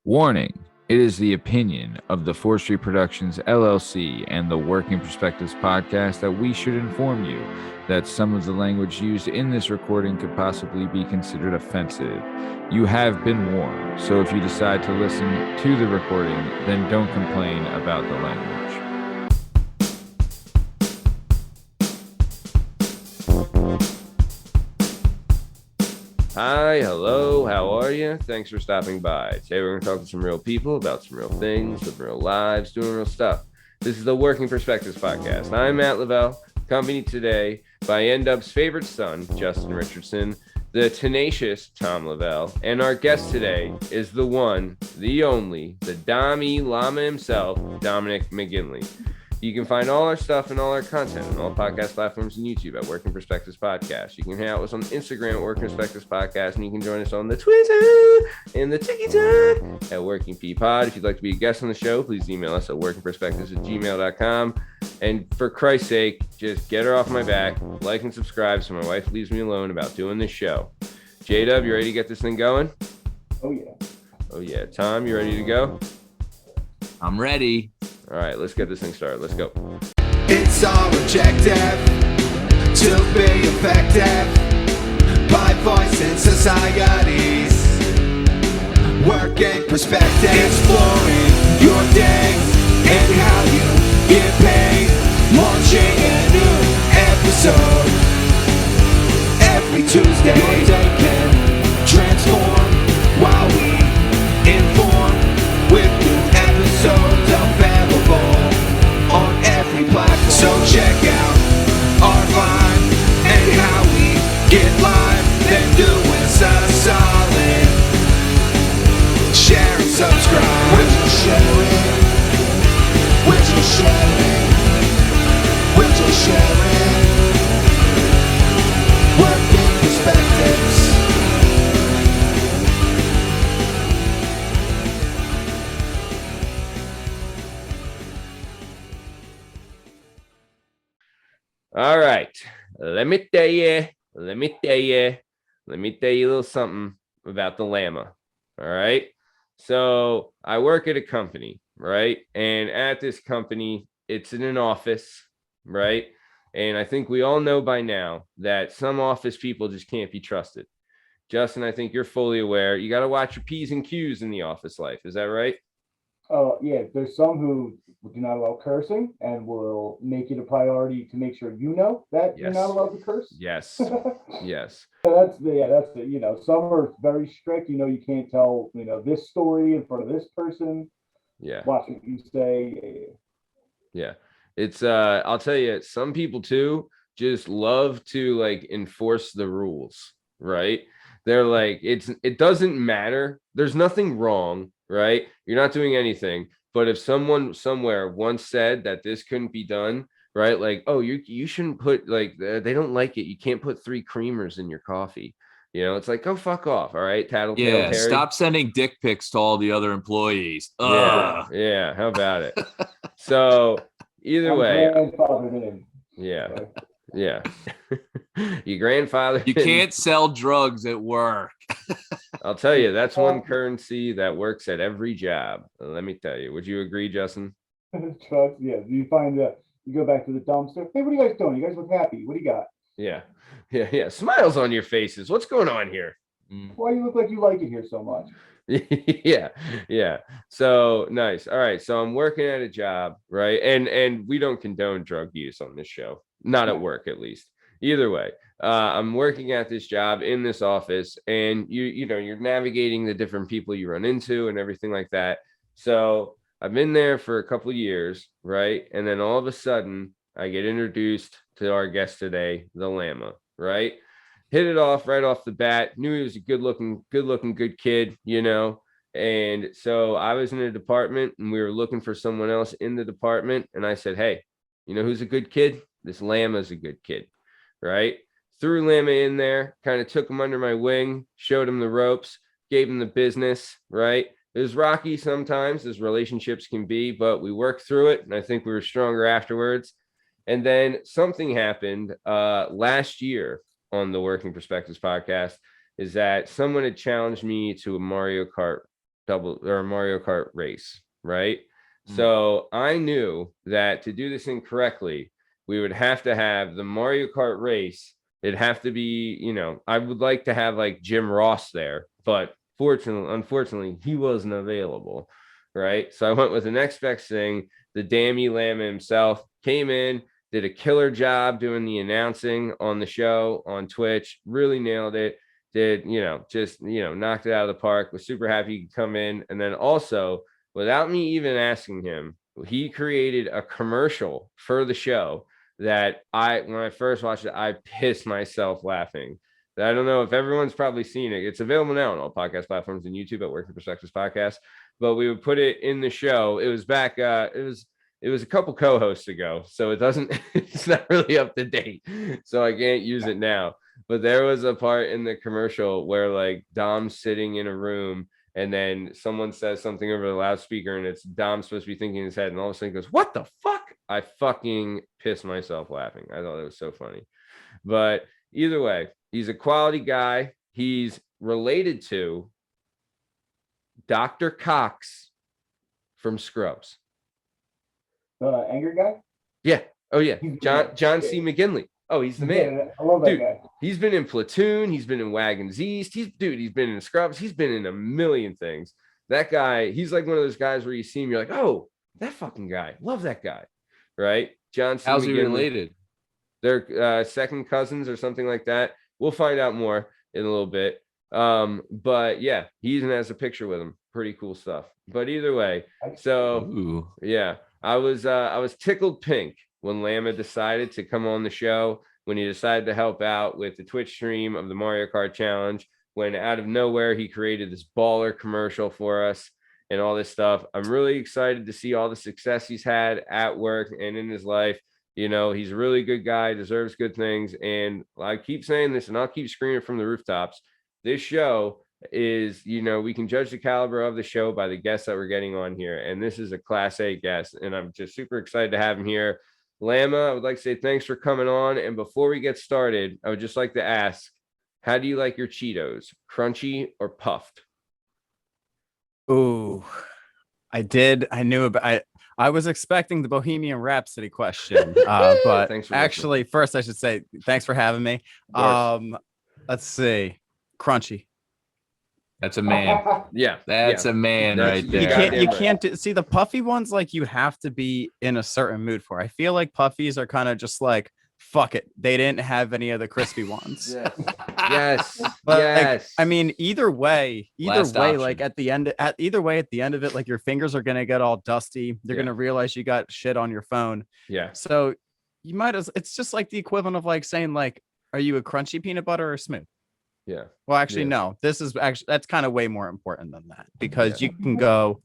Warning. It is the opinion of the Forestry Productions LLC and the Working Perspectives podcast that we should inform you that some of the language used in this recording could possibly be considered offensive. You have been warned, so if you decide to listen to the recording, then don't complain about the language. Hi, hello, how are you? Thanks for stopping by. Today we're going to talk to some real people about some real things, living real lives, doing real stuff. This is the Working Perspectives podcast. I'm Matt Lavelle, accompanied today by jdub's favorite son, Justin Richardson, the tenacious Tom Lavelle, and our guest today is the one, the only, the Llama himself, Dominic McGinley. You can find all our stuff and all our content on all podcast platforms and YouTube at Working Perspectives Podcast. You can hang out with us on Instagram at Working Perspectives Podcast, and you can join us on the Twitter and the TikTok at Working P Pod. If you'd like to be a guest on the show, please email us at workingperspectives@gmail.com. And for Christ's sake, just get her off my back, like and subscribe so my wife leaves me alone about doing this show. J-Dub, you ready to get this thing going? Oh, yeah. Oh, yeah. Tom, you ready to go? I'm ready. All right, let's get this thing started. Let's go. It's our objective to be effective by voicing societies. Working perspective, exploring your day and how you get paid. Launching a new episode every Tuesday. Your day can transform while we inform with new episodes available on every platform. So check out our vibe and how we get live. Then do us a solid. Share and subscribe. We're just sharing. We're just sharing. We're just sharing. Working perspectives. All right. Let me tell you a little something about the Llama. All right. So I work at a company, right? And at this company, it's in an office, right? And I think we all know by now that some office people just can't be trusted. Justin, I think you're fully aware. You got to watch your P's and Q's in the office life. Is that right? Oh, yeah. There's some who do not allow cursing and will make it a priority to make sure you know that you're not allowed to curse. Yes. Yes. That's the, some are very strict. You can't tell, this story in front of this person. Yeah. Watch what you say. Yeah. It's I'll tell you, some people too just love to like enforce the rules, right? They're like, it doesn't matter. There's nothing wrong, right? You're not doing anything. But if someone somewhere once said that this couldn't be done, right? Like, oh, you shouldn't put like they don't like it. You can't put 3 creamers in your coffee. It's like, go fuck off. All right. Tattletale Yeah, Terry. stop sending dick pics to all the other employees. Yeah. How about it? So either way. Yeah. Yeah. Your grandfather. You can't sell drugs at work. I'll tell you, that's one currency that works at every job. Let me tell you. Would you agree, Justin? Trust, yeah. You find you go back to the dumpster. Hey, what are you guys doing? You guys look happy. What do you got? Yeah. Smiles on your faces. What's going on here? Why you look like you like it here so much? Yeah. So nice. All right. So I'm working at a job, right? And we don't condone drug use on this show. Not at work, at least. Either way, I'm working at this job in this office, and you're navigating the different people you run into and everything like that. So I've been there for a couple of years, right? And then all of a sudden, I get introduced to our guest today, the Llama, right? Hit it off right off the bat. Knew he was a good looking, good kid, And so I was in a department, and we were looking for someone else in the department. And I said, hey, you know who's a good kid? This Llama's a good kid, right? Threw Llama in there, kind of took him under my wing, showed him the ropes, gave him the business, right? It was rocky sometimes, as relationships can be, but we worked through it, and I think we were stronger afterwards. And then something happened last year on the Working Perspectives podcast, is that someone had challenged me to a Mario Kart Mario Kart race, right? Mm. So I knew that to do this thing correctly, we would have to have the Mario Kart race. It'd have to be, I would like to have like Jim Ross there, but unfortunately, he wasn't available, right? So I went with the next best thing. The Dammy Llama himself came in, did a killer job doing the announcing on the show on Twitch, really nailed it. Did, knocked it out of the park. Was super happy he could come in. And then also, without me even asking him, he created a commercial for the show that when I first watched it, I pissed myself laughing. I don't know if everyone's probably seen it. It's available now on all podcast platforms and YouTube at Working Perspectives Podcast. But we would put it in the show. It was back. It was a couple co-hosts ago, so it's not really up to date. So I can't use it now. But there was a part in the commercial where like Dom's sitting in a room and then someone says something over the loudspeaker and it's Dom supposed to be thinking in his head and all of a sudden he goes, "What the fuck?" I fucking pissed myself laughing. I thought it was so funny. But either way, he's a quality guy. He's related to Dr. Cox from Scrubs. The angry guy? Yeah. Oh, yeah. John C. McGinley. Oh, he's the man. Yeah, I love that guy. He's been in Platoon. He's been in Wagons East. He's been in Scrubs. He's been in a million things. That guy, he's like one of those guys where you see him, you're like, oh, that fucking guy. Love that guy. Right? John C. How's McGinley. he related? They're second cousins or something like that. We'll find out more in a little bit. But yeah, he even has a picture with him. Pretty cool stuff. But either way, so yeah, I was tickled pink when Llama decided to come on the show, when he decided to help out with the Twitch stream of the Mario Kart Challenge, when out of nowhere he created this baller commercial for us and all this stuff. I'm really excited to see all the success he's had at work and in his life. He's a really good guy, deserves good things. And I keep saying this and I'll keep screaming from the rooftops. This show is, we can judge the caliber of the show by the guests that we're getting on here. And this is a Class A guest. And I'm just super excited to have him here. Llama, I would like to say thanks for coming on. And before we get started, I would just like to ask, how do you like your Cheetos? Crunchy or puffed? Ooh, I did. I knew about I was expecting the Bohemian Rhapsody question, but actually, first I should say thanks for having me. Let's see, crunchy. That's a man. Yeah, that's a man right there. You can't see the puffy ones. Like you have to be in a certain mood for. I feel like puffies are kind of just like fuck it. They didn't have any of the crispy ones. Yes. But Yes. like, I mean, either way, option. like at the end of it, like your fingers are gonna get all dusty. They're gonna realize you got shit on your phone. Yeah. So you might as it's just like the equivalent of like saying like, are you a crunchy peanut butter or smooth? Yeah. Well, actually, no. This is actually that's kind of way more important than that because you can go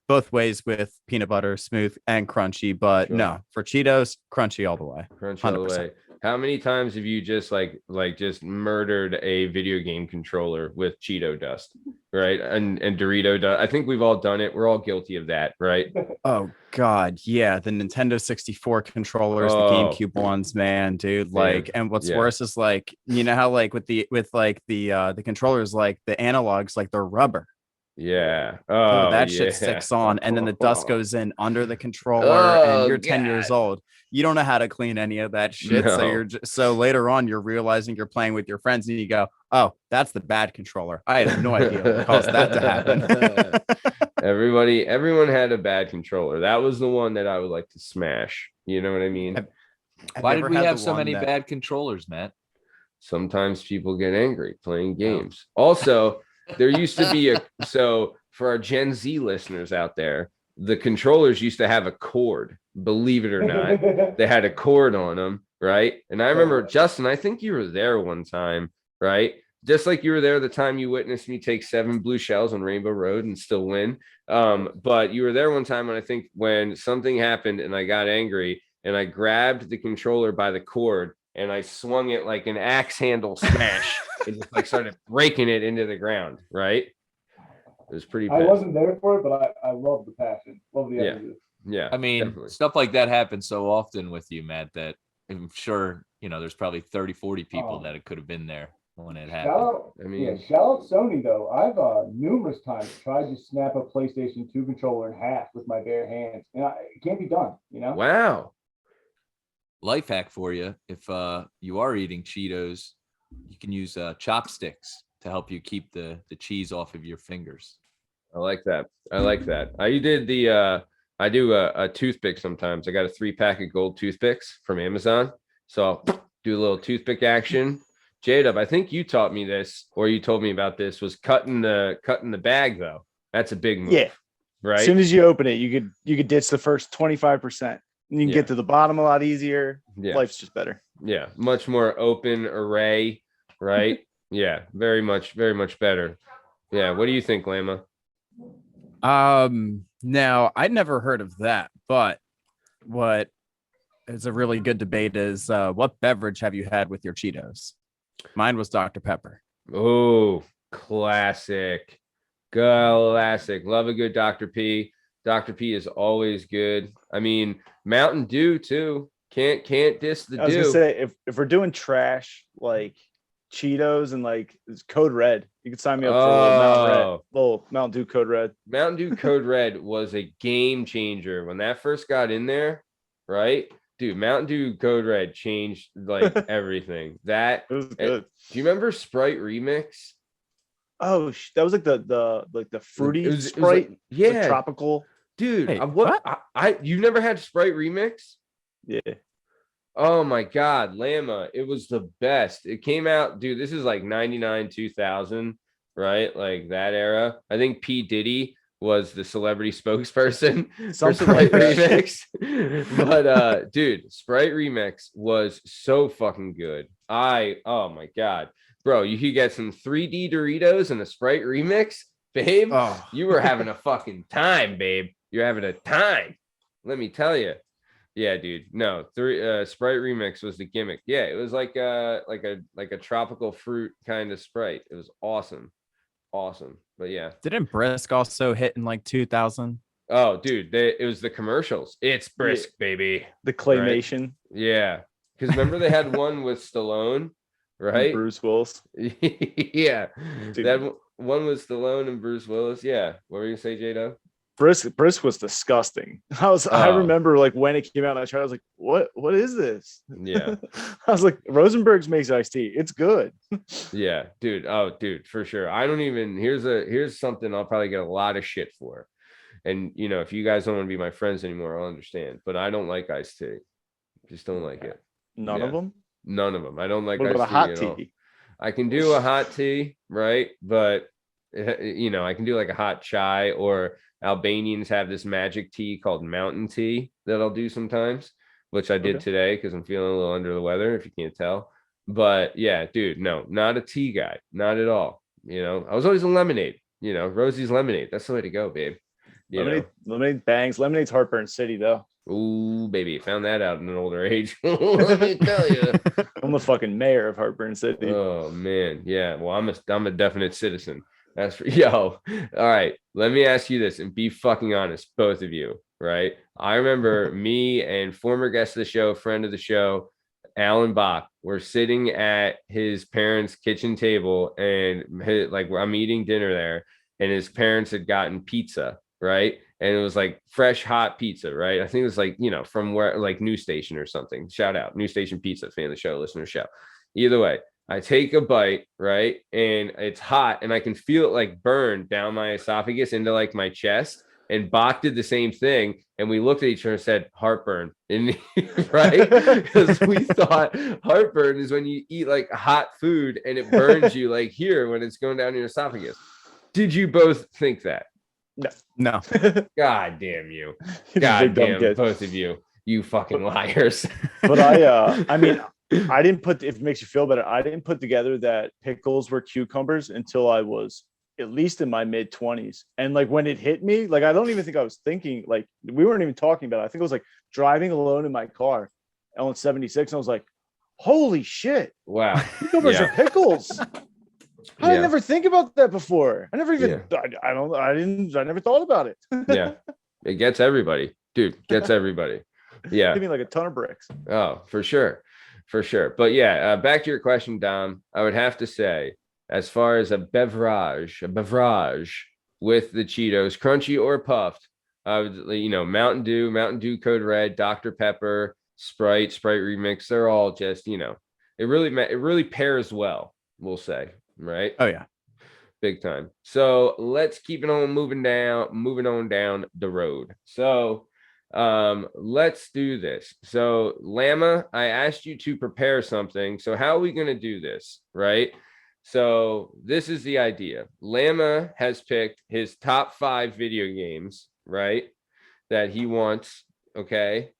both ways with peanut butter, smooth and crunchy. But no, for Cheetos, crunchy all the way. Crunchy all the way. How many times have you just like just murdered a video game controller with Cheeto dust, right? And Dorito dust. I think we've all done it. We're all guilty of that, right? Oh God, yeah. The Nintendo 64 controllers, the GameCube ones, man, dude. Like, and what's worse is like, you know how like with the controllers, like the analogs, like they're rubber. Yeah. Oh, that shit sticks on, and then the dust goes in under the controller, and you're 10 years old. You don't know how to clean any of that shit. No. So later on, you're realizing you're playing with your friends, and you go, "Oh, that's the bad controller. I had no idea what caused that to happen." Everyone had a bad controller. That was the one that I would like to smash. You know what I mean? Why did we have so many bad controllers, Matt? Sometimes people get angry playing games. Also, there used to be so for our Gen Z listeners out there, the controllers used to have a cord, believe it or not. They had a cord on them, right? And I remember, Justin, I think you were there one time, right? Just like you were there the time you witnessed me take 7 blue shells on Rainbow Road and still win. But you were there one time, and I think when something happened and I got angry and I grabbed the controller by the cord and I swung it like an axe handle smash and just like started breaking it into the ground, right? It was pretty bad. I wasn't there for it, but I love the passion. Love the energy. Yeah. I mean, definitely. Stuff like that happens so often with you, Matt, that I'm sure, there's probably 30, 40 people that it could have been there. when it Shout happened. out, shout out Sony though. I've numerous times tried to snap a PlayStation 2 controller in half with my bare hands, and it can't be done. Wow. Life hack for you: if you are eating Cheetos, you can use chopsticks to help you keep the cheese off of your fingers. I like that. I do a toothpick sometimes. I got a 3-pack of gold toothpicks from Amazon. So I'll do a little toothpick action. J-Dub, I think you taught me this, or you told me about this, was cutting the bag though. That's a big move. Yeah. Right. As soon as you open it, you could ditch the first 25%. And you can get to the bottom a lot easier. Yeah. Life's just better. Yeah. Much more open array. Right. Yeah. Very much better. Yeah. What do you think, Llama? Now I'd never heard of that, but what is a really good debate is what beverage have you had with your Cheetos? Mine was Dr. Pepper. Oh, classic. Love a good Dr. P. Dr. P is always good. I mean, Mountain Dew too. Can't diss the I was Dew. gonna say if we're doing trash like Cheetos and like it's Code Red, you can sign me up for a little Mountain Dew Code Red. Mountain Dew Code Red was a game changer when that first got in there, right? Dude, Mountain Dew Code Red changed like everything. That It was good. Do you remember Sprite Remix? Oh, that was like the fruity It was Sprite, like, yeah, the tropical. dude. Hey, You never had Sprite Remix? Yeah. Oh my God, Llama. It was the best. It came out, dude. This is like 99, 2000, right? Like that era. I think P. Diddy was the celebrity spokesperson for Sprite Remix. But dude, Sprite Remix was so fucking good. Oh my God. Bro, you could get some 3D Doritos and a Sprite Remix, babe. Oh. You were having a fucking time, babe. You're having a time. Let me tell you. Yeah, dude. No, Sprite Remix was the gimmick. Yeah, it was like a tropical fruit kind of Sprite. It was awesome. But yeah. Didn't Brisk also hit in like 2000? Oh, dude, it was the commercials. It's Brisk, baby. The claymation. Right? Yeah. Because remember they had one with Stallone, right? And Bruce Willis. Yeah. Dude. That one was Stallone and Bruce Willis. Yeah. What were you gonna say, J-Do? Brisk was disgusting. I remember like when it came out, I was like, what is this? Yeah. I was like, Rosenberg's makes iced tea. It's good. Yeah, dude. Oh, dude, for sure. I don't even here's something I'll probably get a lot of shit for. And if you guys don't want to be my friends anymore, I'll understand. But I don't like iced tea. Just don't like it. None of them? None of them. I don't like what iced about tea a hot at tea? all. I can do a hot tea, right? But I can do like a hot chai, or Albanians have this magic tea called mountain tea that I'll do sometimes, which I did today because I'm feeling a little under the weather, if you can't tell. But yeah, dude, no, not a tea guy, not at all. I was always a lemonade, Rosie's lemonade. That's the way to go, babe. Lemonade bangs. Lemonade's Heartburn City, though. Ooh, baby, found that out in an older age. Let me tell you. I'm the fucking mayor of Heartburn City. Oh man, yeah. Well, I'm a definite citizen. That's for all right. Let me ask you this and be fucking honest, both of you, right? I remember me and former guest of the show, friend of the show, Alan Bach, were sitting at his parents' kitchen table, and I'm eating dinner there, and his parents had gotten pizza, right? And it was like fresh hot pizza, right? I think it was like, from where, like New Station or something. Shout out New Station Pizza, fan of the show, listener show. Either way, I take a bite, right? And it's hot, and I can feel it like burn down my esophagus into like my chest. And Bach did the same thing. And we looked at each other and said, heartburn. And right? Because we thought heartburn is when you eat like hot food and it burns you like here when it's going down your esophagus. Did you both think that? No. God damn you. God damn both of you. You fucking liars. But I mean, I didn't put, if it makes you feel better, I didn't put together that pickles were cucumbers until I was at least in my mid 20s. And like when it hit me, like I don't even think I was thinking, like we weren't even talking about it. I think I was like driving alone in my car on 76, and I was like, holy shit. Wow. Cucumbers are pickles. I didn't never think about that before. I never even I never thought about it. Yeah. It gets everybody. Dude, gets everybody. Yeah. Give me like a ton of bricks. Oh, for sure. for sure. But yeah, back to your question, Dom. I would have to say, as far as a beverage with the Cheetos, crunchy or puffed, I would, Mountain Dew Code Red, Dr. Pepper, Sprite Remix. They're all just, it really pairs well, we'll say, right? Oh yeah. Big time. So let's keep it on moving on down the road. So let's do this. So Llama, I asked you to prepare something. So how are we going to do this, right? So this is the idea. Llama has picked his top 5 video games, right, that he wants, okay?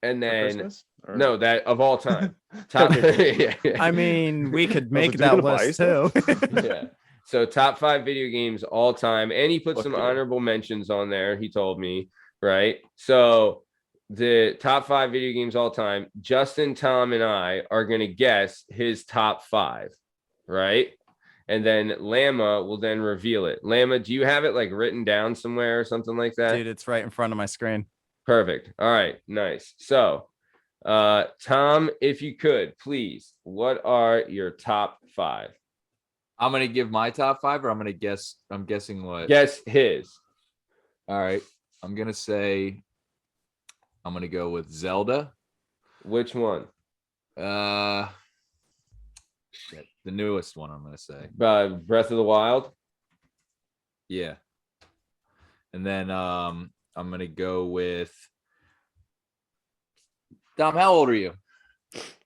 And then no, that of all time. Top yeah. I mean, we could make that list too. Yeah. So top 5 video games all time. And he put some honorable mentions on there, he told me, right? So the top 5 video games all time, Justin, Tom, and I are going to guess his top 5, right? And then Llama will then reveal it. Llama, do you have it like written down somewhere or something like that? Dude, it's right in front of my screen. Perfect. All right, nice. So Tom, if you could, please, what are your top 5? I'm gonna give my top 5, or I'm gonna guess. I'm guessing what? Guess his. All right. I'm gonna say. I'm gonna go with Zelda. Which one? The newest one. I'm gonna say. Breath of the Wild. Yeah. And then I'm gonna go with. Dom, how old are you?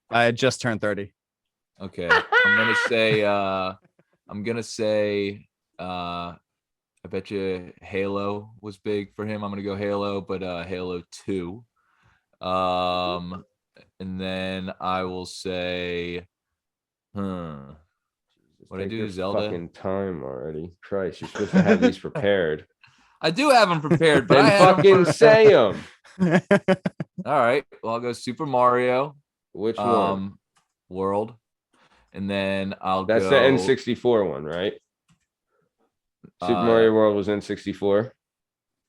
I had just turned 30. Okay. I'm gonna say I bet you Halo was big for him. I'm gonna go Halo, but Halo 2. And then I will say what I do, Zelda. Fucking time already. Christ, you're supposed to have these prepared. I do have them prepared, but then I fucking say them. All right. Well, I'll go Super Mario. Which one? World. And then That's the N64 one, right? Super Mario World was N64.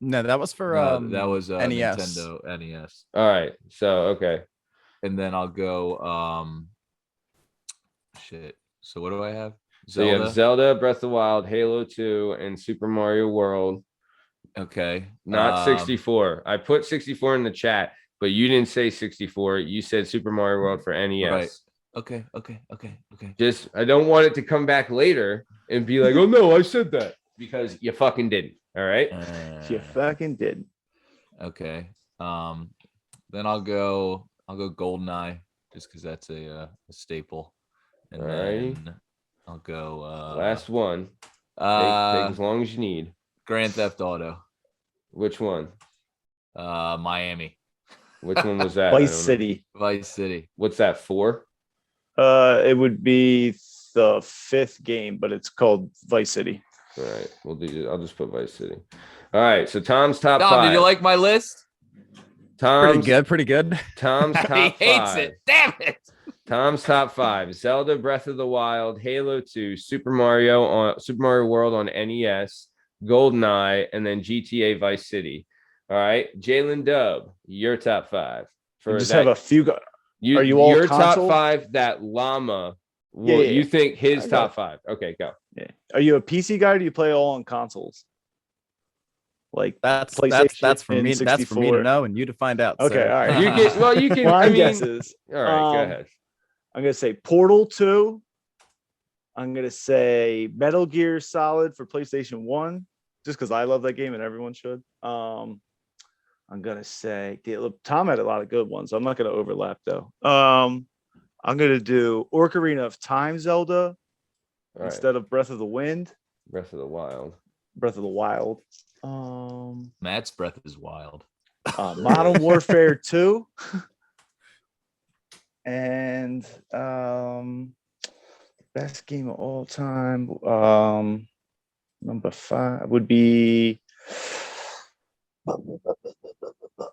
No, that was for that was NES. Nintendo NES. All right. So okay. And then I'll go shit. So what do I have? So you have Zelda, Breath of the Wild, Halo 2, and Super Mario World. Okay. Not 64. I put 64 in the chat, but you didn't say 64. You said Super Mario World for NES. Right. Okay. Just, I don't want it to come back later and be like, oh no, I said that, because you fucking didn't. All right. You fucking did. Okay. Then I'll go GoldenEye, just because that's a staple. And then I'll go last one. Take as long as you need. Grand Theft Auto. Which one? Miami. Which one was that? Vice City. Vice City. What's that for? It would be the 5th game, but it's called Vice City. All right, I'll just put Vice City. All right, so Tom's top Tom, 5. did you like my list? Pretty good. Tom's top 5. He hates it. Damn it. Tom's top 5: Zelda, Breath of the Wild, Halo 2, Super Mario World on NES, GoldenEye, and then GTA Vice City. All right, Jalen Dub, your top 5. For just have a few. Are you all your console? top 5? That Llama. Yeah. You think his top 5? Okay, go. Yeah. Are you a PC guy, or do you play all on consoles? Like that's for me. 64. That's for me to know and you to find out. Okay, so. all right. You can. My guesses. All right, go ahead. I'm gonna say Portal 2. I'm gonna say Metal Gear Solid for PlayStation 1, just because I love that game and everyone should. I'm gonna say Tom had a lot of good ones. So I'm not gonna overlap though. I'm gonna do Ocarina of Time Zelda instead of Breath of the Wind. Breath of the Wild. Matt's breath is wild. Modern Warfare 2. And best game of all time. Number 5 would be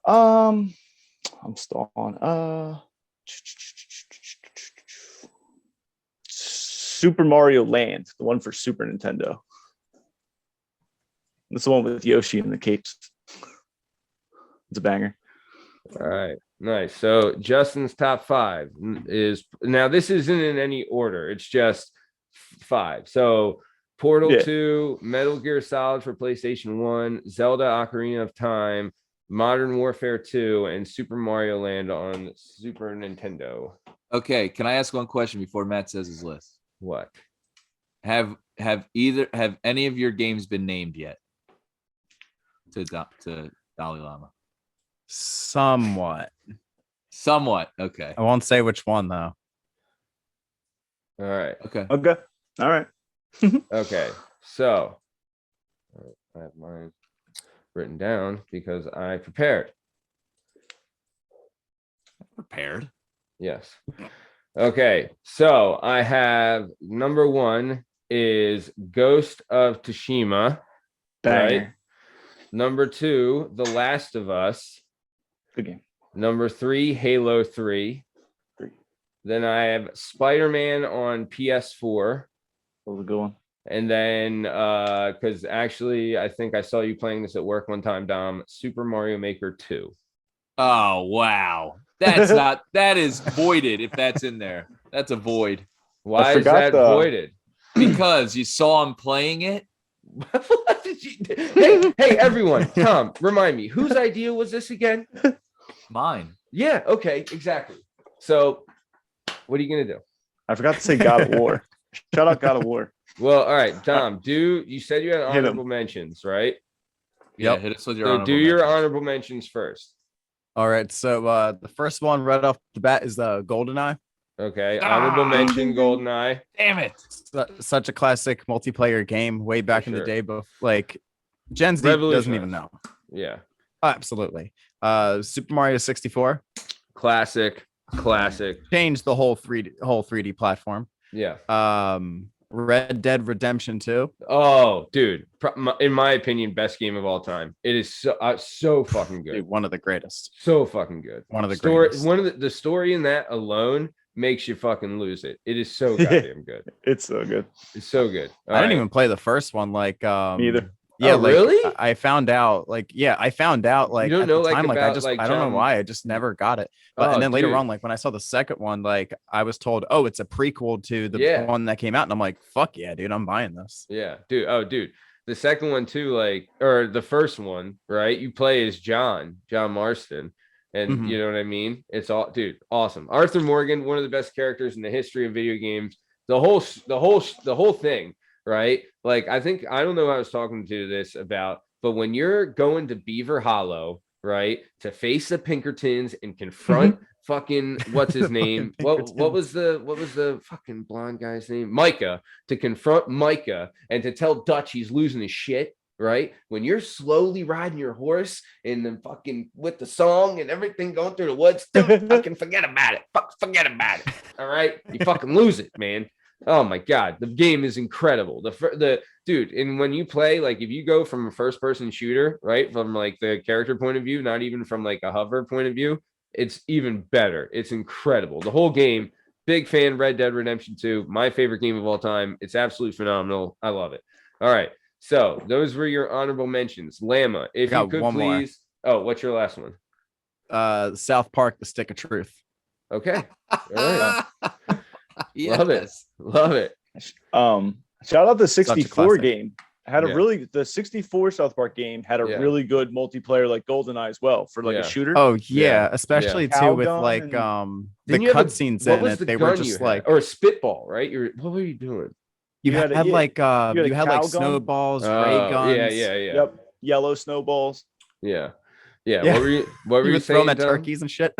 I'm still on Super Mario Land, the one for Super Nintendo. That's the one with Yoshi and the capes. It's a banger. All right, nice. So Justin's top 5 is now. This isn't in any order. It's just 5. So Portal 2, Metal Gear Solid for PlayStation 1, Zelda Ocarina of Time, Modern Warfare 2, and Super Mario Land on Super Nintendo. Okay, can I ask one question before Matt says his list? What? Have any of your games been named yet to Dalai Lama? Somewhat. Okay. I won't say which one though. All right. Okay. Okay. All right. Okay. So I have mine written down because I prepared. Prepared. Yes. Okay. So I have number 1 is Ghost of Tsushima. Banger. Right. Number 2, The Last of Us. Good game. Number 3, Halo 3. Then I have Spider-Man on PS4. That was a good one. And then because actually I think I saw you playing this at work one time, Dom, Super Mario Maker 2. Oh wow. That is voided if that's in there. That's a void. Why is that voided? Because you saw him playing it. What did you do? Hey, everyone, Tom, remind me, whose idea was this again? Mine. Yeah, okay, exactly. So what are you gonna do? I forgot to say God of War. Shout out God of War. Well, all right, Tom, you said you had honorable mentions, right? Yeah, hit us with your So do your honorable mentions first. All right. So the first one right off the bat is the GoldenEye. Okay, honorable mention, GoldenEye. Damn it. Such a classic multiplayer game way back in the day, but like Gen Z doesn't even know. Yeah. Absolutely. Super Mario 64. Classic. Changed the whole 3D platform. Yeah. Red Dead Redemption 2. Oh, dude. In my opinion, best game of all time. It is so fucking good. Dude, one of the greatest. So fucking good. One of the greatest. One of the story in that alone makes you fucking lose it. It is so goddamn good. It's so good. It's so good. I didn't even play the first one. Like, Me either. Yeah, oh, really? I found out. Like, you don't know, at the time, I don't know why. I just never got it. But and then later on, like when I saw the second one, like I was told, oh, it's a prequel to the one that came out, and I'm like, fuck yeah, dude, I'm buying this. Yeah, dude. Oh, dude. The second one too, or the first one, right? You play as John Marston, and you know what I mean. It's all, dude, awesome. Arthur Morgan, one of the best characters in the history of video games. The whole thing. Right? Like, I don't know who I was talking to this about, but when you're going to Beaver Hollow, right, to face the Pinkertons and confront fucking what's his name? what was the fucking blonde guy's name? Micah, to confront Micah and to tell Dutch he's losing his shit, right? When you're slowly riding your horse and then fucking with the song and everything going through the woods, don't fucking forget about it. Forget about it. All right? You fucking lose it, man. Oh my god, the game is incredible. The dude, and when you play, like if you go from a first person shooter, right, from like the character point of view, not even from like a hover point of view, it's even better. It's incredible. The whole game, big fan. Red Dead Redemption 2, my favorite game of all time. It's absolutely phenomenal. I love it. All right, so those were your honorable mentions. Llama, if you could please. Oh, what's your last one? South Park: The Stick of Truth. Okay. All right. Yes. Love it. Shout out the 64 game. Had the 64 South Park game had a really good multiplayer like GoldenEye as well for like a shooter. Oh yeah, especially too with like the cutscenes in it. They were just like or a spitball, right? What were you doing? You had like snowballs, ray guns. Yeah. Yep. Yellow snowballs. Yeah. What were you saying? Throwing at turkeys and shit.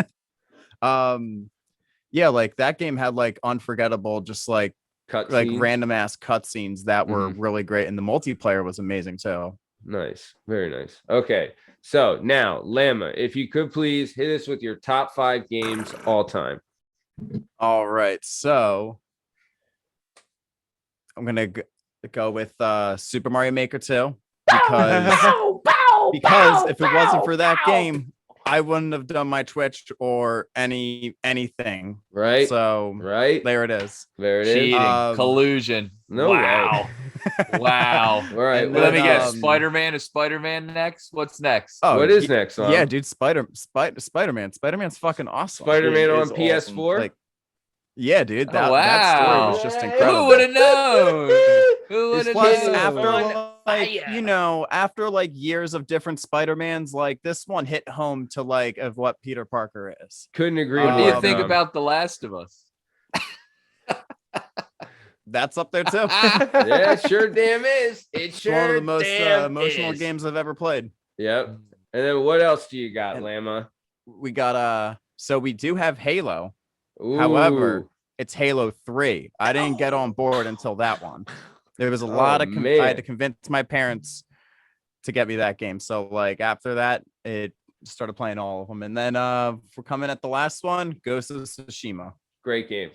Yeah, like that game had like unforgettable, just like random ass cutscenes that were really great, and the multiplayer was amazing too. Nice, very nice. Okay, so now Llama, if you could please hit us with your top 5 games all time. All right, so I'm gonna go with Super Mario Maker 2 because if it wasn't for that game, I wouldn't have done my Twitch or anything. Right. So right. there it is. There it is. Cheating, collusion. No wow. Wow. All right. And Let me then, guess. Spider-Man is Spider-Man next? What's next? Oh, what is next? Yeah, dude, Spider-Man. Spider-Man's fucking awesome. Spider-Man on Is PS4. awesome. Like, yeah, dude, that story was just Who incredible. Who would have known? Who would have Plus, known? after after like years of different Spider-Mans, like this one hit home to like of what Peter Parker is. Couldn't agree What more. do you think Dom. about The Last of Us? That's up there too. Yeah, it sure damn is. It It's sure one of the most damn emotional is. games I've ever played. Yep. And then what else do you got, And- Llama? We got so we do have Halo. Ooh. However, it's Halo 3. I didn't get on board until that one. There was a lot of I man. had to convince my parents to get me that game. So like after that, it started playing all of them. And then we're coming at the last one, Ghost of Tsushima. Great game.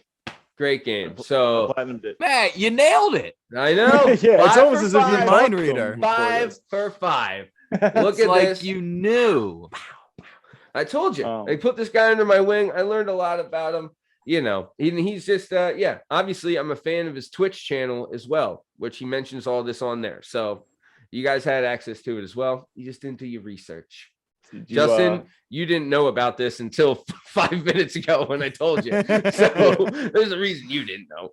Great game. So Platinum did. Matt, you nailed it. I know. Yeah, it's 5 almost for as if you 5. mind talked to reader. them before 5 this. for 5. Look Look It's at like this. you knew. I told you. Oh. I put this guy under my wing. I learned a lot about him. You know, he's just obviously I'm a fan of his Twitch channel as well, which he mentions all this on there. So you guys had access to it as well. You just didn't do your research. Justin, you didn't know about this until 5 minutes ago when I told you. So there's a reason you didn't know.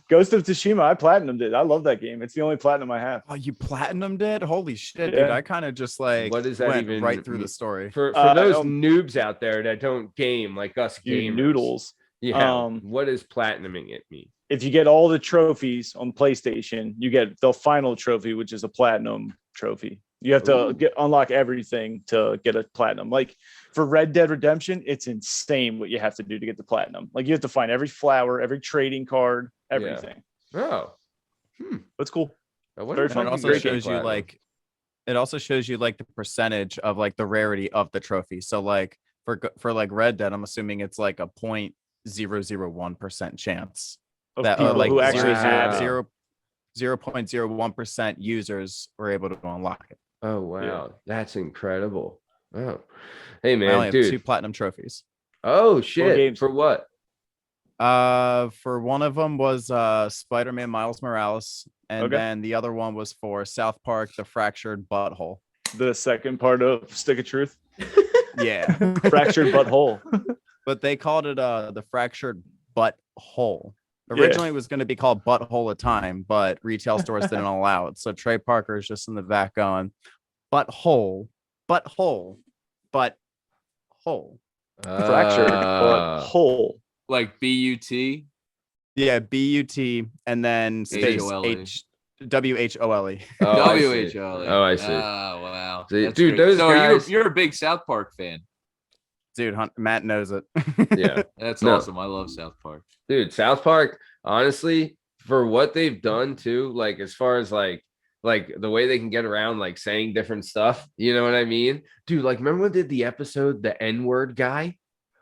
Ghost of Tsushima, I platinumed it. I love that game. It's the only platinum I have. Oh, you platinum did? Holy shit, dude. Yeah. I kind of just like What does that went even right through mean? the story. For I those don't- noobs out there that don't game like us You gamers. noodles. Yeah. What does platinuming it mean? If you get all the trophies on PlayStation, you get the final trophy, which is a platinum trophy. You have to unlock everything to get a platinum. Like for Red Dead Redemption, it's insane what you have to do to get the platinum. Like you have to find every flower, every trading card, everything. Oh, That's cool. I wonder Very if fun. I And it can also get shows you platinum. like it also shows you like the percentage of like the rarity of the trophy. So like for like Red Dead, I'm assuming it's like a 0.001% chance Of that people like who actually Wow. have it. 0.01% users were able to unlock it. Oh wow, Yeah. that's incredible. Oh, hey I only man, have 2 dude. platinum trophies. Oh shit, games. for what? For one of them was Spider-Man Miles Morales, and Okay. then the other one was for South Park: The Fractured Butthole. The second part of Stick of Truth, Yeah. fractured butthole. But they called it the Fractured Butthole. Yeah. Originally it was going to be called Butthole of Time, but retail stores didn't allow it. So Trey Parker is just in the back going butthole, butthole, butthole. Fractured butthole. Like B-U-T. Yeah, B-U-T and then space H-O-L-E. W-H-O-L-E. Oh, I see. W-H-O-L-E. Oh, I see. Oh, wow. See, That's dude, great. those So guys- you're a big South Park fan. Dude, Matt knows it. Yeah, That's No. awesome. I love South Park. dude. South Park, honestly, for what they've done too, like as far as like the way they can get around like saying different stuff. You know what I mean, dude? Like, remember when they did the episode the N-word guy?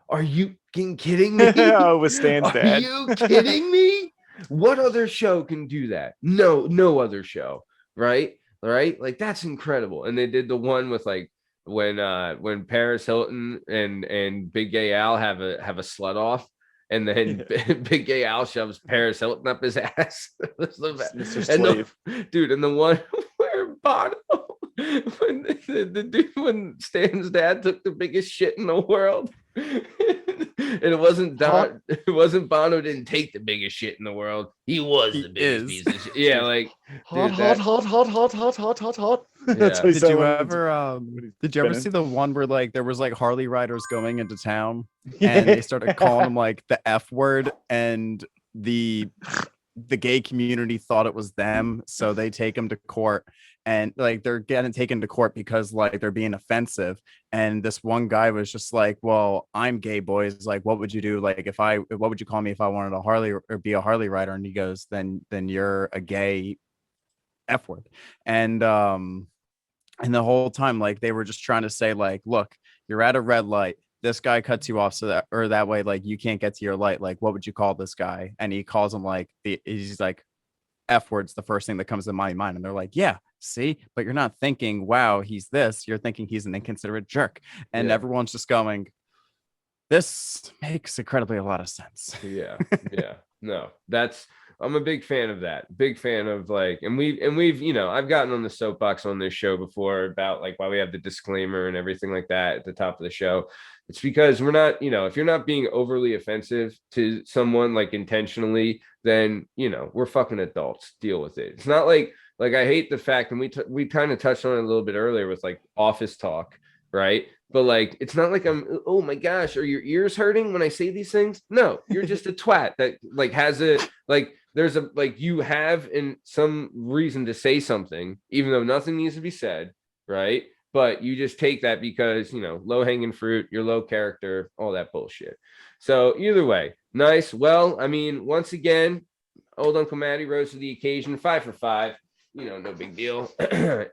Are you fucking kidding me? Oh, with Stan's Are dad. you kidding me? What other show can do that? No other show, right? Like that's incredible. And they did the one with like when Paris Hilton and Big Gay Al have a slut off, and then Big Gay Al shoves Paris Hilton up his ass. That's the best. Mr. And Slave. dude, and the one where Bono, when the dude when Stan's dad took the biggest shit in the world. And it wasn't Bono didn't take the biggest shit in the world. He was the biggest piece of shit. Yeah, like Hot, dude, hot, that- hot, hot, hot, hot, hot, hot, hot. Yeah. That's what he Did said you when- ever he's did you ever spinning. see the one where like there was like Harley riders going into town and they started calling him like the F word, and the gay community thought it was them, so they take him to court, and like they're getting taken to court because like they're being offensive. And this one guy was just like, well, I'm gay, boys, like what would you do, like what would you call me if I wanted a Harley or be a Harley rider? And he goes, then you're a gay F word. And the whole time like they were just trying to say like, look, you're at a red light, this guy cuts you off so that way like you can't get to your light, like what would you call this guy? And he calls him like he's like F words, the first thing that comes to my mind. And they're like, yeah, see, but you're not thinking, wow, he's this. You're thinking he's an inconsiderate jerk. And Yeah. everyone's just going, this makes incredibly a lot of sense. Yeah. No, I'm a big fan of that. Big fan of like, and we've, I've gotten on the soapbox on this show before about like why we have the disclaimer and everything like that at the top of the show. It's because we're not, if you're not being overly offensive to someone like intentionally, then, we're fucking adults. Deal with it. It's not like I hate the fact, and we kind of touched on it a little bit earlier with like office talk, right? But like, it's not like oh my gosh, are your ears hurting when I say these things? No, you're just a twat that like there's you have in some reason to say something, even though nothing needs to be said, right? But you just take that because, low hanging fruit, you're low character, all that bullshit. So either way, nice. Well, I mean, once again, old Uncle Matty rose to the occasion, 5 for 5, no big deal.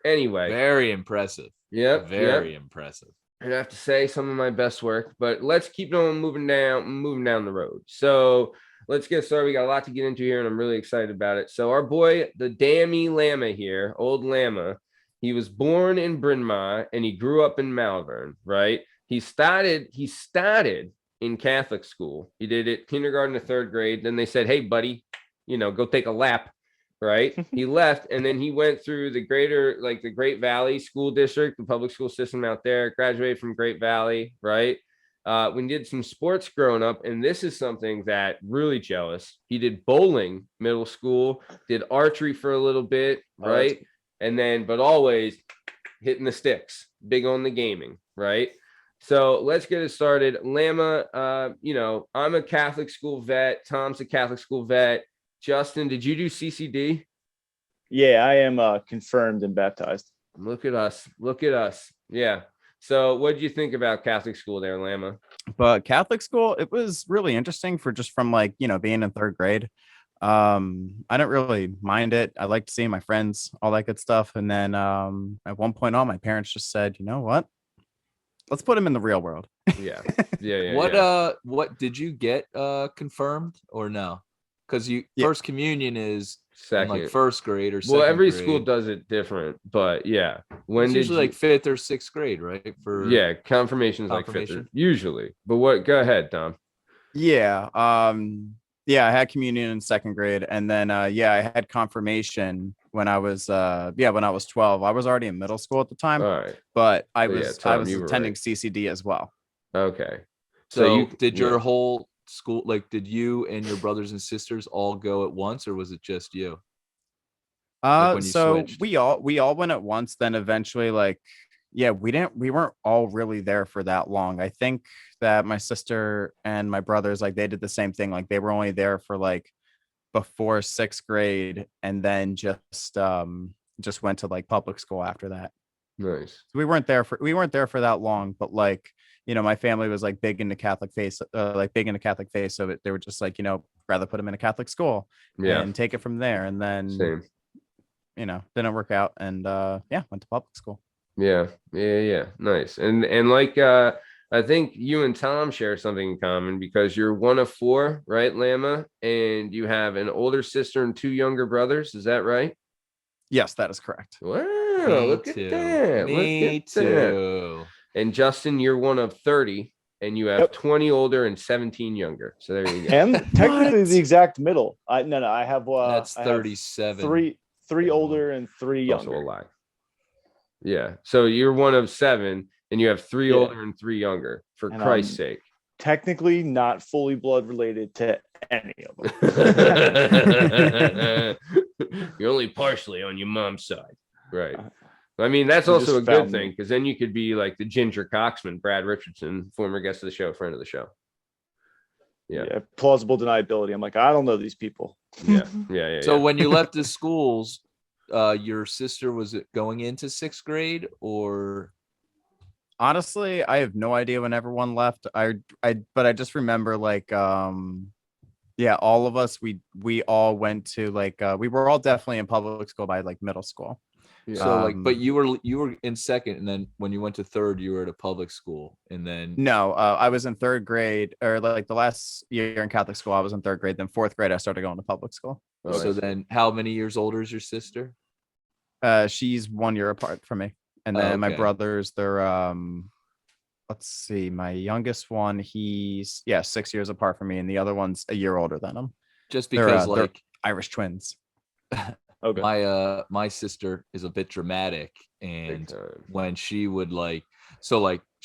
Anyway. Very impressive. Yep. Very impressive. I have to say some of my best work, but let's keep on moving down the road. So let's get started. We got a lot to get into here, and I'm really excited about it. So our boy, the dammy Llama here, old Llama, he was born in Bryn Mawr and he grew up in Malvern, right? He started in Catholic school. He did it kindergarten to 3rd grade. Then they said, hey, buddy, go take a lap. Right. He left, and then he went through the Great Valley School District, the public school system out there, graduated from Great Valley. Right. We did some sports growing up, and this is something that really jealous. He did bowling middle school, did archery for a little bit. Right. And then, but always hitting the sticks, big on the gaming. Right. So let's get it started. Llama, I'm a Catholic school vet. Tom's a Catholic school vet. Justin, did you do CCD? Yeah, I am confirmed and baptized. Look at us. Yeah. So what did you think about Catholic school there, Llama? But Catholic school, it was really interesting from like, being in 3rd grade. I didn't really mind it. I liked seeing my friends, all that good stuff. And then at one point on, my parents just said, you know what? Let's put him in the real world. Yeah. What did you get confirmed or no? Because first communion is second, like 1st grade or 2nd well, every grade. school does it different, but yeah, It's usually like 5th or 6th grade, right? Confirmation is like 5th usually. But go ahead, Tom. Yeah, I had communion in 2nd grade, and then I had confirmation when I was 12. I was already in middle school at the time. All right, but I was attending right. CCD as well. Okay, so did your whole school, like, did you and your brothers and sisters all go at once, or was it just you? So we all went at once. Then eventually, we weren't all really there for that long. I think that my sister and my brothers, like, they did the same thing. Like, they were only there for like before 6th grade, and then just went to like public school after that. Nice. So we weren't there for that long, but like, my family was like big into Catholic faith, so they were just like, rather put him in a Catholic school and take it from there. And then, same. Didn't work out, and went to public school. Yeah. Nice. And like, I think you and Tom share something in common because you're one of 4, right, Llama? And you have an older sister and 2 younger brothers. Is that right? Yes, that is correct. Wow. Me Look too. at that. Me too. And Justin, you're one of 30, and you have 20 older and 17 younger. So there you go. And technically the exact middle. I have That's 37. Three older and 3 younger. Also a lie. Yeah. So you're one of 7, and you have 3 older and 3 younger. For Christ's sake. Technically not fully blood related to any of them. You're only partially on your mom's side. Right. I mean, that's also a good thing, because then you could be like the Ginger Coxman, Brad Richardson, former guest of the show, friend of the show. Yeah. Plausible deniability. I'm like, I don't know these people. Yeah. So when you left the schools, your sister, was it going into 6th grade or? Honestly, I have no idea when everyone left. But I just remember like, all of us, we all went to like, we were all definitely in public school by like middle school. Yeah. So but you were in 2nd, and then when you went to 3rd, you were at a public school, and then no, I was in 3rd grade, or like the last year in Catholic school, I was in 3rd grade. Then 4th grade, I started going to public school. So then, how many years older is your sister? She's 1 year apart from me. And Oh, then my okay. brothers, they're let's see, my youngest one, he's 6 years apart from me, and the other one's a year older than him. Just They're, because they're like Irish twins. Okay. my sister is a bit dramatic, Big and time. when she would like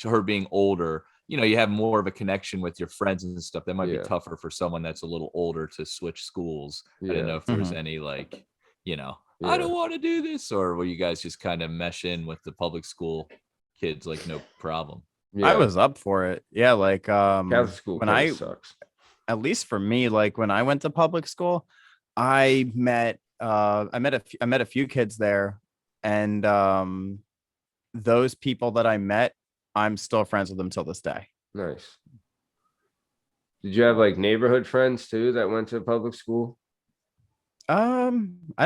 her being older, you have more of a connection with your friends and stuff. That might Yeah. be tougher for someone that's a little older to switch schools. I Yeah. didn't know if there was Mhm. any like, I Yeah. don't want to do this, or will you guys just kind of mesh in with the public school kids like no problem? Yeah. I was up for it. Yeah, like Catholic school when kinda I sucks. at least for me, like when I went to public school, I met a few kids there, and those people that I met, I'm still friends with them till this day. Nice. Did you have like neighborhood friends too that went to public school? I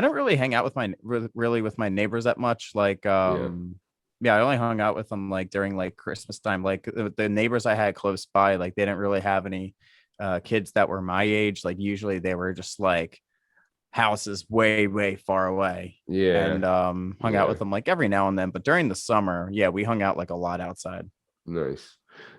don't really hang out with with my neighbors that much. Like yeah, I only hung out with them like during like Christmas time. Like the neighbors I had close by, like they didn't really have any kids that were my age. Like usually they were just like houses way far away. Yeah. And hung out with them like every now and then. But during the summer, yeah, we hung out like a lot outside. Nice.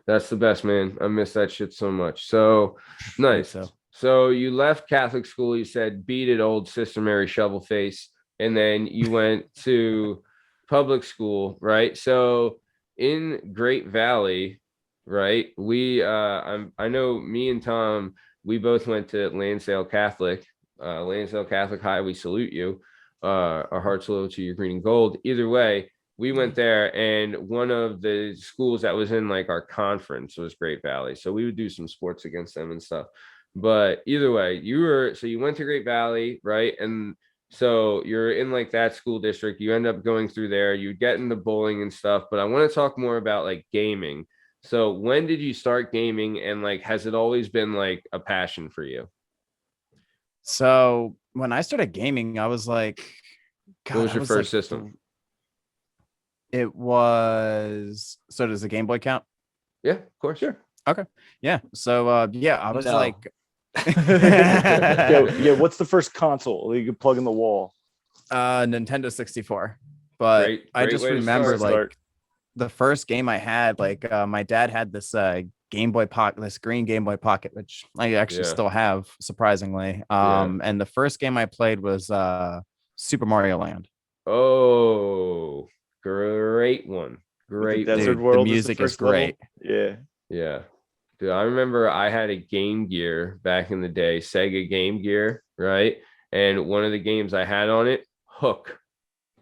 That's the best, man. I miss that shit so much. So nice. so. So you left Catholic school, you said beat it, old Sister Mary Shovelface, and then you went to public school, right? So in Great Valley, right? I know me and Tom, we both went to Lansdale Catholic High. We salute you. Our hearts low to your green and gold. Either way, we went there, and one of the schools that was in like our conference was Great Valley. So we would do some sports against them and stuff. But either way, you went to Great Valley, right? And so you're in like that school district. You end up going through there. You get into bowling and stuff. But I want to talk more about like gaming. So when did you start gaming, and like has it always been like a passion for you? So when I started gaming, I was like, God, What was I your first like, system? It was. So does the Game Boy count? Yeah, of course. Sure. Okay. Yeah. So I was No. like, Yeah, what's the first console you could plug in the wall? Nintendo 64. But I Great just way to remember start. like the first game I had, like my dad had this Game Boy Pocket, this green Game Boy Pocket, which I actually Yeah. still have, surprisingly. Yeah. And the first game I played was Super Mario Land. Oh, great one. Great Desert one. Dude, World the is the music is first level? great. Yeah. Yeah. Dude, I remember I had a Game Gear back in the day, Sega Game Gear, right? And one of the games I had on it, Hook,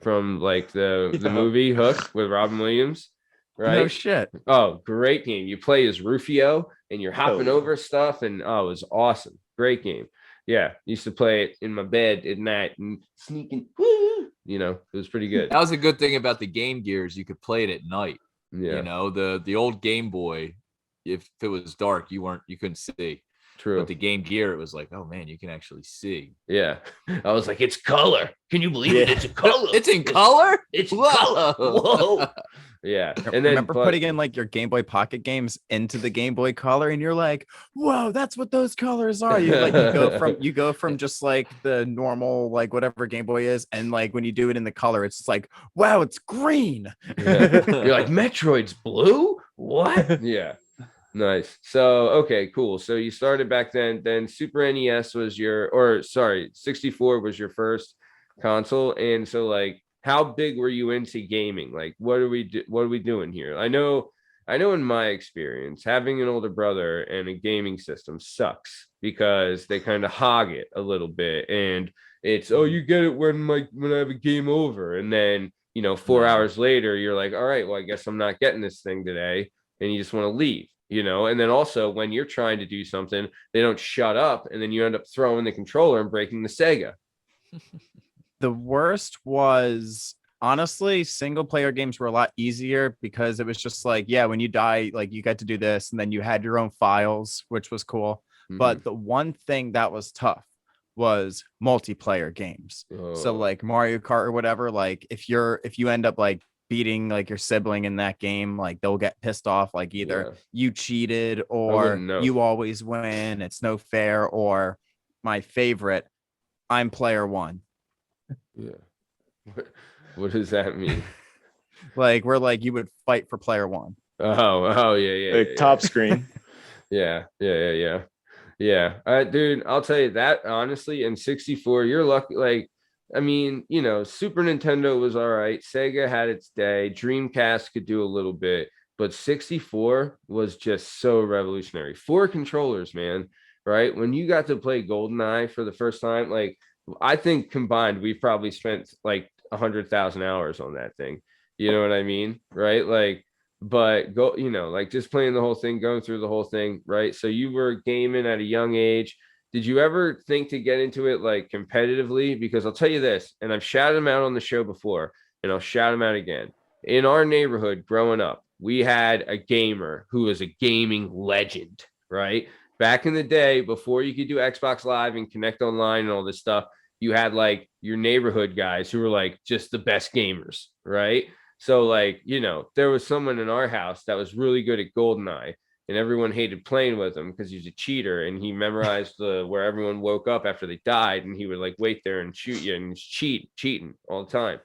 from like the movie Hook with Robin Williams, right? No shit. Oh, great game. You play as Rufio and you're hopping yeah. over stuff, and oh, it was awesome. Great game. Yeah, used to play it in my bed at night and sneaking. Woo! It was pretty good. That was a good thing about the Game Gears. You could play it at night. Yeah, The old Game Boy, if it was dark, you couldn't see. true. But the Game Gear, it was like, oh man, you can actually see. Yeah, I was like, it's color. Can you believe it? It's a color. It's in color. It's Whoa. color. Whoa. Yeah, and then Remember putting in like your Game Boy Pocket games into the Game Boy Color, and you're like, "Whoa, that's what those colors are." You go from just like the normal like whatever Game Boy is, and like when you do it in the color, it's just like, "Wow, it's green." Yeah. You're like, Metroid's blue? What? Yeah. Nice. So, okay, cool. So you started back then Super NES was 64 was your first console. And so like, how big were you into gaming? Like, what are we doing here? I know in my experience, having an older brother and a gaming system sucks because they kind of hog it a little bit. And it's, oh, you get it when I have a game over. And then, 4 hours later, you're like, all right, well, I guess I'm not getting this thing today. And you just want to leave, and then also when you're trying to do something, they don't shut up. And then you end up throwing the controller and breaking the Sega. The worst was honestly single player games were a lot easier because it was just like, yeah, when you die, like you got to do this, and then you had your own files, which was cool. Mhm. But the one thing that was tough was multiplayer games. So like Mario Kart or whatever, like if you end up like beating like your sibling in that game, like they'll get pissed off, like either you cheated or you always win, it's no fair, or my favorite, I'm player one. Yeah. What does that mean? Like where like you would fight for player one. Oh, yeah. Like top screen. Yeah. Dude, I'll tell you that honestly, in 64, you're lucky. Like, I mean, Super Nintendo was all right. Sega had its day. Dreamcast could do a little bit, but 64 was just so revolutionary. 4 controllers, man. Right? When you got to play GoldenEye for the first time, like I think combined, we've probably spent like 100,000 hours on that thing. You know what I mean? Right? Like, but go, like just playing the whole thing, going through the whole thing, right? So you were gaming at a young age. Did you ever think to get into it like competitively? Because I'll tell you this, and I've shouted him out on the show before, and I'll shout him out again. In our neighborhood growing up, we had a gamer who was a gaming legend, right? Back in the day, before you could do Xbox Live and connect online and all this stuff, you had like your neighborhood guys who were like just the best gamers, right? So like, there was someone in our house that was really good at GoldenEye, and everyone hated playing with him because he's a cheater, and he memorized where everyone woke up after they died, and he would like wait there and shoot you and cheating all the time.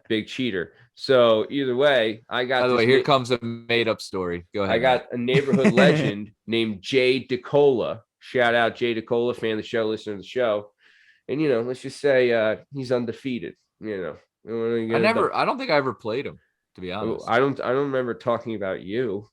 Big cheater. So either way, I got. By the way, here comes a made-up story. Go ahead. I got a neighborhood legend named Jay DeCola. Shout out Jay DeCola, fan of the show, listener to the show. And let's just say he's undefeated. I don't think I ever played him, to be honest. I don't remember talking about you.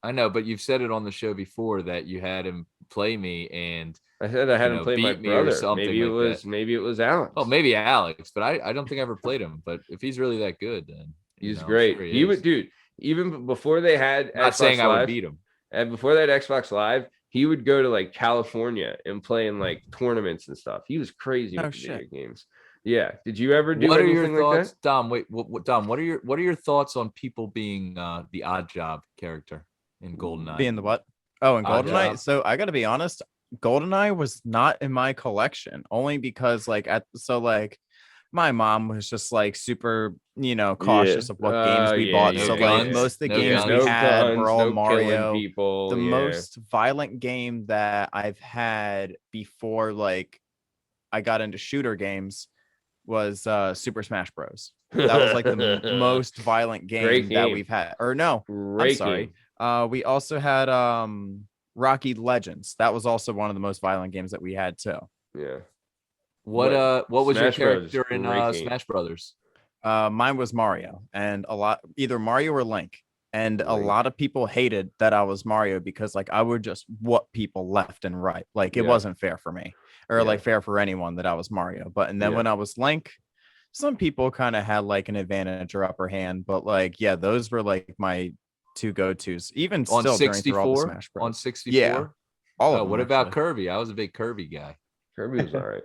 I know, but you've said it on the show before that you had him play me, and I said I had him play my brother. Maybe it was Alex. Oh, maybe Alex, but I don't think I ever played him. But if he's really that good, then he's great. Sure he would, dude. Even before they had not Xbox saying Live, I would beat him. And before they had Xbox Live, he would go to like California and play in like tournaments and stuff. He was crazy with video games. Yeah. Did you ever do anything like that? Dom, wait, Dom, what are your thoughts on people being the odd job character in GoldenEye? Being the what? Oh, in GoldenEye. So I got to be honest, GoldenEye was not in my collection only because my mom was just like super, cautious of what games we bought. So most of the games we had were all Mario. People, the most violent game that I've had before like I got into shooter games was Super Smash Bros. That was like the most violent game that we've had. Or no, I'm sorry. We also had Rocky Legends. That was also one of the most violent games that we had too. Yeah. What was your character in Smash Brothers? Mine was Mario, and either Mario or Link. And a lot of people hated that I was Mario because like I would just whoop people left and right. Like it wasn't fair for me or like fair for anyone that I was Mario. But then when I was Link, some people kind of had like an advantage or upper hand. But like, those were like my two go-tos. Even on still 64, all the Smash Bros. On 64. Yeah. All of them, what about actually. Kirby? I was a big Kirby guy. Kirby was all right.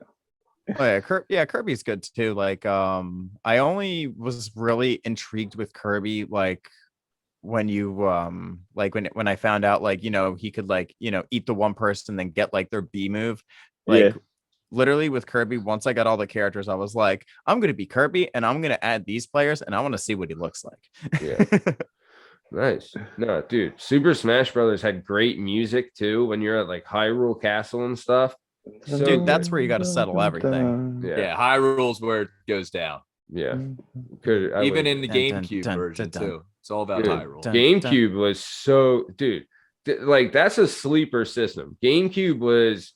Oh yeah, Kirby's good too. Like I only was really intrigued with Kirby like when you like when I found out like he could like eat the one person and then get like their B move. Like literally with Kirby, once I got all the characters, I was like, I'm gonna be Kirby and I'm gonna add these players and I want to see what he looks like. Yeah. Nice. No, dude, Super Smash Brothers had great music too when you're at like Hyrule Castle and stuff. So dude, that's where you got to settle everything. Yeah, Hyrule's where it goes down. Yeah. Even in the GameCube version too. It's all about Hyrule. GameCube was so, dude, like that's a sleeper system. GameCube was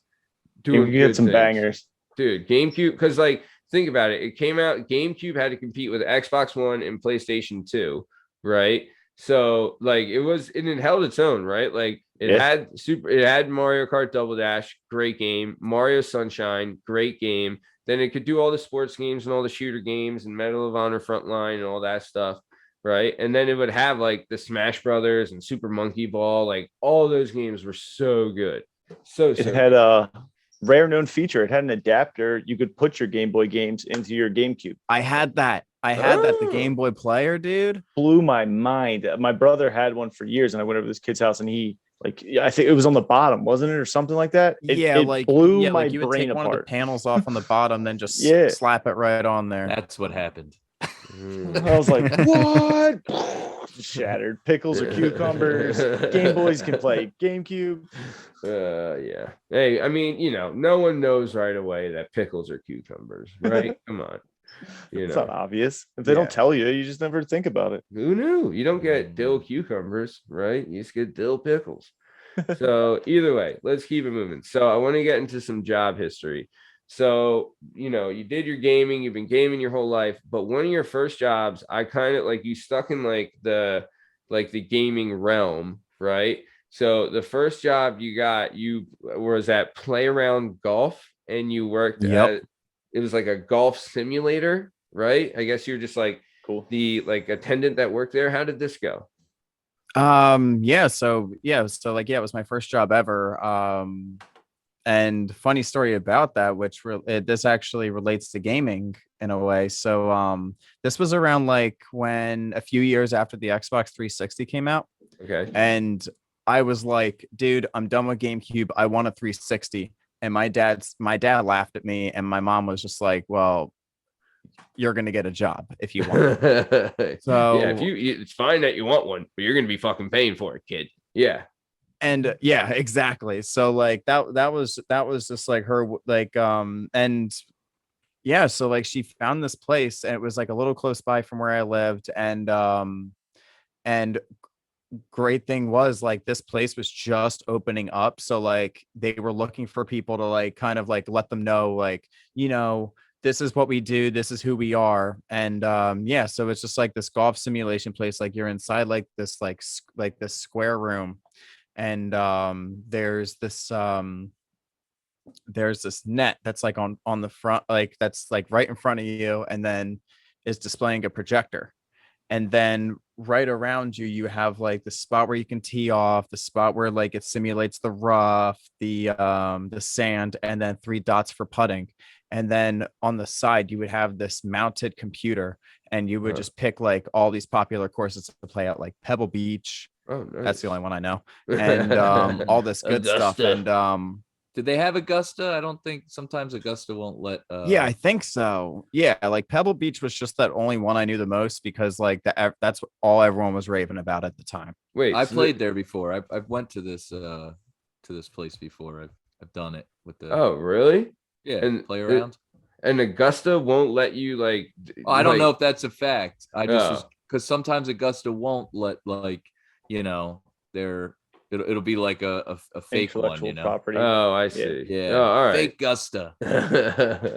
doing you get some bangers. Dude, GameCube, because like think about it. It came out, GameCube had to compete with Xbox One and PlayStation 2, right? So like it held its own, right? Like it had Mario Kart Double Dash, great game. Mario Sunshine, great game. Then it could do all the sports games and all the shooter games and Medal of Honor Frontline and all that stuff, right? And then it would have like the Smash Brothers and Super Monkey Ball. Like all those games were so good. It had a rare known feature. It had an adapter. You could put your Game Boy games into your GameCube. I had that. The Game Boy player, dude. Blew my mind. My brother had one for years, and I went over to this kid's house, and he I think it was on the bottom, wasn't it, or something like that? It blew my you would brain take apart. One of the panels off on the bottom, then just slap it right on there. That's what happened. I was like, what? Shattered. Pickles or cucumbers. Game Boys can play GameCube. Yeah. Hey, I mean, no one knows right away that pickles are cucumbers, right? Come on. You It's know, not obvious. If they don't tell you, you just never think about it. who knew? You don't get dill cucumbers, right? You just get dill pickles. So either way, let's keep it moving. So I want to get into some job history. So, you know, you did your gaming, you've been gaming your whole life, but one of your first jobs, I kind of like you stuck in like the gaming realm, right? So the first job you got, you was at Play Around Golf, and you worked at, it was like a golf simulator, right? I guess you're just like Cool. the like attendant that worked there. How did this go? So like it was my first job ever. And funny story about that, which this actually relates to gaming in a way. So this was around like when a few years after the Xbox 360 came out. Okay. And I was like, dude, I'm done with GameCube. I want a 360. And my dad laughed at me, and my mom was just like, well, you're gonna get a job if you want. So yeah, it's fine that you want one, but you're gonna be fucking paying for it, kid. Yeah. And yeah, exactly. So like that was just like her like and yeah, so like she found this place, and it was like a little close by from where I lived, and great thing was like this place was just opening up, so like they were looking for people to like kind of like let them know, like, you know, this is what we do, this is who we are. And yeah, so it's just like this golf simulation place, like you're inside like this this square room, and there's this net that's like on the front, like that's like right in front of you, and then is displaying a projector. And then right around you, you have like the spot where you can tee off, the spot where like it simulates the rough, the sand, and then 3 dots for putting. And then on the side, you would have this mounted computer, and you would just pick like all these popular courses to play at, like Pebble Beach. Oh, nice. That's the only one I know. And all this good stuff. And did they have Augusta? I don't think sometimes Augusta won't let. Yeah, I think so. Yeah, like Pebble Beach was just that only one I knew the most, because like that's all everyone was raving about at the time. Wait, I played there before. I've went to this place before. I've done it with the. Oh, really? Yeah, and play around. And Augusta won't let you like. I don't know if that's a fact. I just because sometimes Augusta won't let, like, you know, it'll be like a fake one, you know. Property. Oh, I see. Yeah. Oh, all right. Fake Gusta.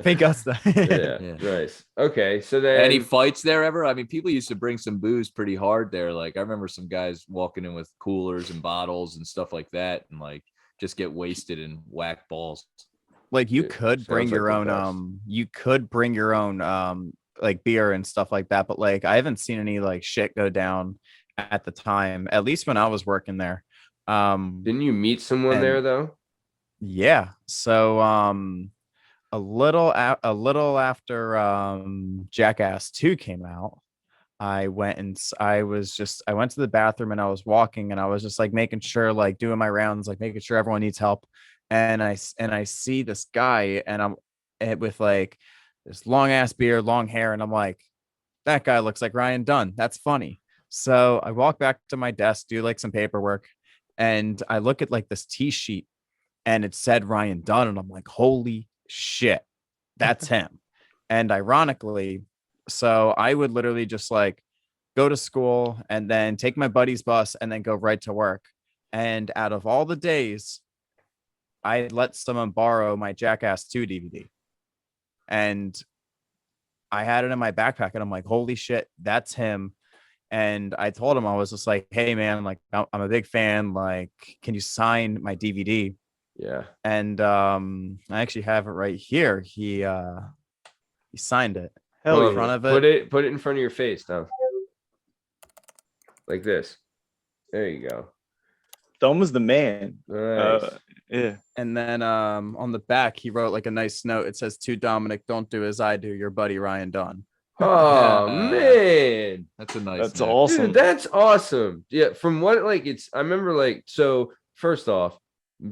Fake Gusta. Yeah. Nice. Okay. So then any fights there ever? I mean, people used to bring some booze pretty hard there. Like I remember some guys walking in with coolers and bottles and stuff like that, and like just get wasted and whack balls. Like you could bring your own like beer and stuff like that, but like I haven't seen any like shit go down at the time, at least when I was working there. Didn't you meet someone there though? Yeah. So a little after Jackass 2 came out, I went to the bathroom, and I was walking, and I was just like making sure, like doing my rounds, like making sure everyone needs help. And I see this guy, and I'm with like this long ass beard, long hair, and I'm like, that guy looks like Ryan Dunn. That's funny. So I walk back to my desk, do like some paperwork, and I look at like this tee sheet, and it said Ryan Dunn, and I'm like, holy shit, that's him. And ironically, so I would literally just like go to school and then take my buddy's bus and then go right to work. And out of all the days, I let someone borrow my Jackass 2 DVD, and I had it in my backpack, and I'm like, holy shit, that's him. And I told him, I was just like, hey man, like I'm a big fan, like can you sign my DVD? Yeah. And I actually have it right here. He signed it. Hell in front of it. Put it in front of your face now, like this. There you go. Dom was the man. Nice. Yeah. And then on the back, he wrote like a nice note. It says, to Dominic, don't do as I do, your buddy Ryan Dunn. Oh man, that's a nice. That's awesome. Dude, that's awesome. Yeah, from what like I remember like, so first off,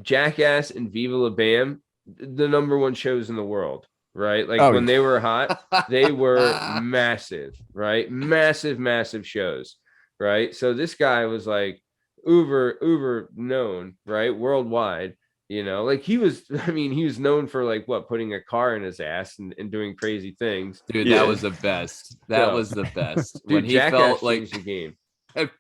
Jackass and Viva La Bam, the #1 shows in the world, right? Like when they were hot, they were massive, right? Massive shows, right? So this guy was like uber known, right, worldwide. You know, like he was, I mean, he was known for like what, putting a car in his ass and doing crazy things. Dude, Yeah. that was the best. That So- was the best. Dude, When he Jackass felt like changed the game.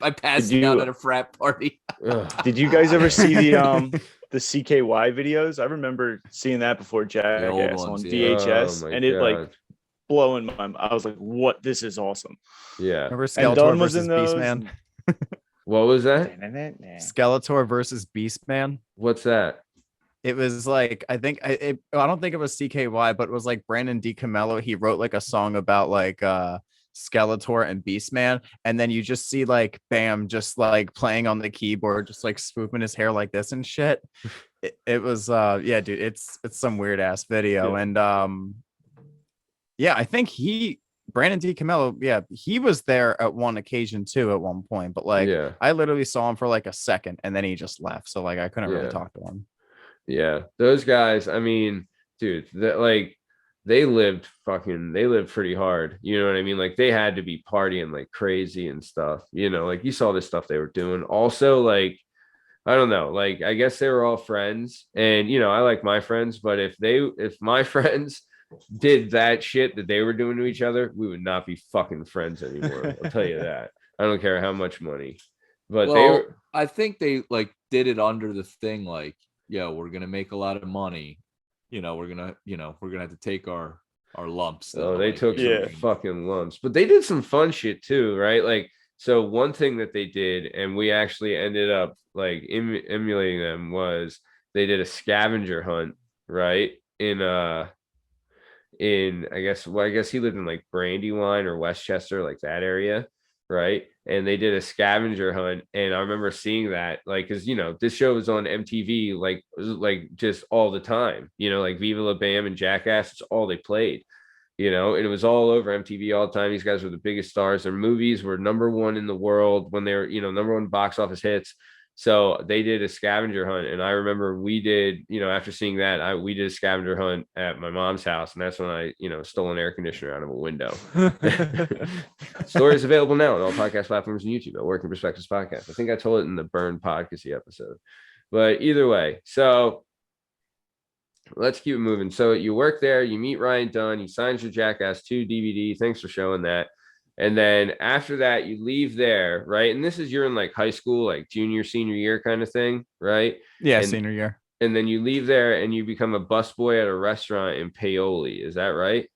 I passed Did out you- at a frat party. Ugh. Did you guys ever see the CKY videos? I remember seeing that before Jackass ones, on yeah. VHS, Oh my and it like God. blowing my. I was like, "What? This is awesome." Yeah. Remember And Skeletor Dunn was versus in those. Beastman? What was that? Skeletor versus Beastman. What's that? It was like I don't think it was CKY, but it was like Brandon DiCamillo. He wrote like a song about like Skeletor and Beastman, and then you just see like Bam just like playing on the keyboard, just like swooping his hair like this and shit. It was yeah, dude, it's some weird ass video. Yeah. And yeah, I think Brandon DiCamillo, yeah, he was there at one occasion too at one point, but like Yeah. I literally saw him for like a second and then he just left, so like I couldn't really Yeah. talk to him. Yeah. Those guys, I mean, dude, that like they lived pretty hard. You know what I mean? Like they had to be partying like crazy and stuff. You know, like you saw the stuff they were doing. Also, like, I don't know, like I guess they were all friends. And you know, I like my friends, but if my friends did that shit that they were doing to each other, we would not be fucking friends anymore. I'll tell you that. I don't care how much money. But they Well, were I think they like did it under the thing like, yo, we're gonna make a lot of money. You know, we're gonna have to take our lumps. Oh, though, they like, took Yeah. some fucking lumps, but they did some fun shit too, right? Like, so one thing that they did, and we actually ended up like emulating them, was they did a scavenger hunt, right? In I guess he lived in like Brandywine or Westchester, like that area, right? And they did a scavenger hunt, and I remember seeing that, like, because you know this show was on MTV, like just all the time, you know, like Viva La Bam and Jackass, it's all they played, you know, and it was all over MTV all the time. These guys were the biggest stars. Their movies were #1 in the world when they were, you know, #1 box office hits. So they did a scavenger hunt, and I remember we did, you know, after seeing that, we did a scavenger hunt at my mom's house, and that's when I, you know, stole an air conditioner out of a window. Story is available now on all podcast platforms and YouTube at Working Perspectives Podcast. I think I told it in the Burn Podcasty episode, but either way, so let's keep it moving. So you work there, you meet Ryan Dunn, he signs your Jackass 2 DVD. Thanks for showing that. And then after that, you leave there, right? And this is you're in like high school, like junior, senior year kind of thing, right? Yeah, And- senior year. And then you leave there and you become a busboy at a restaurant in Paoli. Is that right?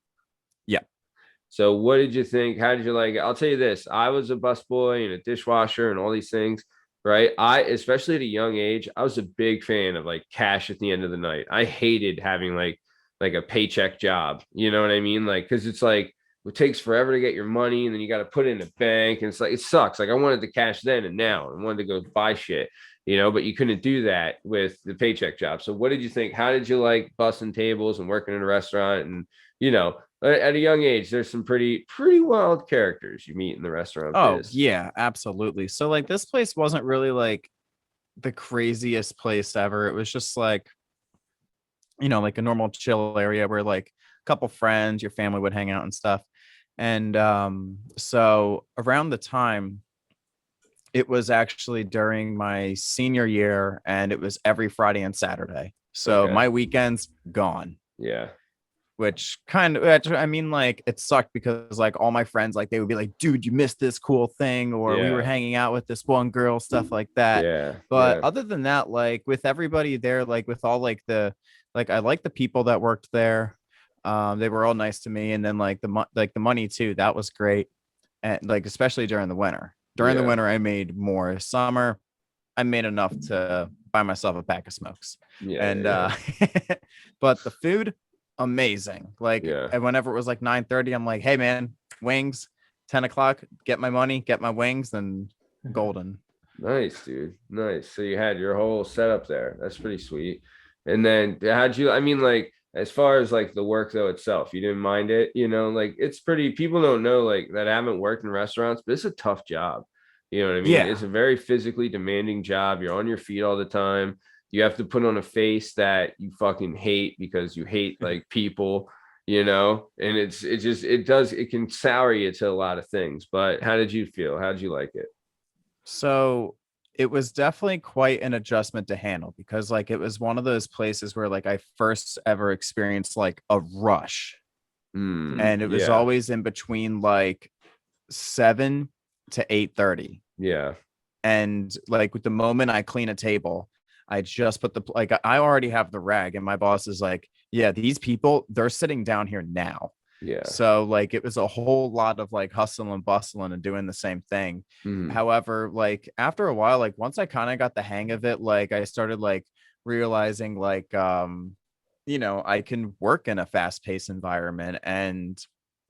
Yeah. So what did you think? How did you like it? I'll tell you this. I was a busboy and a dishwasher and all these things, right? Especially at a young age, I was a big fan of like cash at the end of the night. I hated having like a paycheck job. You know what I mean? Like, because it's like, it takes forever to get your money and then you got to put it in a bank. And it's like, it sucks. Like I wanted the cash then and now. I wanted to go buy shit, you know, but you couldn't do that with the paycheck job. So what did you think? How did you like bussing tables and working in a restaurant? And, you know, at a young age, there's some pretty wild characters you meet in the restaurant. Oh, biz. yeah, absolutely. So like this place wasn't really like the craziest place ever. It was just like, you know, like a normal chill area where like a couple friends, your family would hang out and stuff. And so around the time, it was actually during my senior year, and it was every Friday and Saturday. So Okay. my weekends gone. Yeah. Which kind of, I mean, like it sucked because like all my friends, like they would be like, dude, you missed this cool thing, or we were Yeah. hanging out with this one girl, stuff like that. Yeah. But yeah. other than that, like with everybody there, like with all like I like the people that worked there. They were all nice to me, and then like the money too, that was great. And like especially during the winter. During the Yeah. winter, I made more. Summer, I made enough to buy myself a pack of smokes. Yeah. And yeah. but the food, amazing. Like Yeah. and whenever it was like 9:30, I'm like, hey man, wings, 10 o'clock, get my money, get my wings, and golden. Nice, dude. Nice. So you had your whole setup there. That's pretty sweet. And then how'd you, I mean, like, as far as like the work though itself, you didn't mind it, you know, like it's pretty, people don't know like that I haven't worked in restaurants, but it's a tough job. You know what I mean? Yeah. It's a very physically demanding job. You're on your feet all the time. You have to put on a face that you fucking hate because you hate like people, you know, and it can sour you to a lot of things. But how did you feel? How did you like it? So it was definitely quite an adjustment to handle because like it was one of those places where like I first ever experienced like a rush. And it was always in between like 7 to 8:30. Yeah. And like with the moment I clean a table, I just put like I already have the rag, and my boss is like, yeah, these people, they're sitting down here now. Yeah. So like it was a whole lot of like hustling and bustling and doing the same thing. However, like after a while, like once I kind of got the hang of it, like I started like realizing like you know, I can work in a fast-paced environment and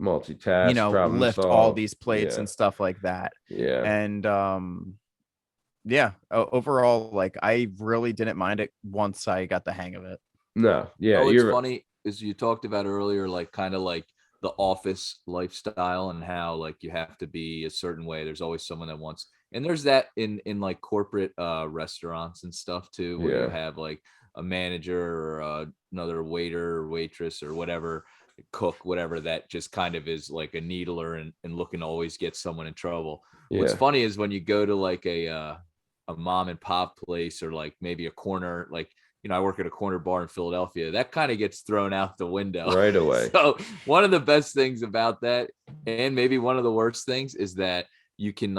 multitask, you know, lift all these plates and stuff like that. Yeah. And yeah, overall, like I really didn't mind it once I got the hang of it. No, yeah. Oh, it's funny is you talked about earlier, like kind of like the office lifestyle and how like you have to be a certain way. There's always someone that wants, and there's that in like corporate restaurants and stuff too, where you have like a manager or another waiter or waitress or whatever, cook, whatever, that just kind of is like a needler and looking to always get someone in trouble. What's funny is when you go to like a mom and pop place or like maybe a corner, like, you know, I work at a corner bar in Philadelphia, that kind of gets thrown out the window right away. So one of the best things about that, and maybe one of the worst things, is that you can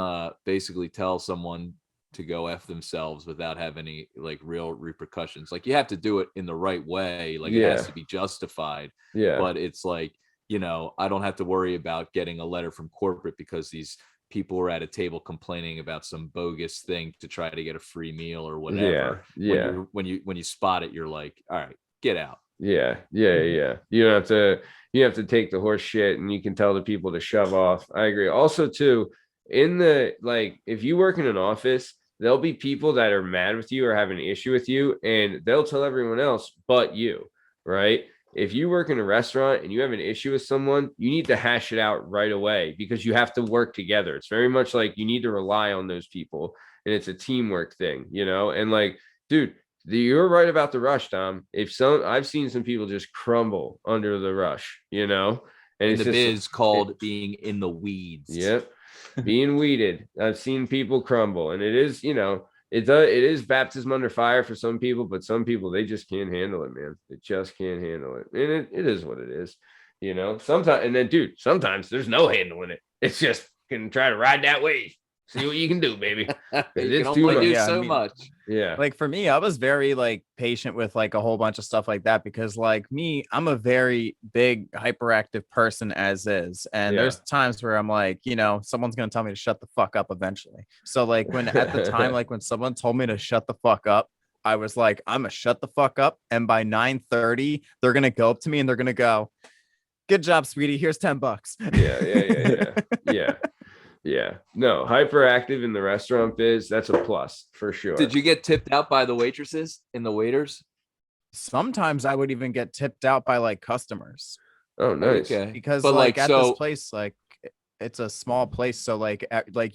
basically tell someone to go F themselves without having any like real repercussions. Like you have to do it in the right way. Like it has to be justified. Yeah. But it's like, you know, I don't have to worry about getting a letter from corporate because these people were at a table complaining about some bogus thing to try to get a free meal or whatever. Yeah. When you spot it, you're like, all right, get out. Yeah. You don't have to, you have to take the horse shit, and you can tell the people to shove off. I agree. Also too, in the, like, if you work in an office, there'll be people that are mad with you or have an issue with you, and they'll tell everyone else but you, right? If you work in a restaurant and you have an issue with someone, you need to hash it out right away because you have to work together. It's very much like you need to rely on those people, and it's a teamwork thing, you know? And like, dude, you're right about the rush, Tom. I've seen some people just crumble under the rush, you know? And it's the biz called being in the weeds. Yep. Being weeded. I've seen people crumble, and it is, you know, it is baptism under fire for some people, but some people, they just can't handle it, man. They just can't handle it. And it is what it is, you know. Sometimes, and then dude, sometimes there's no handling it. It's just can try to ride that wave. See what you can do, baby. You can only do so much. Yeah. Like for me, I was very like patient with like a whole bunch of stuff like that because like me, I'm a very big hyperactive person as is. And there's times where I'm like, you know, someone's going to tell me to shut the fuck up eventually. So like when at the time, like when someone told me to shut the fuck up, I was like, I'm going to shut the fuck up. And by 9:30, they're going to go up to me and they're going to go, good job, sweetie. Here's $10. Yeah. No, hyperactive in the restaurant biz, that's a plus for sure. Did you get tipped out by the waitresses and the waiters? Sometimes I would even get tipped out by like customers. Oh, nice. Okay. Because but like at this place, like it's a small place. So like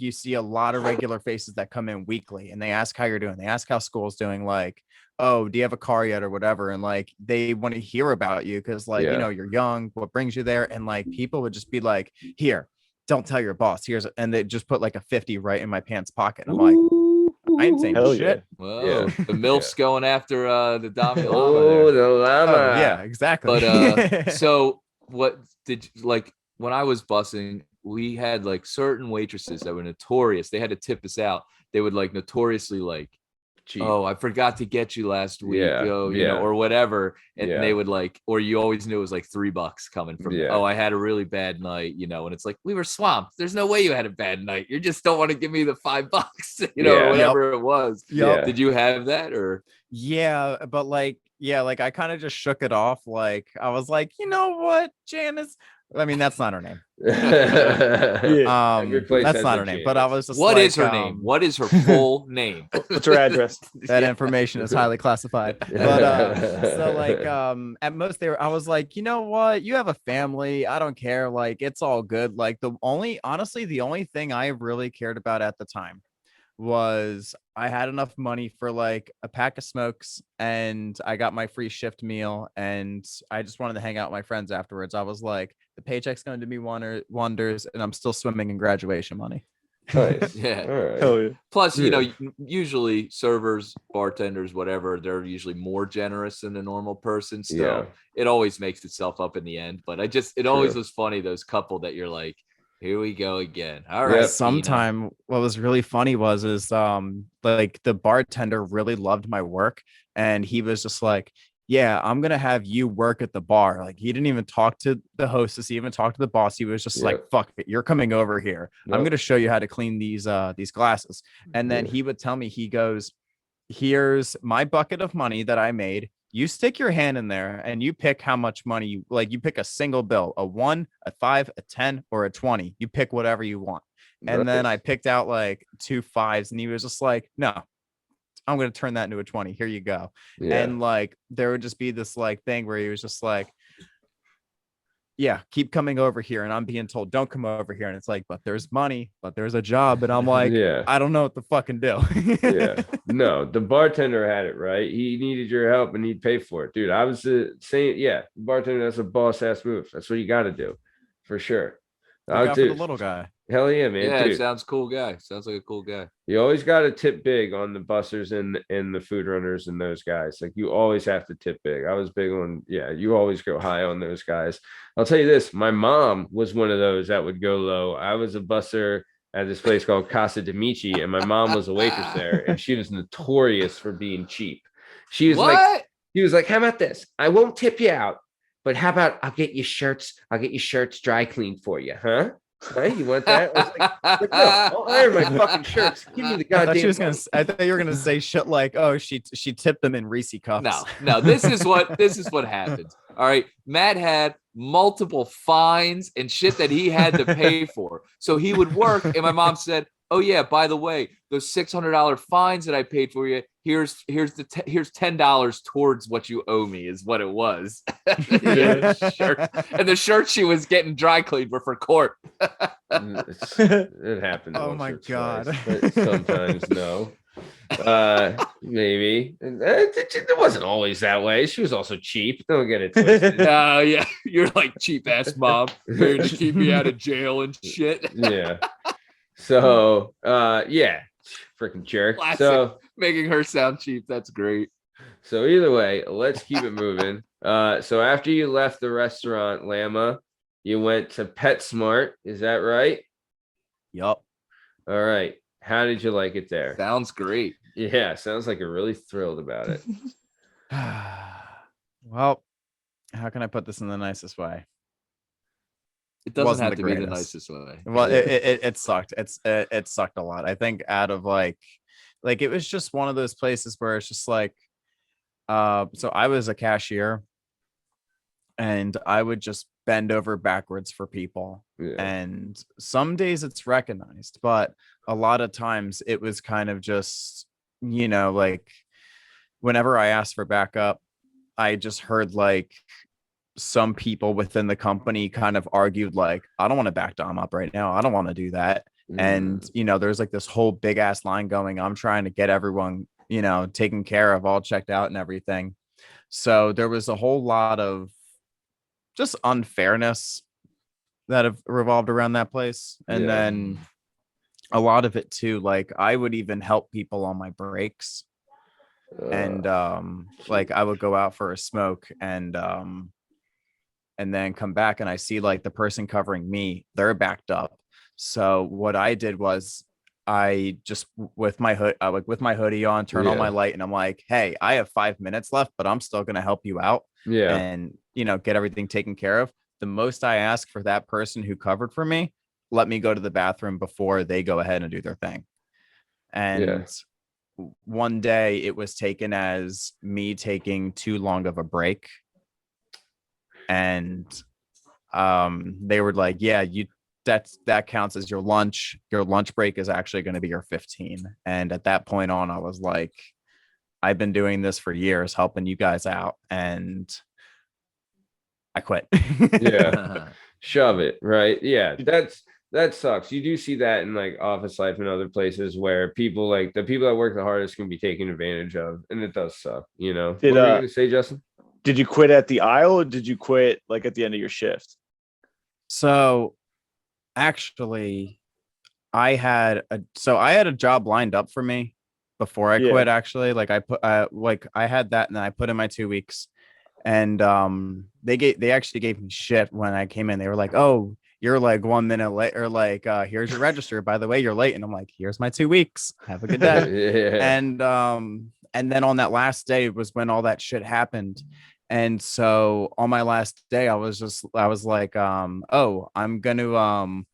you see a lot of regular faces that come in weekly and they ask how you're doing. They ask how school's doing. Like, oh, do you have a car yet or whatever? And like, they want to hear about you because like, you know, you're young, what brings you there? And like, people would just be like, here, don't tell your boss. And they just put like a 50 right in my pants pocket. I'm like, I ain't saying shit. Whoa, the MILF's going after the Domellama. Oh, the llama. Oh, yeah, exactly. But so what did you, like when I was bussing, we had like certain waitresses that were notorious. They had to tip us out. They would like notoriously like, cheap. Oh, I forgot to get you last week, you know, or whatever. And they would like, or you always knew it was like $3 coming from, oh, I had a really bad night, you know, and it's like, we were swamped. There's no way you had a bad night. You just don't want to give me the $5, you know, or whatever it was. Did you have that or? Yeah, but like, I kind of just shook it off. Like, I was like, you know what, Janice? I mean, that's not her name. That's not her name. But I was just what is her name? What is her full name? What's her address? That information is highly classified. But so like at most I was like, you know what? You have a family. I don't care. Like, it's all good. Like the only thing I really cared about at the time was I had enough money for like a pack of smokes and I got my free shift meal and I just wanted to hang out with my friends afterwards. I was like, the paycheck's going to do me wonders and I'm still swimming in graduation money. Nice. Yeah. All right. Hell yeah. Plus, Yeah. usually servers, bartenders, whatever, they're usually more generous than a normal person. So Yeah. it always makes itself up in the end. But it always True. was funny, those couple that you're like, here we go again. All right. Yep. Sometime what was really funny was like the bartender really loved my work, and he was just like, yeah, I'm gonna have you work at the bar. Like, he didn't even talk to the hostess, he even talked to the boss. He was just like, Yep. fuck it, you're coming over here. I'm Yep. gonna show you how to clean these glasses. And then Yeah. he would tell me, he goes, here's my bucket of money that I made. You stick your hand in there and you pick how much money you pick a single bill, a 1, a 5, a 10, or a 20. You pick whatever you want. And then I Nice. picked out like 2 5s, and he was just like, no, I'm going to turn that into a 20. Here you go. Yeah. And like, there would just be this like thing where he was just like, yeah, keep coming over here. And I'm being told, don't come over here. And it's like, but there's money, but there's a job. And I'm like, Yeah. I don't know what to fucking do. Yeah. No, the bartender had it right. He needed your help and he'd pay for it. Dude, I was saying, yeah, bartender, that's a boss ass move. That's what you got to do for sure. Look I'll out for the do. little guy. Hell yeah, man. Yeah, Dude, sounds cool guy. Sounds like a cool guy. you always got to tip big on the busters and the food runners and those guys. Like, you always have to tip big. I was big on, yeah, you always go high on those guys. I'll tell you this, my mom was one of those that would go low. I was a buster at this place called Casa de Michi, and my mom was a waitress there, and she was notorious for being cheap. She was like, how about this? I won't tip you out, but how about I'll get you shirts dry cleaned for you, huh? Right? You want that? I was like, no, I'll iron my fucking shirts. Give me the goddamn. I thought you were gonna say shit like, oh, she tipped them in Reese cups. No, this is what happens. All right. Matt had multiple fines and shit that he had to pay for. So he would work, and my mom said, oh yeah, by the way, those $600 fines that I paid for you, here's $10 towards what you owe me, is what it was. And the shirt she was getting dry cleaned were for court. It happened. Oh once my or twice, God. but sometimes no. Maybe it wasn't always that way. She was also cheap. Don't get it twisted. Yeah, you're like cheap ass mom, here to keep me out of jail and shit. Yeah. So yeah, freaking jerk. Classic. So Making her sound cheap. That's great. so either way, let's keep it moving. So after you left the restaurant, Llama, you went to PetSmart. Is that right? Yup. All right. How did you like it there? Sounds great. Yeah, sounds like you're really thrilled about it. Well, how can I put this in the nicest way? It doesn't Wasn't have the to be the greatest. nicest way. Well, it sucked. It sucked a lot. I think out of like it was just one of those places where it's just like, so I was a cashier, and I would just bend over backwards for people. Yeah. And some days it's recognized, but a lot of times it was kind of just, like whenever I asked for backup, I just heard like some people within the company kind of argued like, I don't want to back Dom up right now. I don't want to do that. And, there's like this whole big ass line going. I'm trying to get everyone, taken care of, all checked out and everything. So there was a whole lot of just unfairness that have revolved around that place. And Yeah. then a lot of it too, like I would even help people on my breaks. And like I would go out for a smoke and then come back, and I see like the person covering me, they're backed up. So what I did was I just with my hoodie on, turn on my light, and I'm like, hey, I have 5 minutes left, but I'm still gonna help you out. Yeah. And get everything taken care of. The most I ask for that person who covered for me, let me go to the bathroom before they go ahead and do their thing. And one day it was taken as me taking too long of a break. And they were like, yeah, that counts as your lunch. Your lunch break is actually going to be your 15. And at that point on, I was like, I've been doing this for years, helping you guys out, and I quit. Yeah. Shove it, right? Yeah, that sucks. You do see that in like office life and other places where people, like the people that work the hardest, can be taken advantage of, and it does suck. What were you gonna say, Justin? Did you quit at the aisle, or did you quit like at the end of your shift? So actually, I had a job lined up for me before I Yeah. quit. Actually, like I had that, and then I put in my 2 weeks, and they actually gave me shit when I came in. They were like, "Oh, you're like 1 minute late," or like, "Here's your register. By the way, you're late." And I'm like, "Here's my 2 weeks. Have a good day." Yeah. And then on that last day was when all that shit happened. And so on my last day, I was like, oh, I'm gonna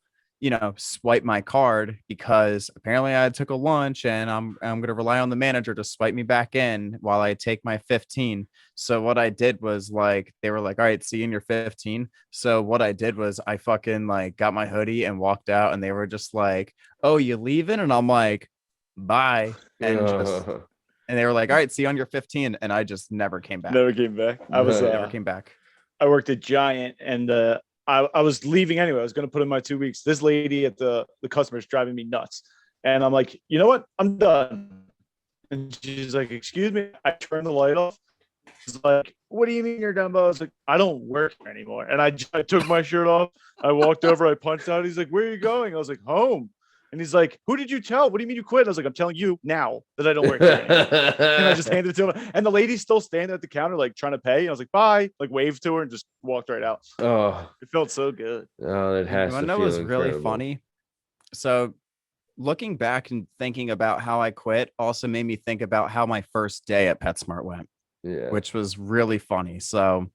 swipe my card because apparently I took a lunch, and I'm gonna rely on the manager to swipe me back in while I take my 15. So what I did was, like, they were like, all right, see you in your 15. So what I did was I fucking like got my hoodie and walked out, and they were just like, oh, you leaving? And I'm like, bye. And they were like, all right, see you on your 15. And I just never came back. Never came back. Never came back. I worked at Giant, and I was leaving anyway. I was going to put in my 2 weeks. This lady at the customer's driving me nuts. And I'm like, you know what? I'm done. And she's like, excuse me. I turned the light off. She's like, what do you mean you're done? I was like, I don't work here anymore. And I took my shirt off. I walked over. I punched out. He's like, where are you going? I was like, home. And he's like, who did you tell? What do you mean you quit? I was like, I'm telling you now that I don't work here anymore. And I just handed it to him. And the lady's still standing at the counter, like trying to pay. And I was like, bye, like waved to her and just walked right out. Oh, It felt so good. oh, that has You to know feel what was really incredible. funny? So looking back and thinking about how I quit also made me think about how my first day at PetSmart went, Yeah. which was really funny. So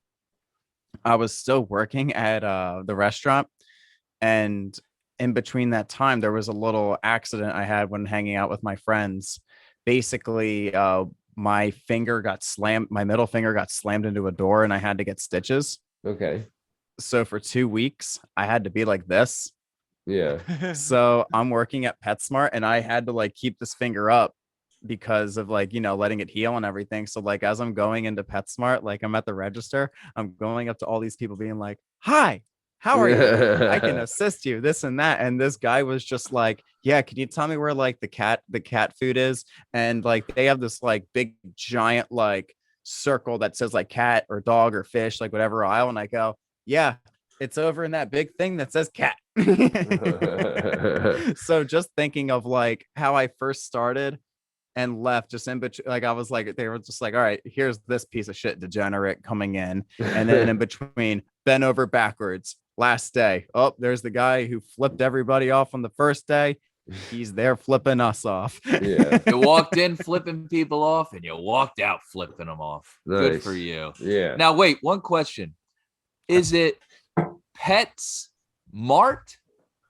I was still working at the restaurant, and in between that time, there was a little accident I had when hanging out with my friends. Basically, my middle finger got slammed into a door, and I had to get stitches. Okay. So for 2 weeks, I had to be like this. Yeah. So I'm working at PetSmart, and I had to like keep this finger up because of like, letting it heal and everything. So like as I'm going into PetSmart, like I'm at the register, I'm going up to all these people being like, hi, how are you? I can assist you, this and that. And this guy was just like, yeah, can you tell me where like the cat food is? And like they have this like big giant like circle that says like cat or dog or fish, like whatever aisle. And I go, yeah, it's over in that big thing that says cat. So just thinking of like how I first started and left, just in between, like I was like, they were just like, all right, here's this piece of shit degenerate coming in. And then in between, bent over backwards. Last day, oh, there's the guy who flipped everybody off on the first day. He's there flipping us off. Yeah. You walked in flipping people off, and you walked out flipping them off. Good Nice. for you. Yeah. Now, wait, one question. Is it Pets Mart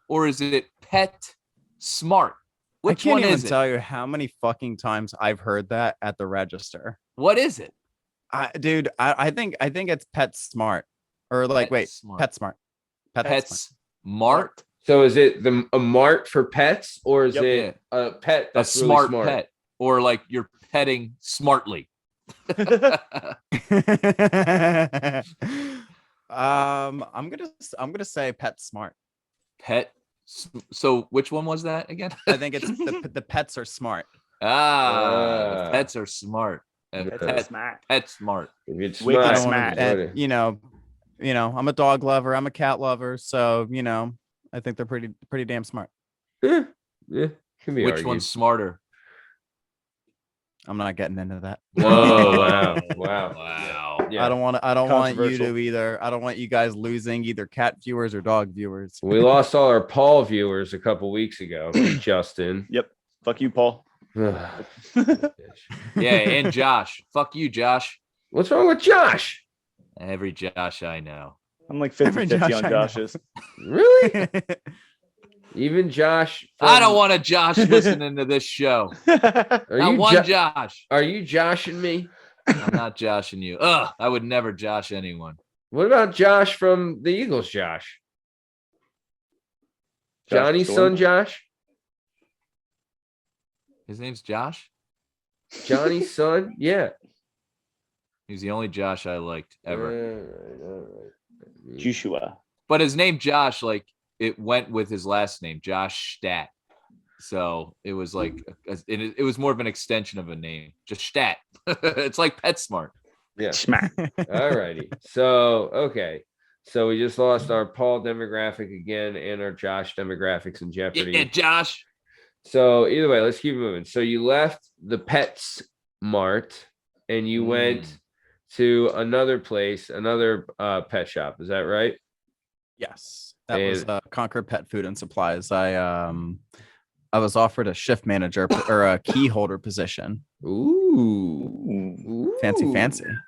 or is it Pet Smart? Which I can't one even is it? tell you how many fucking times I've heard that at the register. What is it? I think it's Pet Smart, or like, wait, Smart. Pet Smart. Pets Mart? So is it a mart for pets, or is Yep. it a pet A that's smart, really smart? pet, or like you're petting smartly? I'm gonna say Pet Smart. Pet. So which one was that again? I think it's the pets are smart. The pets are smart. And Yeah. pet smart. If it's Wicked smart, I don't wanna- smart. and, I'm a dog lover. I'm a cat lover. So, I think they're pretty damn smart. yeah, can be Which argued. one's smarter? I'm not getting into that. Whoa! Wow! Wow! Wow. Yeah. I don't want you Controversial. to either. I don't want you guys losing either cat viewers or dog viewers. We lost all our Paul viewers a couple weeks ago. Justin. Yep. Fuck you, Paul. Yeah, and Josh. Fuck you, Josh. What's wrong with Josh? Every Josh I know. I'm like Every 50-50 Josh on I know. Josh's. Really? Even Josh? I don't want a Josh listening to this show. Are Not you one Josh. Are you joshing me? I'm not joshing you. Ugh, I would never josh anyone. What about Josh from the Eagles? Josh? Johnny's Storm? son, Josh? His name's Josh. Johnny's son? Yeah. He's the only Josh I liked ever. All right. Joshua. But his name Josh, like it went with his last name, Josh Stat. So it was like it was more of an extension of a name, just Stat. It's like PetSmart. Yeah. Smack. All righty. So, okay. So we just lost our Paul demographic again and our Josh demographics in jeopardy. Yeah, Josh. So either way, let's keep it moving. So you left the Pets Mart and you went to another place, another pet shop. Is that right? Yes, that was Concord Pet Food and Supplies. I was offered a shift manager or a key holder position. Ooh. Fancy.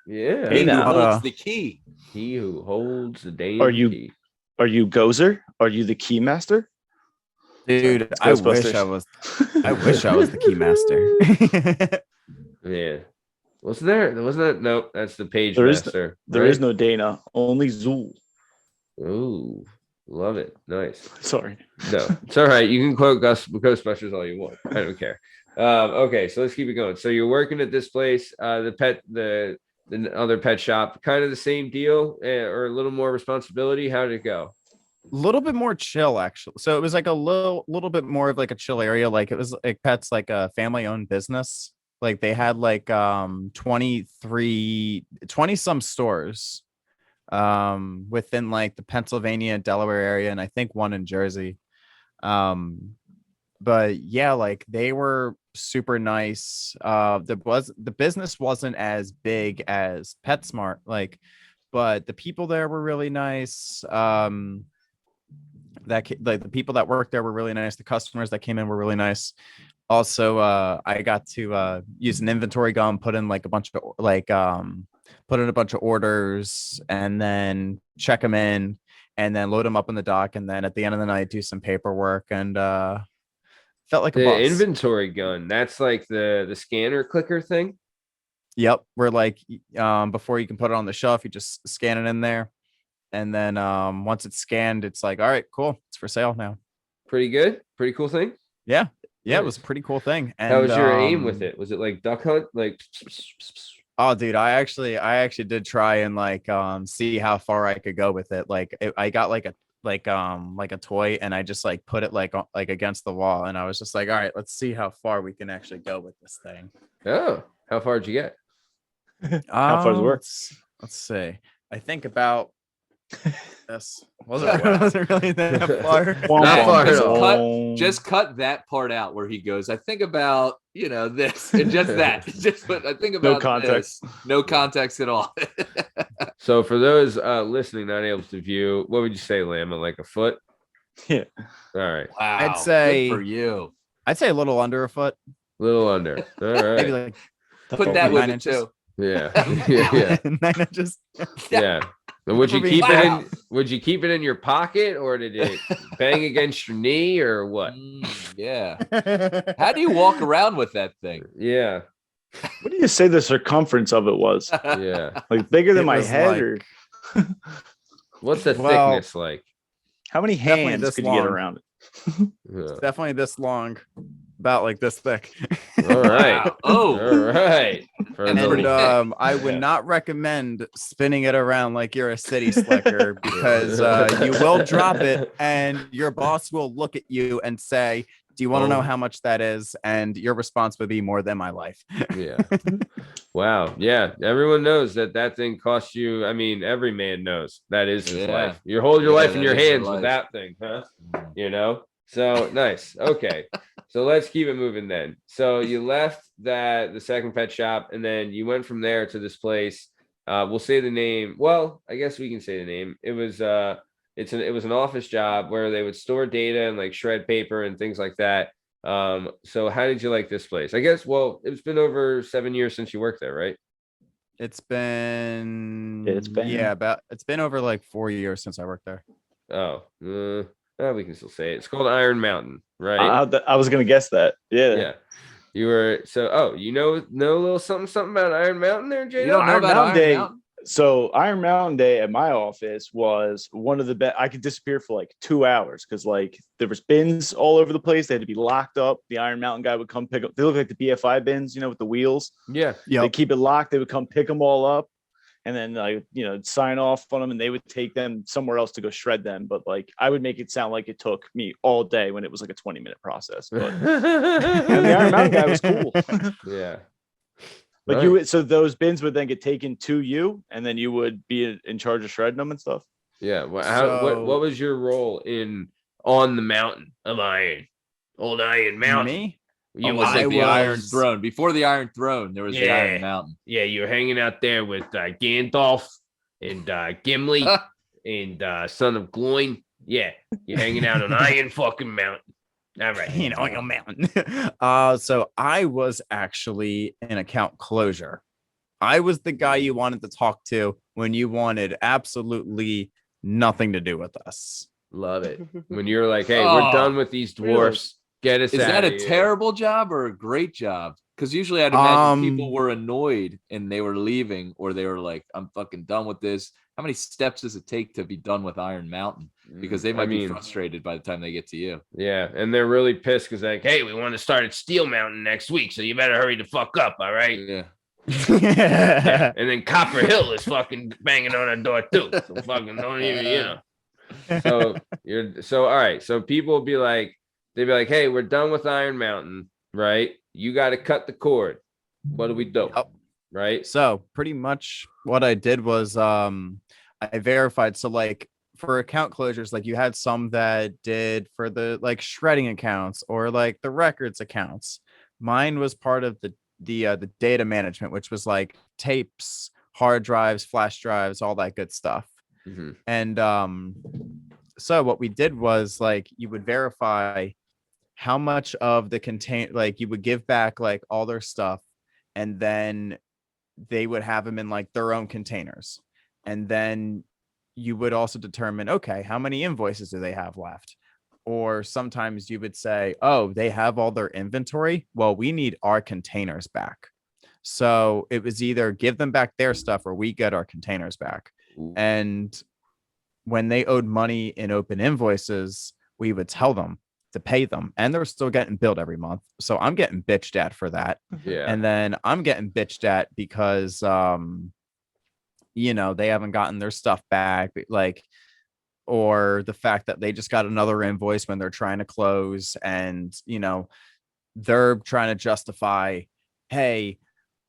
Yeah. He who now. holds the key. He who holds the damn Are you- key. Are you Gozer? Are you the key master? Dude, It's I wish Ghostbusters. I was the key master. Yeah. Wasn't that? Nope. That's the page There is- master. There is no Dana, only Zool. Ooh. Love it. Nice. Sorry. No, it's all right. You can quote Ghostbusters all you want. I don't care. Okay, so let's keep it going. So you're working at this place, the other pet shop, kind of the same deal, or a little more responsibility. How did it go? A little bit more chill, actually. So it was like a little bit more of like a chill area. Like it was like Pets, like a family owned business. Like they had like 20 some stores within like the Pennsylvania and Delaware area, and I think one in Jersey. But yeah, like they were super nice. The business wasn't as big as PetSmart, but the people there were really nice. The people that worked there were really nice. The customers that came in were really nice. Also, I got to use an inventory gun, put in a bunch of orders, and then check them in, and then load them up in the dock, and then at the end of the night do some paperwork, and felt like a boss. Inventory gun. That's like the scanner clicker thing. Yep, we're before you can put it on the shelf, you just scan it in there, and then once it's scanned, it's like, all right, cool, it's for sale now. Pretty good. Pretty cool thing. Yeah, Nice. It was a pretty cool thing. And how was your aim with it? Was it like duck hunt? Oh, dude, I actually did try and see how far I could go with it. I got like a toy, and I just put it like against the wall, and I was just like, all right, let's see how far we can actually go with this thing. Oh, how far did you get? How far does it work? Let's see. I think about this wasn't really that far. Not far at all. Just cut that part out where he goes, I think about, this and just that. Just what I think about. No context. This. No context at all. So for those listening, not able to view, what would you say, Llama? Like a foot? Yeah. All right. Wow. I'd say good for you. I'd say a little under a foot. A little under. All right. Maybe Put that with 9 it inches. too. Yeah. 9 inches. Yeah. And would you For keep me. it in? Would you keep it in your pocket, or did it bang against your knee, or what? Yeah. How do you walk around with that thing? Yeah. What do you say the circumference of it was? Yeah. Like bigger than It my was head, or What's the Well, thickness like? how many definitely hands this could you get long. around it? Yeah. Definitely this long, about like this thick. All right. Wow. Oh. All right. For And the- pretty And I would Yeah. not recommend spinning it around like you're a city slicker, because you will drop it, and your boss will look at you and say, do you want to know how much that is? And your response would be more than my life. Yeah. Wow. Yeah. Everyone knows that thing costs you. I mean, every man knows that is his Yeah. life. You hold your Yeah, life in that your is your hands with life. that thing, huh? So nice. Okay. So let's keep it moving then. So you left the second pet shop, and then you went from there to this place. We'll say the name. Well, I guess we can say the name. It was it was an office job where they would store data and shred paper and things like that. So how did you like this place? I guess, well, it's been over 7 years since you worked there, right? It's been it's been over 4 years since I worked there. Oh, we can still say it. It's called Iron Mountain, right? I was gonna guess that. Yeah. Yeah. You were you know a little something about Iron Mountain there, Jay? You don't know Iron about Mountain Day. Iron Mountain? So Iron Mountain Day at my office was one of the best. I could disappear for 2 hours because there was bins all over the place. They had to be locked up. The Iron Mountain guy would come pick up. They look like the BFI bins, with the wheels. Yeah. Yeah. They keep it locked. They would come pick them all up, and then sign off on them, and they would take them somewhere else to go shred them. But I would make it sound like it took me all day when it was a 20-minute process. But and the Iron Mountain guy was cool. Yeah. So those bins would then get taken to you, and then you would be in charge of shredding them and stuff. Yeah. What So- was your role on the mountain of iron? Old Iron Mountain. Me? You Almost I like the Iron was- Throne. Before the Iron Throne, there was the Yeah. Iron Mountain. Yeah, you were hanging out there with Gandalf and Gimli and Son of Gloin. Yeah, you're hanging out on Iron fucking Mountain. All right. You know, a mountain. So I was actually an account closure. I was the guy you wanted to talk to when you wanted absolutely nothing to do with us. Love it. When you're like, hey, we're Oh, done with these dwarfs. Get us Is out that of a here. terrible job or a great job? Because usually I'd imagine people were annoyed and they were leaving, or they were like, I'm fucking done with this. How many steps does it take to be done with Iron Mountain? Because they might be frustrated by the time they get to you. Yeah, and they're really pissed because like, hey, we want to start at Steel Mountain next week, so you better hurry the fuck up, all right? Yeah. Yeah. And then Copper Hill is fucking banging on our door too. So fucking don't even, you know. So all right. So people will be like, they'd be like, hey, we're done with Iron Mountain, right? You got to cut the cord. What do we do? Yep. Right. So pretty much what I did was I verified. So like for account closures, like you had some that did for the like shredding accounts or like the records accounts. Mine was part of the data management, which was like tapes, hard drives, flash drives, all that good stuff. Mm-hmm. And so what we did was like you would verify how much of the like you would give back like all their stuff, and then they would have them in like their own containers. And then you would also determine, okay, how many invoices do they have left? Or sometimes you would say, oh, they have all their inventory. Well, we need our containers back. So it was either give them back their stuff or we get our containers back. Ooh. And when they owed money in open invoices, we would tell them to pay them, and they're still getting billed every month. So I'm getting bitched at for that. Yeah. And then I'm getting bitched at because you know, they haven't gotten their stuff back, like, or the fact that they just got another invoice when they're trying to close, and you know, they're trying to justify, hey,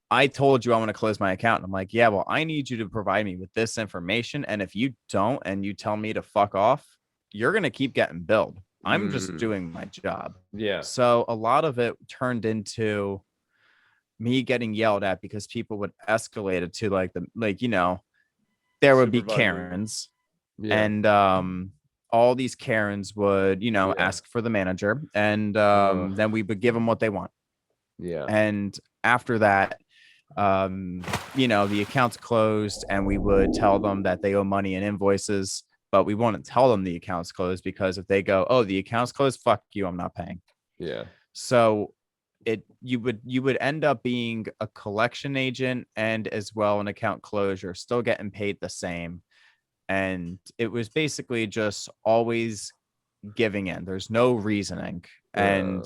I told you I want to close my account. And I'm like, yeah, well, I need you to provide me with this information, and if you don't and you tell me to fuck off, you're going to keep getting billed. I'm just doing my job. Yeah. So a lot of it turned into me getting yelled at because people would escalate it to like you know, there would be Supervisor. Karens, Yeah. and all these Karens would, you know, Yeah. ask for the manager, and then we would give them what they want. Yeah. And after that, you know, the account's closed, and we would tell them that they owe money and invoices, but we wouldn't tell them the account's closed, because if they go, oh, the account's closed, fuck you, I'm not paying. Yeah. So you would end up being a collection agent and as well an account closure, still getting paid the same. And it was basically just always giving in. There's no reasoning. And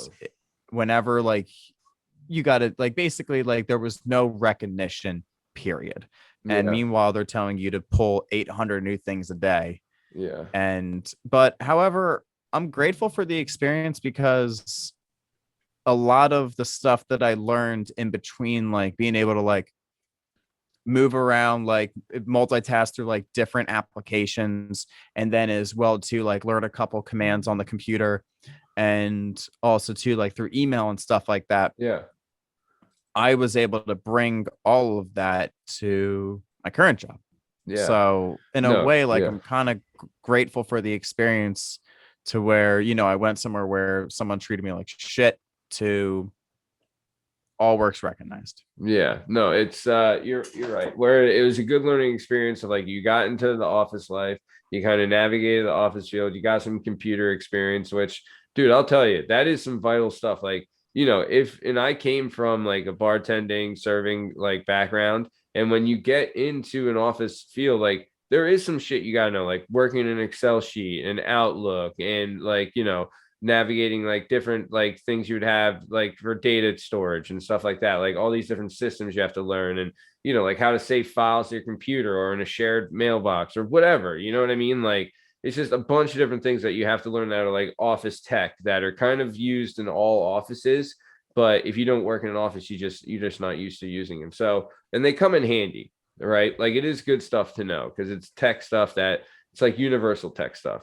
whenever like you got to like, basically like there was no recognition, period. And Yeah. meanwhile, they're telling you to pull 800 new things a day. Yeah. But however, I'm grateful for the experience, because a lot of the stuff that I learned in between, like being able to like move around, like multitask through like different applications, and then as well to like learn a couple commands on the computer, and also to like through email and stuff like that. Yeah. I was able to bring all of that to my current job. Yeah. So in a No, way, like yeah. I'm kind of grateful for the experience, to where, you know, I went somewhere where someone treated me like shit, to all works recognized. Yeah, no, it's you're right. Where it was a good learning experience of like you got into the office life, you kind of navigated the office field, you got some computer experience, which, dude, I'll tell you, that is some vital stuff. Like, you know, and I came from like a bartending, serving like background, and when you get into an office field, like there is some shit you gotta know, like working an Excel sheet and Outlook, and like, you know, navigating like different like things you would have like for data storage and stuff like that, like all these different systems you have to learn, and you know, like how to save files to your computer or in a shared mailbox or whatever, you know what I mean? Like it's just a bunch of different things that you have to learn that are like office tech that are kind of used in all offices, but if you don't work in an office, you're just not used to using them. So, and they come in handy, right? Like it is good stuff to know, because it's tech stuff that It's like universal tech stuff.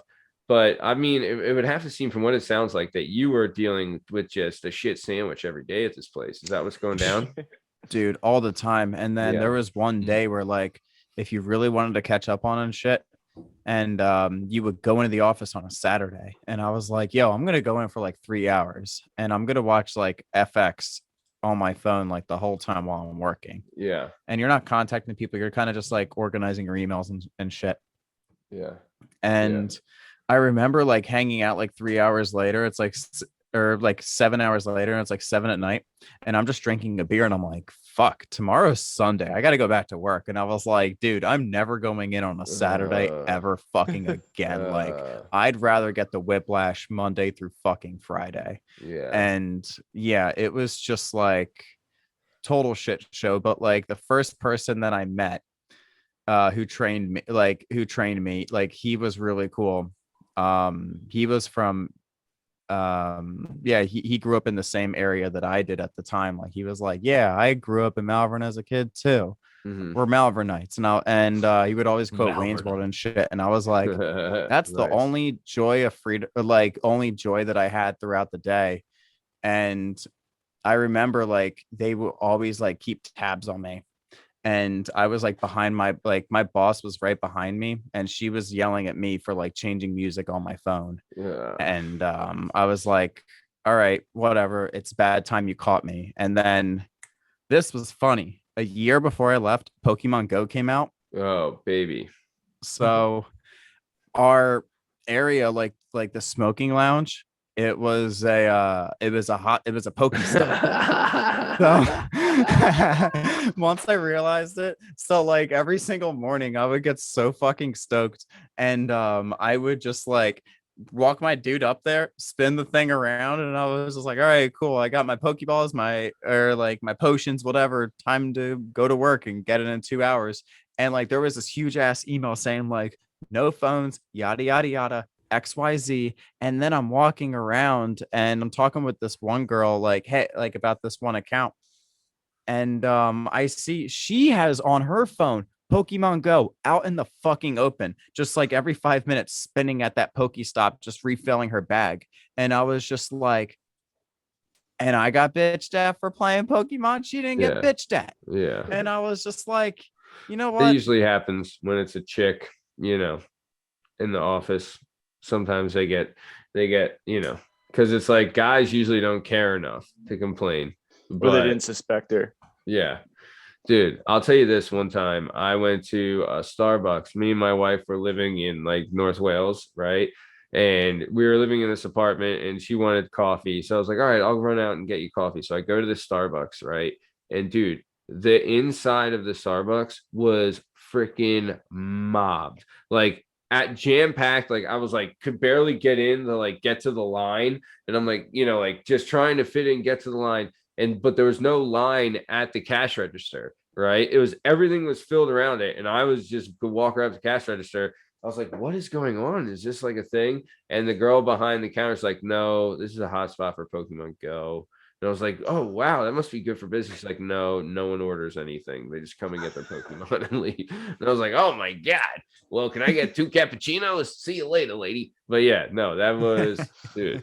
But I mean, it would have to seem from what it sounds like that you were dealing with just a shit sandwich every day at this place. Is that what's going down? Dude, all the time. And then there was one day where like if you really wanted to catch up on shit, and you would go into the office on a Saturday, and I was like, yo, I'm gonna go in for like 3 hours and I'm gonna watch like FX on my phone like the whole time while I'm working. Yeah. And you're not contacting people, you're kind of just like organizing your emails and shit. Yeah. And I remember like hanging out like 3 hours later, it's like or like 7 hours later, and it's like 7 at night, and I'm just drinking a beer, and I'm like, fuck, tomorrow's Sunday, I gotta go back to work. And I was like, dude, I'm never going in on a Saturday ever fucking again. Like, I'd rather get the whiplash Monday through fucking Friday. Yeah. And yeah, it was just like total shit show. But like the first person that I met who trained me, like he was really cool. He was from he grew up in the same area that I did at the time. Like he was like, yeah, I grew up in Malvern as a kid too. We're Malvernites now, and he would always quote Wayne's World and shit. And I was like, that's the only joy of freedom, like only joy that I had throughout the day. And I remember like they would always like keep tabs on me. And I was like behind my boss was right behind me, and she was yelling at me for like changing music on my phone. Yeah. And I was like, all right, whatever. It's bad time you caught me. And then this was funny. A year before I left, Pokemon Go came out. Oh, baby. So our area, like the smoking lounge, it was a Pokestop. So once I realized it, so like every single morning I would get so fucking stoked, and I would just like walk my dude up there, spin the thing around, and I was just like, all right, cool, I got my Pokeballs, my potions, whatever, time to go to work and get it in 2 hours. And like there was this huge ass email saying like, no phones, yada yada yada, XYZ. And then I'm walking around and I'm talking with this one girl, like, hey, like about this one account. And I see she has on her phone Pokemon Go out in the fucking open, just like every 5 minutes spinning at that Pokestop, just refilling her bag. And I was just like, and I got bitched at for playing Pokemon. She didn't get bitched at. Yeah. And I was just like, you know what? It usually happens when it's a chick, you know, in the office. Sometimes they get, you know, because it's like guys usually don't care enough to complain. But they didn't suspect her. Yeah. Dude, I'll tell you this one time. I went to a Starbucks. Me and my wife were living in like North Wales, right? And we were living in this apartment and she wanted coffee. So I was like, all right, I'll run out and get you coffee. So I go to the Starbucks, right? And dude, the inside of the Starbucks was freaking mobbed. Like at jam-packed, like I was like, could barely get in to like get to the line. And I'm like, you know, like just trying to fit in, get to the line. But there was no line at the cash register, right? It was, everything was filled around it. And I was just could walk around the cash register. I was like, what is going on? Is this like a thing? And the girl behind the counter is like, no, this is a hot spot for Pokemon Go. And I was like, oh, wow, that must be good for business. She's like, no one orders anything. They just come and get their Pokemon and leave. And I was like, oh my God. Well, can I get 2 cappuccinos? See you later, lady. But yeah, no, that was, dude.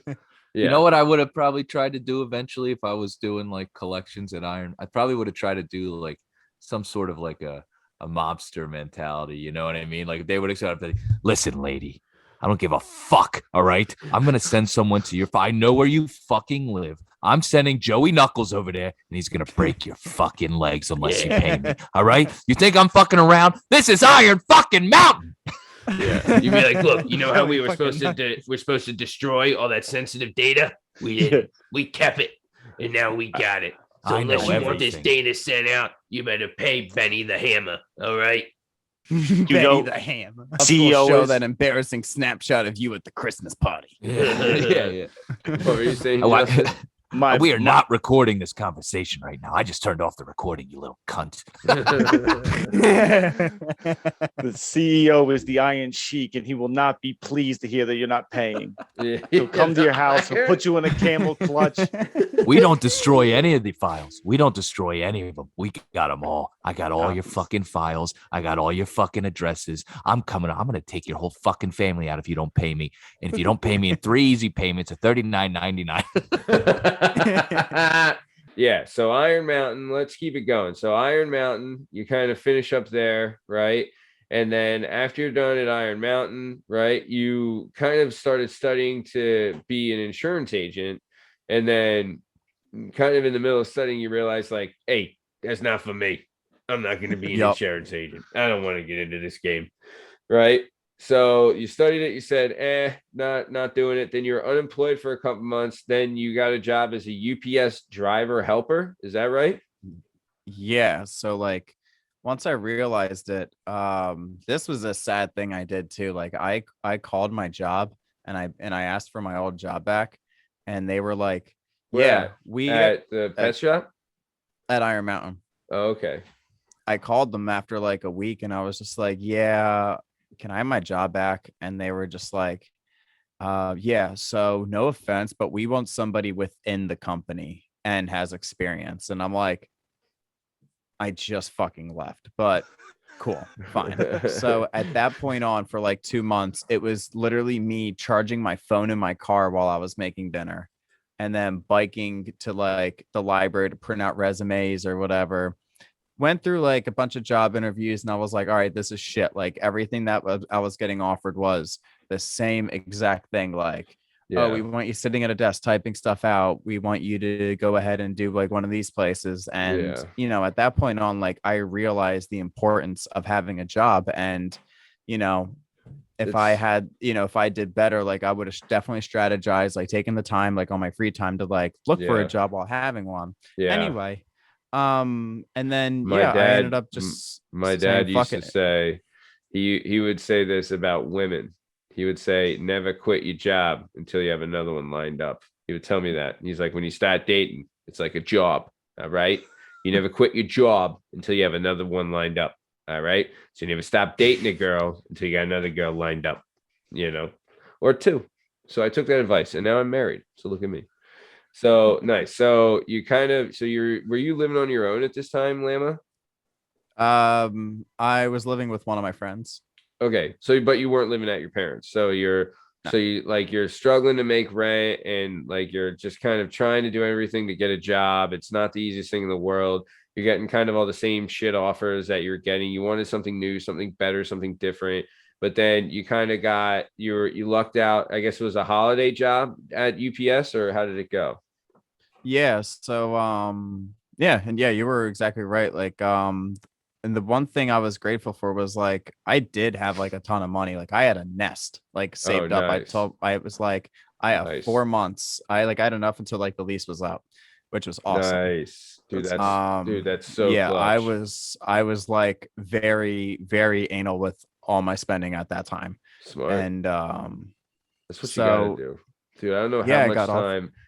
Yeah. You know what I would have probably tried to do eventually if I was doing like collections at Iron? I probably would have tried to do like some sort of like a mobster mentality. You know what I mean? Like they would have said, listen, lady, I don't give a fuck. All right. I'm going to send someone to your, I know where you fucking live. I'm sending Joey Knuckles over there and he's going to break your fucking legs unless you pay me. All right. You think I'm fucking around? This is Iron fucking Mountain. Yeah, you'd be like, look, you know how we were supposed to destroy all that sensitive data? We didn't. We kept it, and now we got it. So unless you want this data sent out, you better pay Benny the Hammer. All right. Benny the Hammer. CEO show that embarrassing snapshot of you at the Christmas party. Yeah. What were you saying? We are not recording this conversation right now. I just turned off the recording, you little cunt. The CEO is the Iron Sheik, and he will not be pleased to hear that you're not paying. He'll come to your house. He'll put you in a camel clutch. We don't destroy any of the files. We don't destroy any of them. We got them all. I got all your fucking files. I got all your fucking addresses. I'm coming. I'm going to take your whole fucking family out if you don't pay me. And if you don't pay me in 3 easy payments of $39.99. Yeah. So Iron Mountain, let's keep it going. So Iron Mountain, you kind of finish up there, right? And then after you're done at Iron Mountain, right, you kind of started studying to be an insurance agent. And then kind of in the middle of studying, you realize like, hey, that's not for me. I'm not going to be an insurance agent. I don't want to get into this game. Right. So you studied it. You said, not doing it. Then you're unemployed for a couple months. Then you got a job as a UPS driver helper. Is that right? Yeah. So like once I realized it, this was a sad thing I did too. Like I called my job and I asked for my old job back, and they were like, at the pet shop at Iron Mountain. Oh, okay. I called them after like a week and I was just like, yeah, can I have my job back? And they were just like, yeah, so no offense, but we want somebody within the company and has experience. And I'm like, I just fucking left, but cool, fine. So at that point on, for like 2 months, it was literally me charging my phone in my car while I was making dinner, and then biking to like the library to print out resumes or whatever. Went through like a bunch of job interviews, and I was like, all right, this is shit. Like everything that I was getting offered was the same exact thing. Like, oh, we want you sitting at a desk typing stuff out. We want you to go ahead and do like one of these places. And, you know, at that point on, like, I realized the importance of having a job. And, you know, if I did better, like I would have definitely strategized, like taking the time, like on my free time to like look for a job while having one. Anyway. And then I ended up just my dad used to say he would say this about women. He would say, never quit your job until you have another one lined up. He would tell me that. He's like, when you start dating, it's like a job. All right. You never quit your job until you have another one lined up. All right. So you never stop dating a girl until you got another girl lined up, you know, or two. So I took that advice and now I'm married. So look at me. So nice. So you were you living on your own at this time, Llama? I was living with one of my friends. Okay. So, but you weren't living at your parents. So you're struggling to make rent, and like, you're just kind of trying to do everything to get a job. It's not the easiest thing in the world. You're getting kind of all the same shit offers that you're getting. You wanted something new, something better, something different. But then you kind of you lucked out. I guess it was a holiday job at UPS, or how did it go? Yeah. So, you were exactly right. Like, and the one thing I was grateful for was like, I did have like a ton of money. Like I had a nest like saved up. I was like, I have 4 months. I had enough until like the lease was out, which was awesome. Nice. Dude, that's so clutch. I was like very, very anal with all my spending at that time. Smart. And that's what you gotta do. Dude, I don't know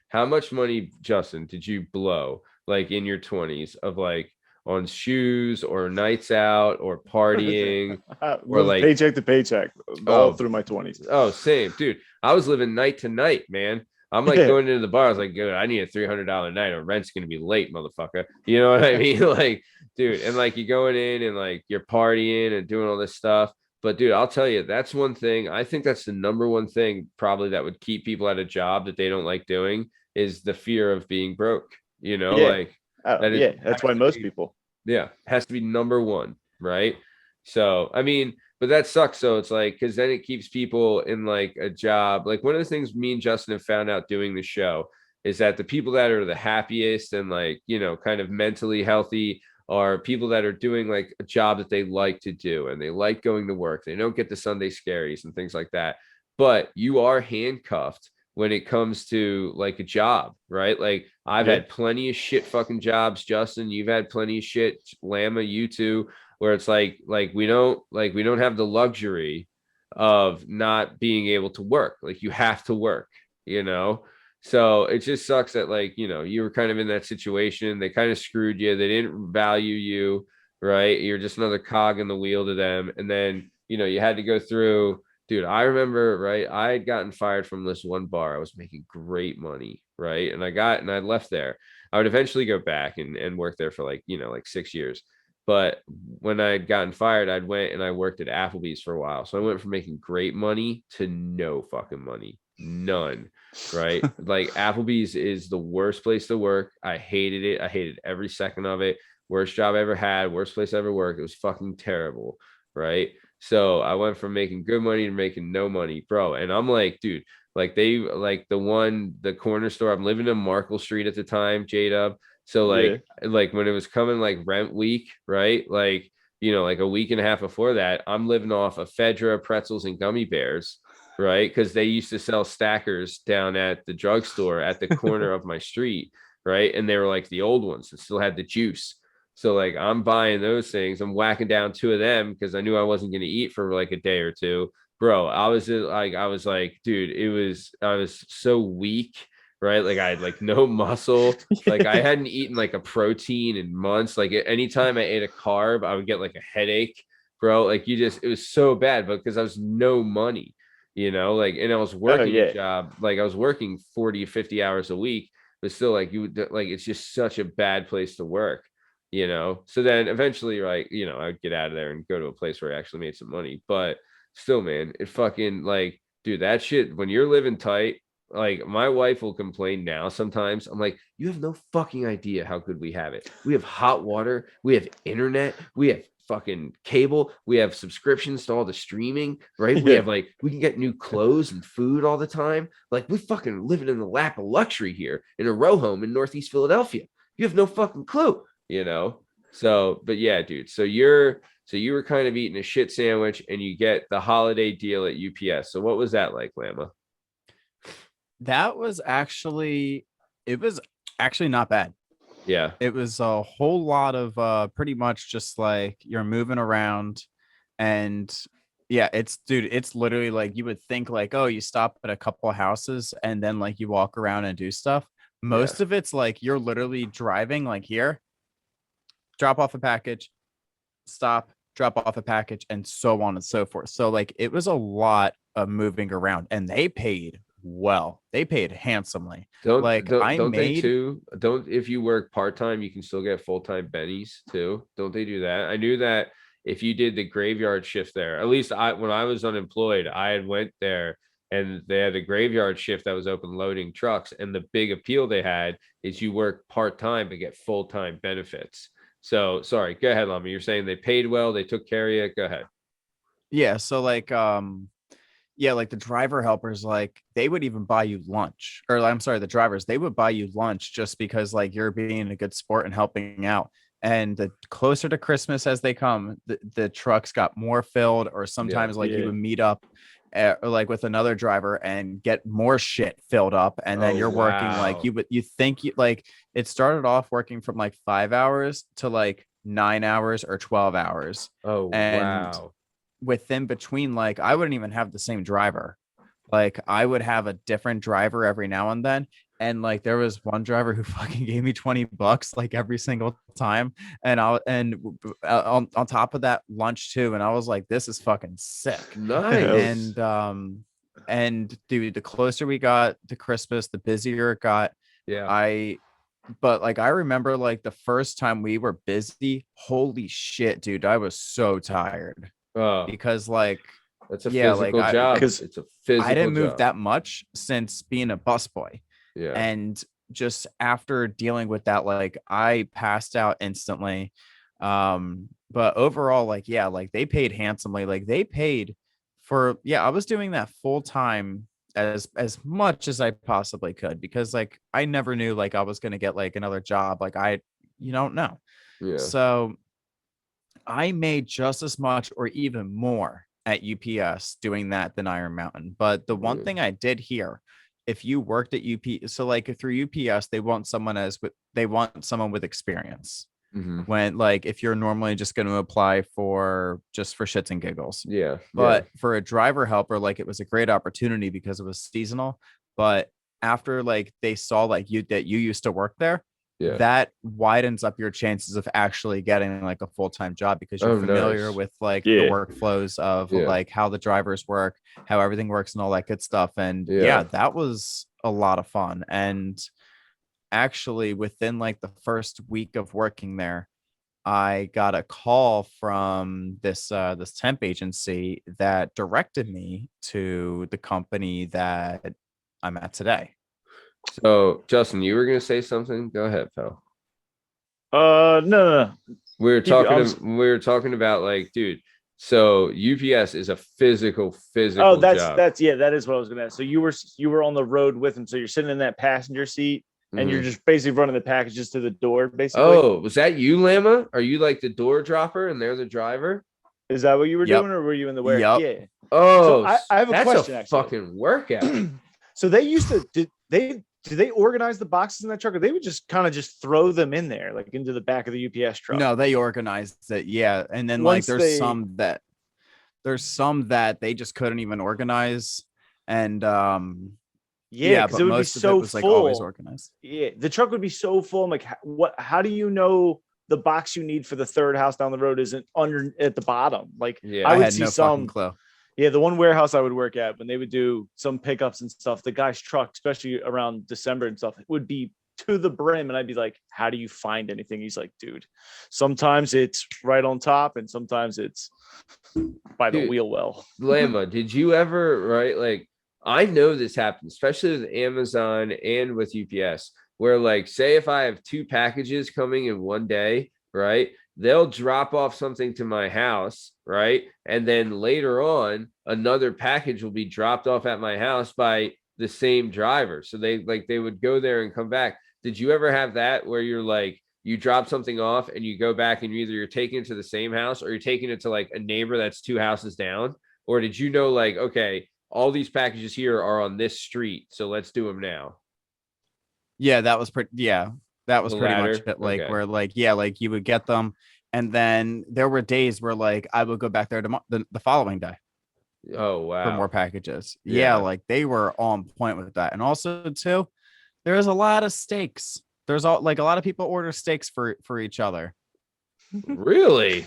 how much money, Justin, did you blow like in your 20s of like on shoes or nights out or partying or like paycheck to paycheck all through my 20s. Oh, same, dude. I was living night to night, man. I'm like going into the bar. I was like, I need a $300 night or rent's going to be late, motherfucker. You know what I mean? Like, dude, and like you're going in and like you're partying and doing all this stuff. But dude, I'll tell you, that's one thing. I think that's the number one thing probably that would keep people at a job that they don't like doing is the fear of being broke. You know, that's why most people. Yeah, has to be number one, right? So, I mean, but that sucks. So it's like, because then it keeps people in like a job. Like one of the things me and Justin have found out doing the show is that the people that are the happiest and like, you know, kind of mentally healthy are people that are doing like a job that they like to do and they like going to work. They don't get the Sunday scaries and things like that. But you are handcuffed when it comes to like a job, right? Like I've had plenty of shit fucking jobs, Justin. You've had plenty of shit, Llama, you too, where it's like we don't have the luxury of not being able to work. Like you have to work, you know? So it just sucks that like, you were kind of in that situation. They kind of screwed you. They didn't value you, right? You're just another cog in the wheel to them. And then, you had to go through, dude, I remember, right? I had gotten fired from this one bar. I was making great money, right? And I left there. I would eventually go back and work there for like, like 6 years. But when I had gotten fired, I went and I worked at Applebee's for a while. So I went from making great money to no fucking money. None. Right. Like Applebee's is the worst place to work. I hated it. I hated every second of it. Worst job I ever had, worst place I ever worked. It was fucking terrible. Right. So I went from making good money to making no money, bro. And I'm like, dude, like the corner store, I'm living in Markle Street at the time, jdub. So like when it was coming like rent week, right? Like, like a week and a half before that, I'm living off of Fedra, pretzels, and gummy bears, right? Because they used to sell stackers down at the drugstore at the corner of my street, right? And they were like the old ones that still had the juice. So like I'm buying those things. I'm whacking down 2 of them because I knew I wasn't going to eat for like a day or two. Bro, I was like, dude, I was so weak, right? Like I had like no muscle. Like I hadn't eaten like a protein in months. Like anytime I ate a carb, I would get like a headache, bro. Like it was so bad, but because I was no money, like, and I was working a job, like I was working 40, 50 hours a week, but still like it's just such a bad place to work, So then eventually, right, I would get out of there and go to a place where I actually made some money. But still, man, it fucking like, dude, that shit, when you're living tight, like my wife will complain now sometimes. I'm like, you have no fucking idea how good we have it. We have hot water, we have internet, we have fucking cable, we have subscriptions to all the streaming, right? We have like, we can get new clothes and food all the time. Like we fucking living in the lap of luxury here in a row home in Northeast Philadelphia. You have no fucking clue, So, but yeah, dude. So you were kind of eating a shit sandwich and you get the holiday deal at UPS. So what was that like, Llama? It was actually not bad. Yeah. It was a whole lot of pretty much just like you're moving around and yeah, it's literally like you would think like, oh, you stop at a couple of houses and then like you walk around and do stuff. Most of it's like you're literally driving like here, drop off a package, stop, drop off a package, and so on and so forth. So like it was a lot of moving around and they paid well. They paid handsomely. If you work part-time, you can still get full-time bennies too. Don't they do that? I knew that if you did the graveyard shift there, at least when I was unemployed, I had went there and they had a graveyard shift that was open loading trucks. And the big appeal they had is you work part-time but get full-time benefits. So sorry, go ahead, Llama. You're saying they paid well, they took care of you. Go ahead. Yeah. So like, like the driver helpers, like they would even buy you lunch, or I'm sorry, the drivers, they would buy you lunch just because like you're being a good sport and helping out. And the closer to Christmas as they come, the trucks got more filled, or sometimes you would meet up like with another driver and get more shit filled up. And then you're working like you think like it started off working from like 5 hours to like 9 hours or 12 hours. Within between, like I wouldn't even have the same driver. Like I would have a different driver every now and then. And like there was one driver who fucking gave me $20 like every single time. And on top of that, lunch too. And I was like, this is fucking sick. Nice. And dude, the closer we got to Christmas, the busier it got. Yeah. But like I remember like the first time we were busy, holy shit, dude, I was so tired. Because like that's a physical job. Because it's a physical I didn't move job. that much since being a busboy. Yeah. And just after dealing with that, like I passed out instantly. But overall, like, yeah, like they paid handsomely. Like they paid for, I was doing that full time as much as I possibly could, because like I never knew like I was gonna get like another job. Like you don't know. Yeah. So I made just as much or even more at UPS doing that than Iron Mountain. But the one thing I did here, if you worked at UPS, so like through UPS, they want someone with experience. Mm-hmm. When like if you're normally just going to apply for shits and giggles. Yeah. But for a driver helper, like it was a great opportunity because it was seasonal. But after like they saw like you that you used to work there, Yeah. that widens up your chances of actually getting like a full-time job because you're familiar nice. with like Yeah. the workflows of Yeah. like how the drivers work, how everything works and all that good stuff. And Yeah. yeah, that was a lot of fun. And actually within like the first week of working there, I got a call from this this temp agency that directed me to the company that I'm at today. So, Justin, you were gonna say something? Go ahead, pal. No. We were Keep it- I talking. was- We were talking about like, dude. So UPS is a physical Oh, job. that is what I was gonna ask. So you were on the road with him. So you're sitting in that passenger seat and you're just basically running the packages to the door, basically. Oh, was that you, Llama? Are you like the door dropper and they're the driver? Is that what you were Yep. doing, or were you in the warehouse? Yep. Yeah. Oh, So I have a that's question, a actually. fucking workout. So they used to did they organize the boxes in that truck, or they would just kind of just throw them in there, like into the back of the UPS truck? No, they organized it. Yeah. And then Once like they- there's some that they just couldn't even organize. And Yeah, because but it would be most of so it was like always full. organized. Yeah, the truck would be so full. I'm like, how do you know the box you need for the third house down the road isn't under at the bottom? Like, Yeah. I would had see no some. fucking clue. Yeah, the one warehouse I would work at, when they would do some pickups and stuff, the guy's truck, especially around December and stuff, it would be to the brim. And I'd be like, how do you find anything? He's like, dude, sometimes it's right on top and sometimes it's by the Dude. wheel well. Llama, did you ever, right? Like, I know this happens, especially with Amazon and with UPS, where, like, say if I have 2 packages coming in one day, right? They'll drop off something to my house, right? And then later on, another package will be dropped off at my house by the same driver. So they would go there and come back. Did you ever have that where you're like, you drop something off and you go back and you're taking it to the same house or you're taking it to like a neighbor that's 2 houses down? Or did you know, like, okay, all these packages here are on this street, so let's do them now? Yeah, that was pretty. Yeah, that was The pretty ladder? much it. Like Okay. where, like, yeah, like you would get them, and then there were days where like I would go back there the following day Oh, wow. for more packages. Yeah. Yeah, like they were on point with that, and also too, there's a lot of steaks. There's all like a lot of people order steaks for each other. Really?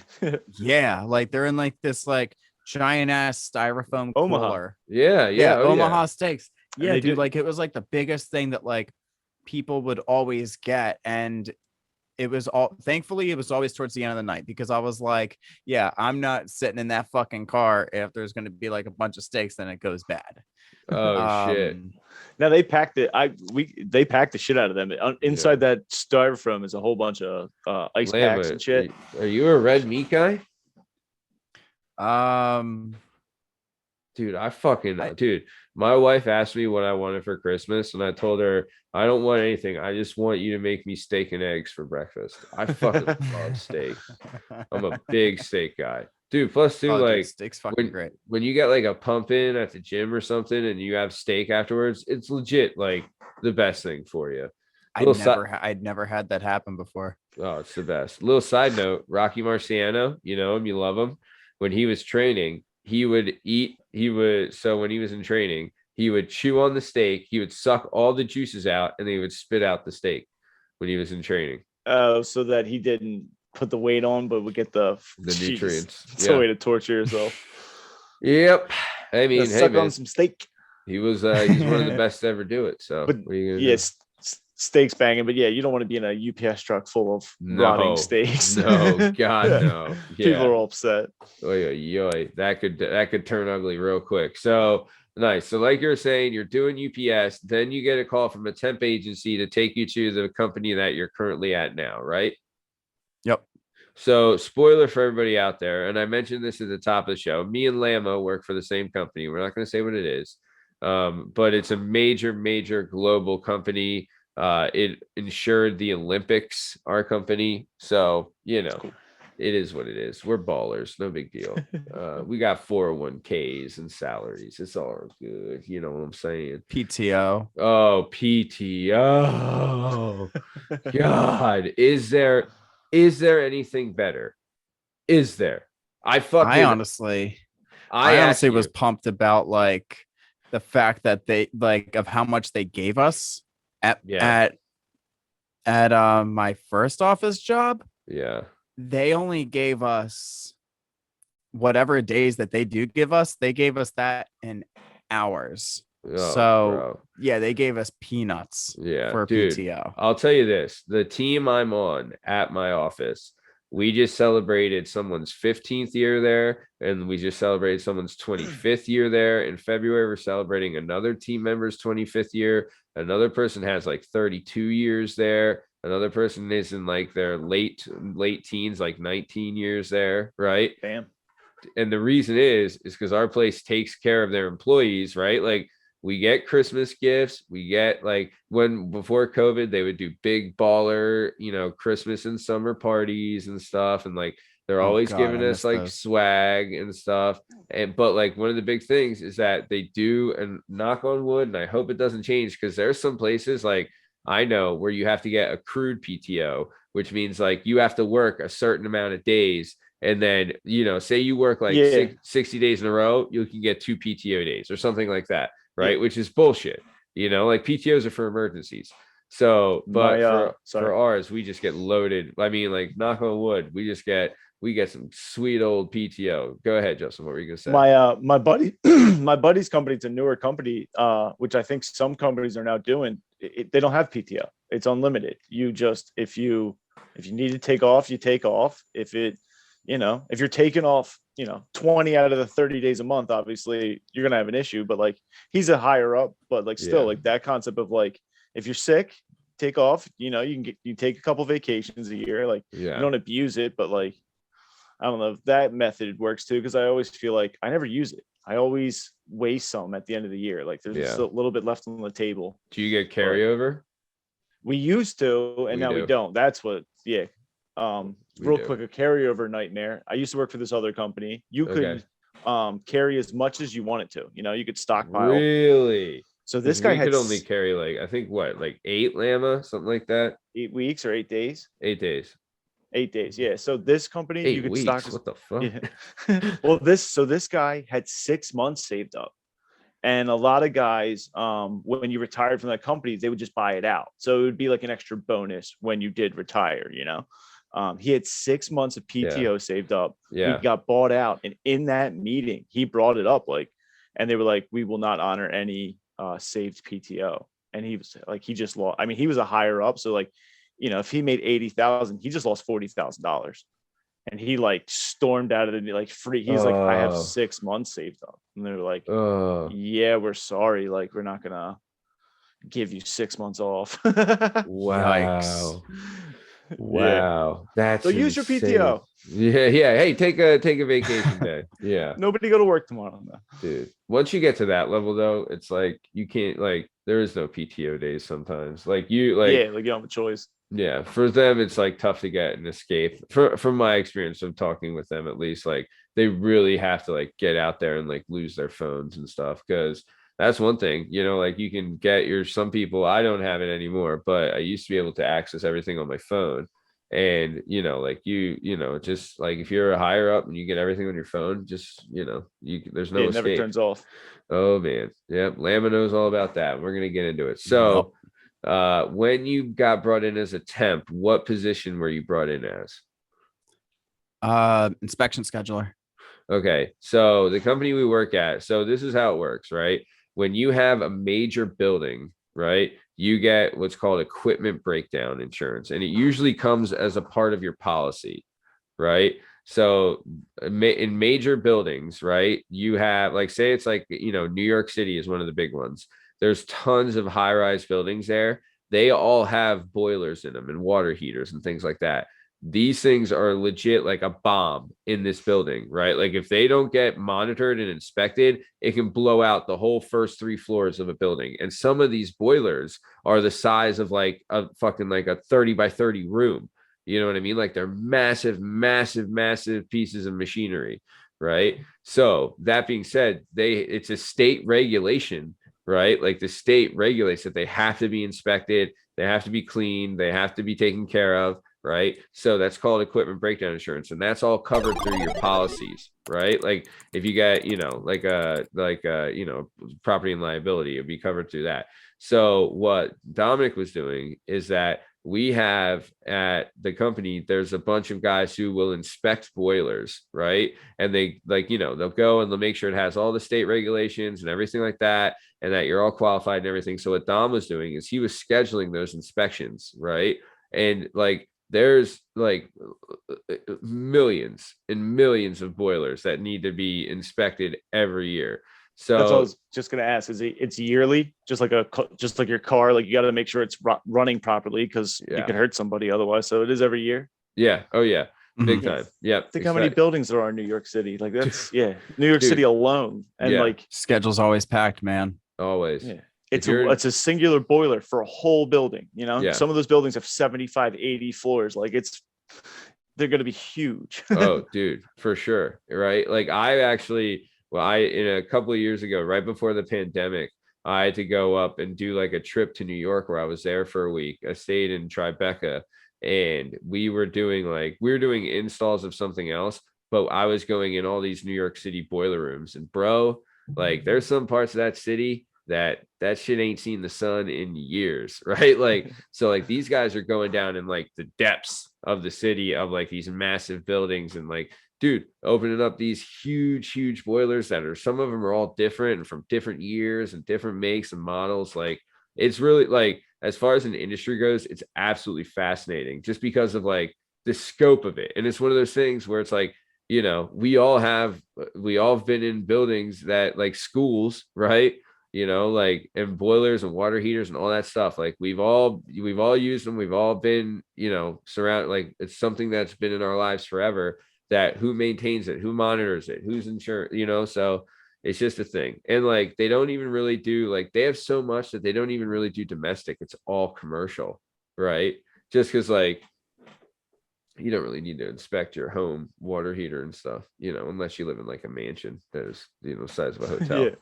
Yeah, like they're in like this like giant ass styrofoam Omaha. cooler. Yeah. Yeah, Oh, Omaha steaks. And Yeah, they dude, do- like it was like the biggest thing that like people would always get. And it was all thankfully it was always towards the end of the night because I was like, yeah, I'm not sitting in that fucking car if there's gonna be like a bunch of steaks, then it goes bad. Oh, shit. Now they packed it. They packed the shit out of them. Inside that styrofoam is a whole bunch of ice Llama, packs and shit. Are you a red meat guy? Dude, dude, my wife asked me what I wanted for Christmas, and I told her I don't want anything. I just want you to make me steak and eggs for breakfast. I fucking love steak. I'm a big steak guy. Dude, plus too, Oh, dude, like steak's fucking great. when you get like a pump in at the gym or something and you have steak afterwards, it's legit like the best thing for you. I'd never had that happen before. Oh, it's the best. Little side note, Rocky Marciano, you know him, you love him. When he was training, when he was in training, he would chew on the steak, he would suck all the juices out, and then he would spit out the steak when he was in training. So that he didn't put the weight on, but would get the Jesus, nutrients. It's a way to torture yourself. Yep. I mean, hey, Suck man, on some steak. he's one of the best to ever do it. So But what are you gonna yes, steaks banging. But yeah, you don't want to be in a UPS truck full of rotting steaks. No, God, no. Yeah. People are all upset. Oy. That could turn ugly real quick. So nice. So like you're saying, you're doing UPS, then you get a call from a temp agency to take you to the company that you're currently at now, right? Yep. So spoiler for everybody out there, and I mentioned this at the top of the show, me and Llama work for the same company. We're not going to say what it is, but it's a major global company. It insured the Olympics, our company. So, you know, Cool. It is what it is. We're ballers. No big deal. We got 401ks and salaries. It's all good. You know what I'm saying? PTO. Oh, PTO. God, is there anything better? Is there? I I honestly was you. pumped about like the fact that they like of how much they gave us at my first office job. Yeah. They only gave us whatever days that they do give us. They gave us that in hours. Oh, So bro. yeah, they gave us peanuts for dude, PTO. I'll tell you this, the team I'm on at my office, we just celebrated someone's 15th year there, and we just celebrated someone's 25th year there. In February, we're celebrating another team member's 25th year. Another person has like 32 years there. Another person is in like their late teens, like 19 years there, right? Bam. And the reason is because our place takes care of their employees, right? Like, we get Christmas gifts. We get like before COVID, they would do big baller, Christmas and summer parties and stuff. And like, they're always giving us like swag and stuff. But like, one of the big things is that they do, and knock on wood, and I hope it doesn't change, because there's some places like I know where you have to get accrued PTO, which means like you have to work a certain amount of days. And then, say you work like 60 days in a row, you can get 2 PTO days or something like that. Right. Which is bullshit. Like PTOs are for emergencies. So, but for ours, we just get loaded. I mean, like, knock on wood, we get some sweet old PTO. Go ahead, Justin. What were you gonna say? My buddy, my buddy's company, it's a newer company, which I think some companies are now doing. They don't have PTO. It's unlimited. You just, if you need to take off, you take off. If you're taking off, 20 out of the 30 days a month, obviously you're going to have an issue, but like, he's a higher up, but like still like that concept of like, if you're sick, take off, you take a couple vacations a year. Like, you don't abuse it, but like, I don't know if that method works too. Cause I always feel like I never use it. I always waste some at the end of the year. Like, there's just a little bit left on the table. Do you get carryover? We used to, and we don't. That's what, real quick, a carryover nightmare. I used to work for this other company. You could carry as much as you wanted to. You could stockpile. Really? So this guy could only carry like, I think like 8 Llama, something like that. 8 weeks or 8 days? 8 days. 8 days. Yeah. So this company, 8 you could weeks. stock. What the fuck? Yeah. Well, this guy had 6 months saved up. And a lot of guys, when you retired from that company, they would just buy it out. So it would be like an extra bonus when you did retire, He had 6 months of PTO saved up. Yeah. He got bought out. And in that meeting, he brought it up, and they were like, we will not honor any saved PTO. And he was like, he just lost. I mean, he was a higher up. So like, if he made 80,000, he just lost $40,000. And he like stormed out of the like free. He's like, I have 6 months saved up. And they're like, yeah, we're sorry. Like, we're not gonna give you 6 months off. Wow. Yikes. Wow. That's so use your PTO. Yeah. Hey, take a vacation day. Yeah. Nobody go to work tomorrow. No. Dude. Once you get to that level though, it's like you can't, like, there is no PTO days sometimes. Like you don't have a choice. Yeah. For them, it's like tough to get an escape. From my experience of talking with them, at least, like they really have to like get out there and like lose their phones and stuff, because that's one thing, like you can get some people, I don't have it anymore, but I used to be able to access everything on my phone. And, like just like if you're a higher up and you get everything on your phone, just, there's no escape. It never turns off. Oh man. Yep. Llama knows all about that. We're going to get into it. So when you got brought in as a temp, what position were you brought in as? Inspection scheduler. Okay. So the company we work at, so this is how it works, right? When you have a major building, right, you get what's called equipment breakdown insurance, and it usually comes as a part of your policy, right? So in major buildings, right, you have, like, say it's like, New York City is one of the big ones. There's tons of high-rise buildings there. They all have boilers in them and water heaters and things like that. These things are legit like a bomb in this building, right? Like if they don't get monitored and inspected, it can blow out the whole first 3 floors of a building. And some of these boilers are the size of like a fucking like a 30 by 30 room. You know what I mean? Like they're massive, massive, massive pieces of machinery, right? So that being said, it's a state regulation, right? Like the state regulates that they have to be inspected, they have to be clean, they have to be taken care of. right? So that's called equipment breakdown insurance, and that's all covered through your policies, right? Like if you get, property and liability, it'd be covered through that. So what Dominic was doing is that we have at the company, there's a bunch of guys who will inspect boilers, right? And they they'll go and they'll make sure it has all the state regulations and everything like that, and that you're all qualified and everything. So what Dom was doing is he was scheduling those inspections, right? And like there's like millions and millions of boilers that need to be inspected every year. So that's what I was just gonna ask. It's yearly, just like your car? Like you got to make sure it's running properly because it could hurt somebody otherwise. So it is every year. Yeah. Oh yeah. Big time. Yeah. Think how many buildings there are in New York City. Like that's New York City alone, and like schedule's always packed, man. Always. Yeah. It's a singular boiler for a whole building. Some of those buildings have 75, 80 floors. Like they're going to be huge. Oh, dude, for sure. Right. Like in a couple of years ago, right before the pandemic, I had to go up and do like a trip to New York where I was there for a week. I stayed in Tribeca, and we were doing installs of something else, but I was going in all these New York City boiler rooms, and bro, like there's some parts of that city that shit ain't seen the sun in years, right? Like, so like these guys are going down in like the depths of the city of like these massive buildings, and like, dude, opening up these huge boilers that are, some of them are all different and from different years and different makes and models. Like it's really like, as far as an industry goes, it's absolutely fascinating just because of like the scope of it. And it's one of those things where it's like, we all have been in buildings that like schools, right? Like, and boilers and water heaters and all that stuff. Like we've all used them. We've all been, surrounded. Like it's something that's been in our lives forever. That who maintains it, who monitors it, who's insured, so it's just a thing. And like they don't even really do, like they have so much that they don't even really do domestic. It's all commercial, right? Just because like you don't really need to inspect your home water heater and stuff, unless you live in like a mansion that is, size of a hotel. Yeah,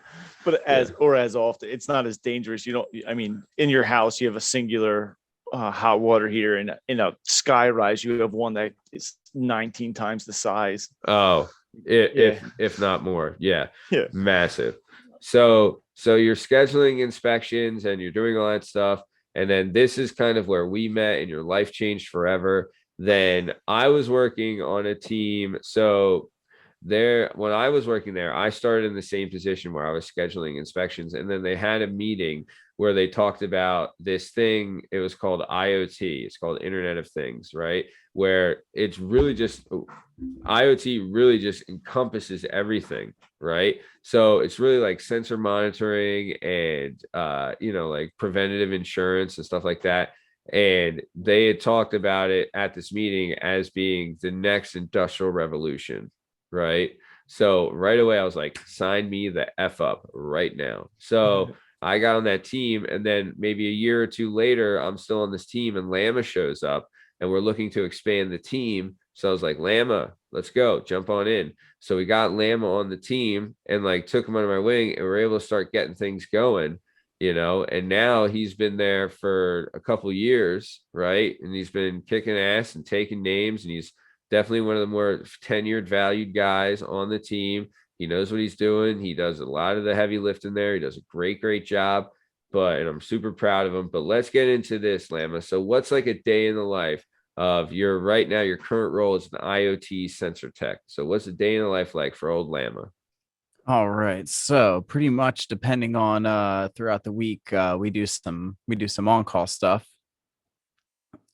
but as often, it's not as dangerous. In your house, you have a singular hot water heater. In a sky rise, you have one that is 19 times the size. Oh, if not more. Yeah. Massive. So you're scheduling inspections and you're doing all that stuff. And then this is kind of where we met and your life changed forever. Then I was working on a team. So when I was working there, I started in the same position where I was scheduling inspections. And then they had a meeting where they talked about this thing. It was called IoT. It's called Internet of Things, right? Where it's really just IoT really just encompasses everything, right? So it's really like sensor monitoring and, like preventative insurance and stuff like that. And they had talked about it at this meeting as being the next industrial revolution, right? So right away, I was like, sign me the F up right now. So I got on that team, and then maybe a year or two later, I'm still on this team, and Llama shows up, and we're looking to expand the team. So I was like, Llama, let's go, jump on in. So we got Llama on the team and like took him under my wing, and we're able to start getting things going, and now he's been there for a couple of years, right? And he's been kicking ass and taking names, and he's definitely one of the more tenured, valued guys on the team. He knows what he's doing. He does a lot of the heavy lifting there. He does a great job, and I'm super proud of him. But let's get into this, Llama. So what's like a day in the life of your current role as an IoT sensor tech? So what's a day in the life like for old Llama? All right. So pretty much depending on throughout the week, we do some on-call stuff.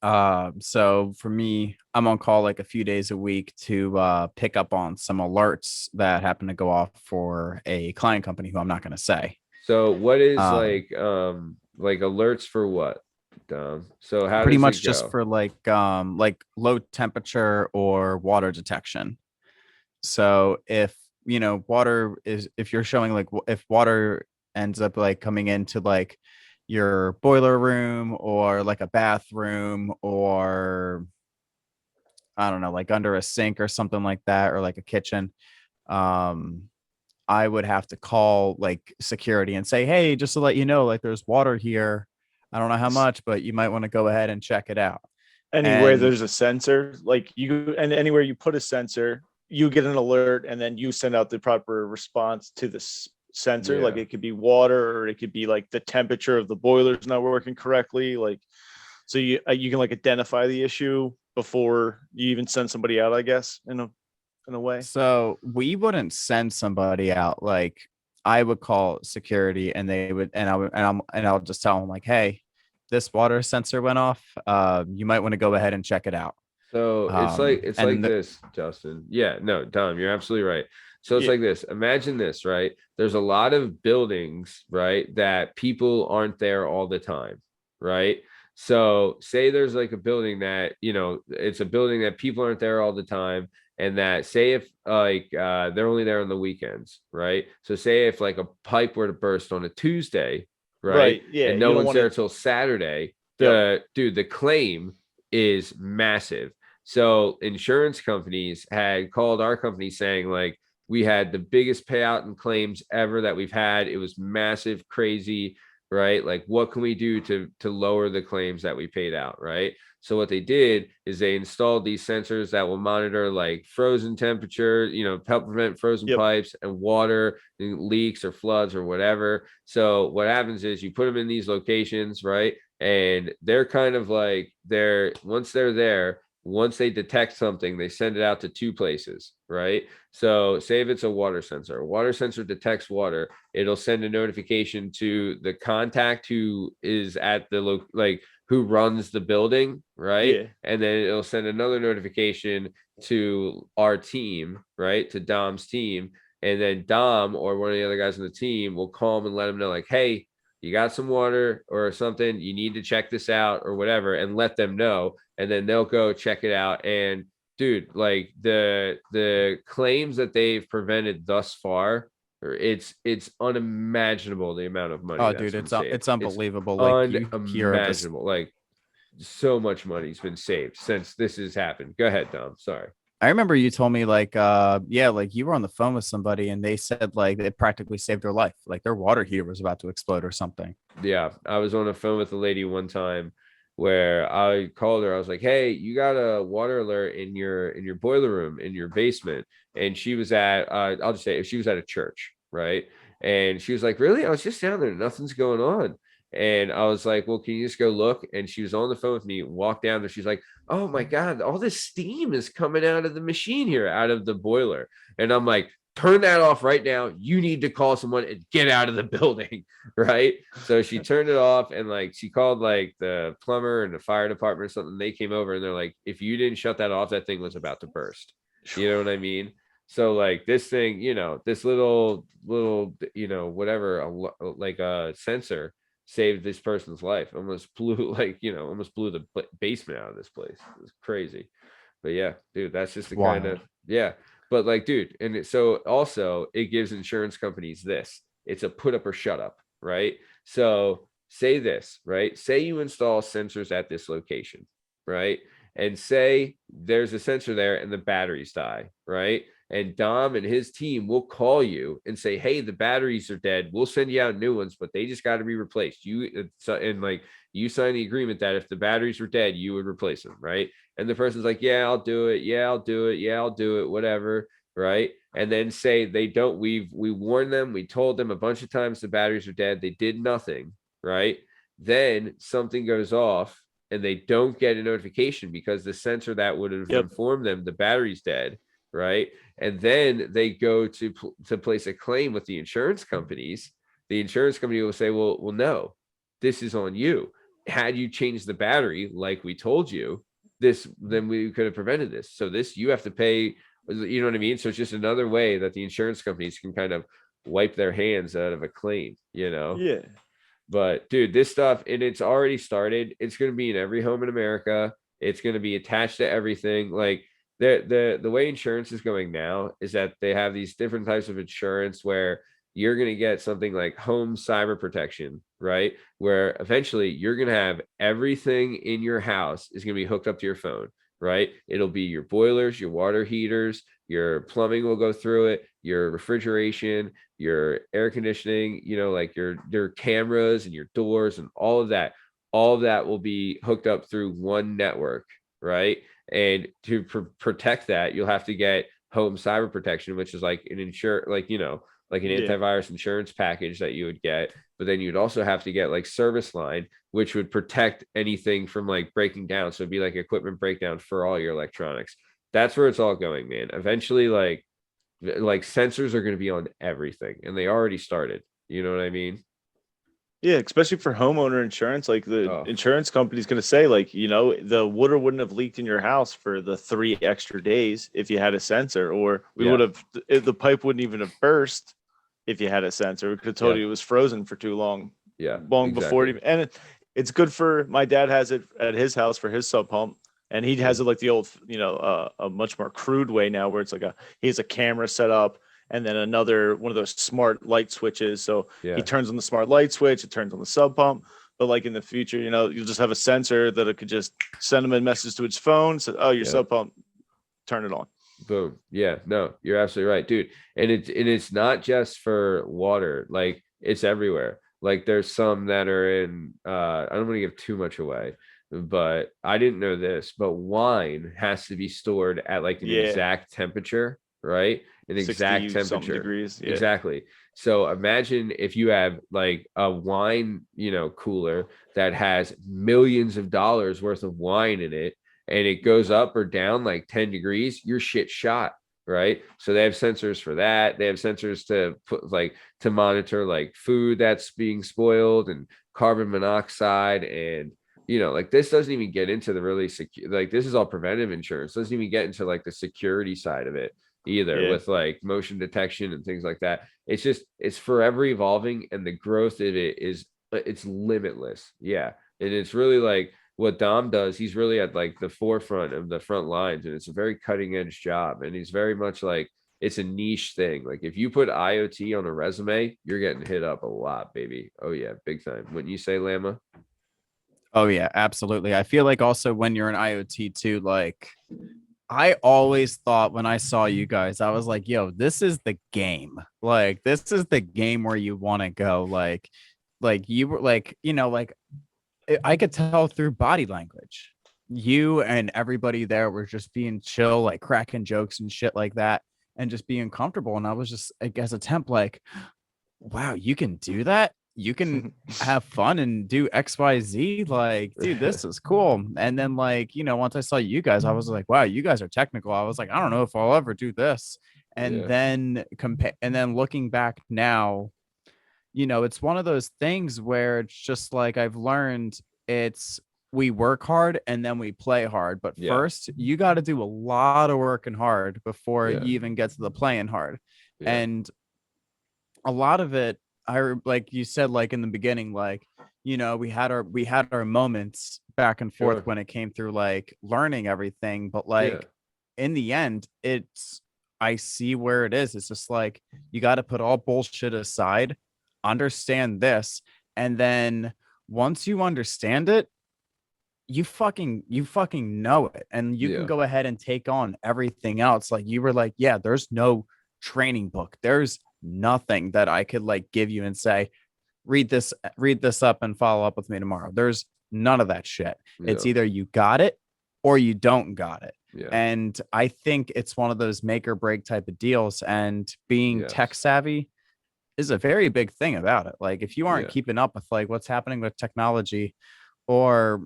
So for me, I'm on call like a few days a week to pick up on some alerts that happen to go off for a client company who I'm not going to say. So what is like alerts for what? So how pretty does much it go? just for like low temperature or water detection. So if if you're showing like if water ends up like coming into like your boiler room or like a bathroom or I don't know, like under a sink or something like that, or like a kitchen, I would have to call like security and say, hey, just to let you know, like there's water here. I don't know how much, but you might want to go ahead and check it out. Anywhere And- there's a sensor, like and anywhere you put a sensor, you get an alert, and then you send out the proper response to the sensor. Yeah. Like it could be water, or it could be like the temperature of the boiler's not working correctly. Like, so you can like identify the issue before you even send somebody out, I guess, in a way. So we wouldn't send somebody out. Like I would call security, and they would, and I'll just tell them like, hey, this water sensor went off. You might want to go ahead and check it out. So it's like this, Justin. Yeah, no, Tom, you're absolutely right. So it's like this. Imagine this, right? There's a lot of buildings, right, that people aren't there all the time, right? So say there's like a building that, it's a building that people aren't there all the time. And that say if they're only there on the weekends, right? So say if like a pipe were to burst on a Tuesday, right? Yeah. And no one's there until Saturday, the claim is massive. So insurance companies had called our company saying like, we had the biggest payout in claims ever that we've had. It was massive, crazy, right? Like, what can we do to lower the claims that we paid out, right? So what they did is they installed these sensors that will monitor like frozen temperature, help prevent frozen pipes and water and leaks or floods or whatever. So what happens is you put them in these locations, right? And they're kind of like once they're there, once they detect something, they send it out to two places, right? So say if it's a water sensor detects water, it'll send a notification to the contact who is at the who runs the building, right? Yeah. And then it'll send another notification to our team, right? To Dom's team. And then Dom or one of the other guys on the team will call him and let him know, like, hey, you got some water or something, you need to check this out or whatever, and let them know. And then they'll go check it out. And dude, like the claims that they've prevented thus far, it's unimaginable the amount of money. Oh, dude, it's unbelievable. Like unimaginable. Like so much money's been saved since this has happened. Go ahead, Dom. Sorry. I remember you told me like you were on the phone with somebody and they said like it practically saved their life. Like their water heater was about to explode or something. Yeah, I was on the phone with a lady one time where I called her. I was like, hey, you got a water alert in your boiler room in your basement. And she was at I'll just say she was at a church, right? And she was like, really? I was just down there, nothing's going on. And I was like, well, can you just go look? And she was on the phone with me, walked down there. She's like, oh my God, all this steam is coming out of the machine here, out of the boiler. And I'm like, turn that off right now. You need to call someone and get out of the building. Right. So she turned it off and like she called like the plumber and the fire department or something. They came over and they're like, if you didn't shut that off, that thing was about to burst. You know what I mean? So like this thing, this little, whatever, like a sensor saved this person's life. Almost blew the basement out of this place. It was crazy. But yeah, dude, that's just the kind of, but like, dude, and so also it gives insurance companies this. It's a put up or shut up, right? So say this, right? Say you install sensors at this location, right? And say there's a sensor there and the batteries die, right? And Dom and his team will call you and say, hey, the batteries are dead. We'll send you out new ones, but they just got to be replaced. You sign the agreement that if the batteries were dead, you would replace them, right? And the person's like, yeah, I'll do it. Yeah, I'll do it. Yeah, I'll do it. Whatever, right? And then say they don't. We warned them. We told them a bunch of times the batteries are dead. They did nothing, right? Then something goes off and they don't get a notification because the sensor that would have informed them the battery's dead, right? And then they go to place a claim with the insurance companies. The insurance company will say, well, no, this is on you. Had you changed the battery like we told you, then we could have prevented this. So this you have to pay, you know what I mean? So it's just another way that the insurance companies can kind of wipe their hands out of a claim, Yeah. But dude, this stuff, and it's already started. It's going to be in every home in America. It's going to be attached to everything. Like the way insurance is going now is that they have these different types of insurance where you're going to get something like home cyber protection, right? Where eventually you're going to have everything in your house is going to be hooked up to your phone, right? It'll be your boilers, your water heaters, your plumbing will go through it, your refrigeration, your air conditioning, like your cameras and your doors and all of that will be hooked up through one network, right? And to protect that, you'll have to get home cyber protection, which is like an like an antivirus insurance package that you would get. But then you'd also have to get like service line, which would protect anything from like breaking down. So it'd be like equipment breakdown for all your electronics. That's where it's all going, man. Eventually, like sensors are going to be on everything, and they already started. You know what I mean? Yeah, especially for homeowner insurance. Like the insurance company's going to say, like, the water wouldn't have leaked in your house for the 3 extra days if you had a sensor, or the pipe wouldn't even have burst if you had a sensor. We could have told you it was frozen for too long. Yeah, long before it even. And it's good for, my dad has it at his house for his sub pump, and he has it like the old, a much more crude way now, where it's like he has a camera set up, and then another one of those smart light switches. So he turns on the smart light switch, it turns on the sub pump. But like in the future, you'll just have a sensor that it could just send him a message to its phone. So, your sub pump, turn it on. Boom. Yeah, no, you're absolutely right, dude. And it's not just for water, like it's everywhere. Like there's some that are in, I don't want to give too much away, but I didn't know this, but wine has to be stored at like an exact temperature, right? An exact temperature degrees. Yeah. Exactly. So imagine if you have like a wine, cooler that has millions of dollars worth of wine in it, and it goes up or down like 10 degrees, your shit shot, right? So they have sensors for that. They have sensors to put to monitor like food that's being spoiled and carbon monoxide. And this doesn't even get into the really secure, like this is all preventive insurance. Doesn't even get into like the security side of it either, with like motion detection and things like that. It's forever evolving, and the growth of it's limitless. Yeah. And it's really like what Dom does. He's really at like the forefront of the front lines, and it's a very cutting edge job. And he's very much like, it's a niche thing. Like if you put IoT on a resume, you're getting hit up a lot, baby. Oh yeah, big time. Wouldn't you say, Llama? Oh yeah, absolutely. I feel like also when you're in IoT too, like I always thought when I saw you guys, I was like, yo, this is the game. Like, this is the game where you want to go. Like you were like, I could tell through body language. You and everybody there were just being chill, like cracking jokes and shit like that, and just being comfortable. And I was just, I guess, a temp like, wow, you can do that? You can have fun and do XYZ. Like, dude, this is cool. And then once I saw you guys, I was like, wow, you guys are technical. I was like, I don't know if I'll ever do this. And then looking back now, it's one of those things where it's just like, I've learned we work hard and then we play hard. But first you got to do a lot of working hard before you even get to the playing hard. Yeah. And a lot of it, like you said, like in the beginning, like, we had our moments back and forth when it came through like learning everything. But like in the end, I see where it is. It's just like, you got to put all bullshit aside, understand this. And then once you understand it, you fucking know it. And you can go ahead and take on everything else. Like you were like, yeah, there's no training book. There's nothing that I could like give you and say, read this up and follow up with me tomorrow. There's none of that shit. It's either you got it or you don't got it. And I think it's one of those make or break type of deals, and being tech savvy is a very big thing about it. Like if you aren't keeping up with like what's happening with technology or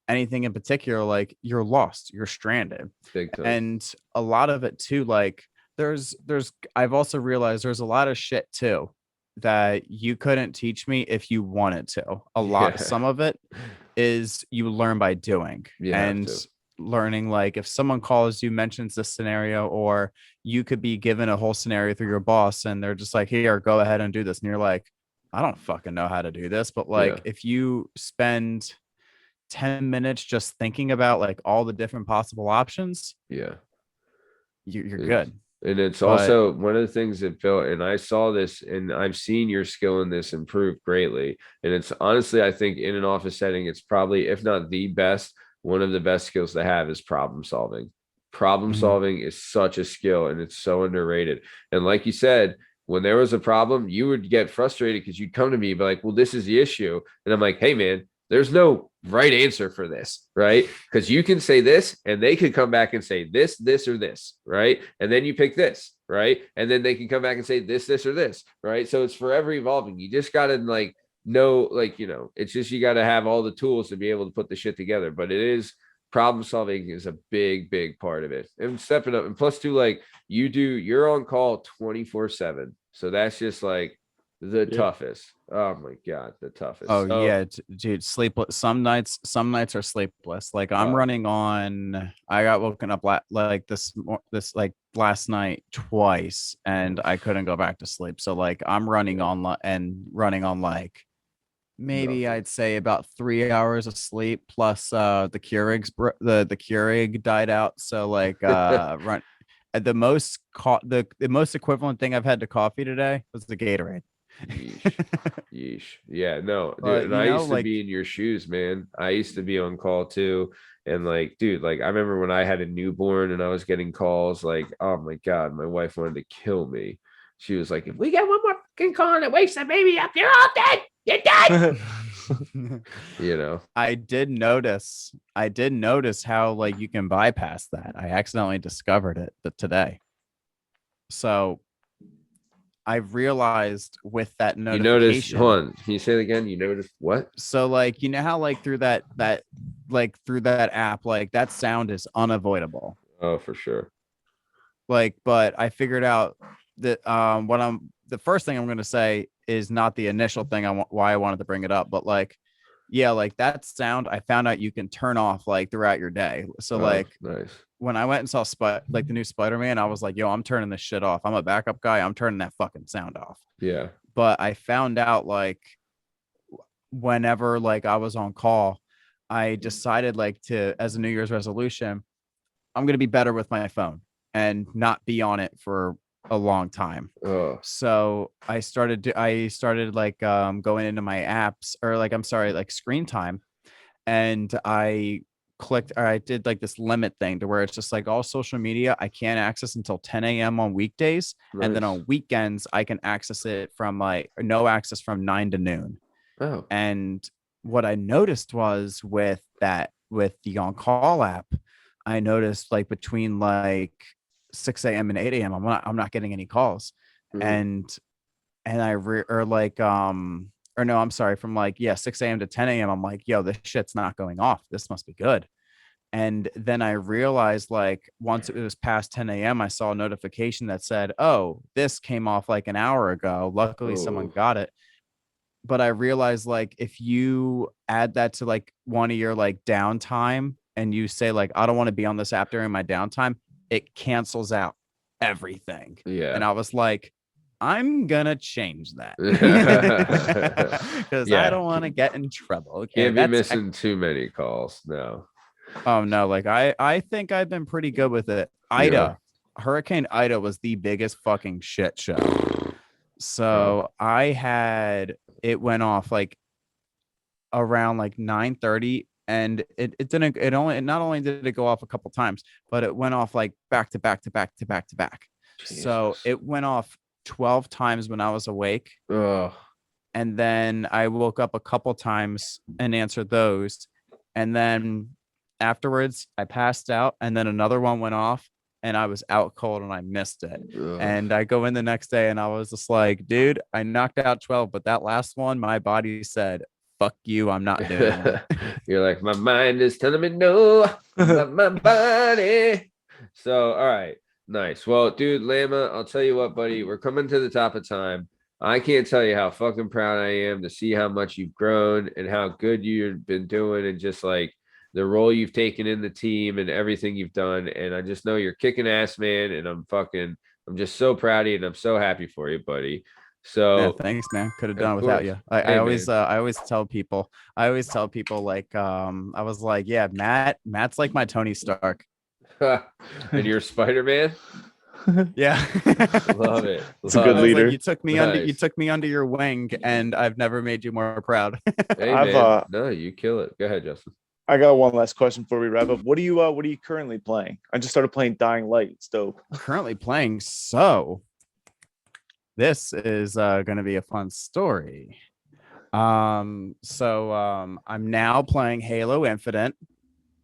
anything in particular, like you're lost, you're stranded. Big time. And a lot of it too, like I've also realized there's a lot of shit too that you couldn't teach me if you wanted to. Some of it is you learn by doing, and learning, like if someone calls you, mentions this scenario, or you could be given a whole scenario through your boss and they're just like, here, go ahead and do this. And you're like, I don't fucking know how to do this. But like, if you spend 10 minutes just thinking about like all the different possible options, you're good. And it's also one of the things that built, and I saw this and I've seen your skill in this improve greatly. And it's honestly, I think in an office setting, it's probably, if not the best, one of the best skills to have is problem solving. Problem solving is such a skill, and it's so underrated. And like you said, when there was a problem, you would get frustrated because you'd come to me and be like, well, this is the issue. And I'm like, hey man, There's no right answer for this, right? Because you can say this and they could come back and say this, this, or this, right? And then you pick this, right? And then they can come back and say this, this, or this, right? So it's forever evolving. You just got to like know, like, you know, it's just you got to have all the tools to be able to put the shit together. But it is problem solving is a big, big part of it. And stepping up. And plus, too, like you're on call 24/7. So that's just like the toughest. Oh my god, the toughest. Oh yeah, dude, sleepless. Some nights are sleepless. Like I'm running on. I got woken up like this like last night twice, and I couldn't go back to sleep. So like I'm running on like maybe I'd say about 3 hours of sleep plus the the Keurig died out. So like run. The most equivalent thing I've had to coffee today was the Gatorade. Yeesh. Yeah, no, dude. And I used to be in your shoes, man. I used to be on call too. And like, dude, like I remember when I had a newborn and I was getting calls, like, oh my god, my wife wanted to kill me. She was like, if we get one more fucking call and it wakes that baby up, you're all dead. You're dead. You know, I did notice how like you can bypass that. I accidentally discovered it today. So I've realized with that notification. You noticed, hold on, can you say it again? You noticed what? So like, you know how like through that app, like that sound is unavoidable. Oh, for sure. Like, but I figured out that the first thing I'm going to say is not the initial thing why I wanted to bring it up, but like, yeah, like that sound I found out you can turn off like throughout your day. So like, nice. When I went and saw like the new Spider-Man, I was like, yo, I'm turning this shit off. I'm a backup guy. I'm turning that fucking sound off. Yeah. But I found out like whenever like I was on call, I decided like as a New Year's resolution, I'm going to be better with my phone and not be on it for a long time. So I started like going into my apps or like, I'm sorry, like screen time. And I did like this limit thing to where it's just like all social media I can't access until 10 a.m. on weekdays. Nice. And then on weekends I can access it from like no access from 9 to noon. Oh. And what I noticed was with the on-call app, I noticed like between like 6 a.m. and 8 a.m. I'm not getting any calls. Mm-hmm. From like 6 a.m. to 10 a.m. I'm like, yo, this shit's not going off. This must be good. And then I realized like once it was past 10 a.m. I saw a notification that said, oh, this came off like an hour ago. Luckily someone got it. But I realized like if you add that to like one of your like downtime and you say like, I don't want to be on this app during my downtime, it cancels out everything. Yeah. And I was like, I'm gonna change that because I don't want to get in trouble. Okay, can't be missing too many calls. No. Oh no, like I think I've been pretty good with it. Hurricane Ida was the biggest fucking shit show. So it went off like around like 9:30, and not only did it go off a couple times, but it went off like back to back to back to back to back. Jesus. So it went off 12 times when I was awake. Ugh. And then I woke up a couple times and answered those. And then afterwards I passed out, and then another one went off and I was out cold and I missed it. Ugh. And I go in the next day and I was just like, dude, I knocked out 12, but that last one, my body said, fuck you, I'm not doing it. You're like, my mind is telling me no, not my body. So, all right. Nice. Well, dude, Llama, I'll tell you what, buddy, we're coming to the top of time. I can't tell you how fucking proud I am to see how much you've grown and how good you've been doing and just like the role you've taken in the team and everything you've done. And I just know you're kicking ass, man. And I'm just so proud of you and I'm so happy for you, buddy. So yeah, thanks, man. Could have done without you. I always tell people like, I was like, yeah, Matt's like my Tony Stark. And you're Spider-Man. Yeah. Love it. It's a good leader. Like, you took me under your wing, and I've never made you more proud. Hey, man. No, you kill it. Go ahead, Justin. I got one last question before we wrap up. What are you currently playing? I just started playing Dying Light. It's dope. Currently playing. So this is going to be a fun story. I'm now playing Halo Infinite.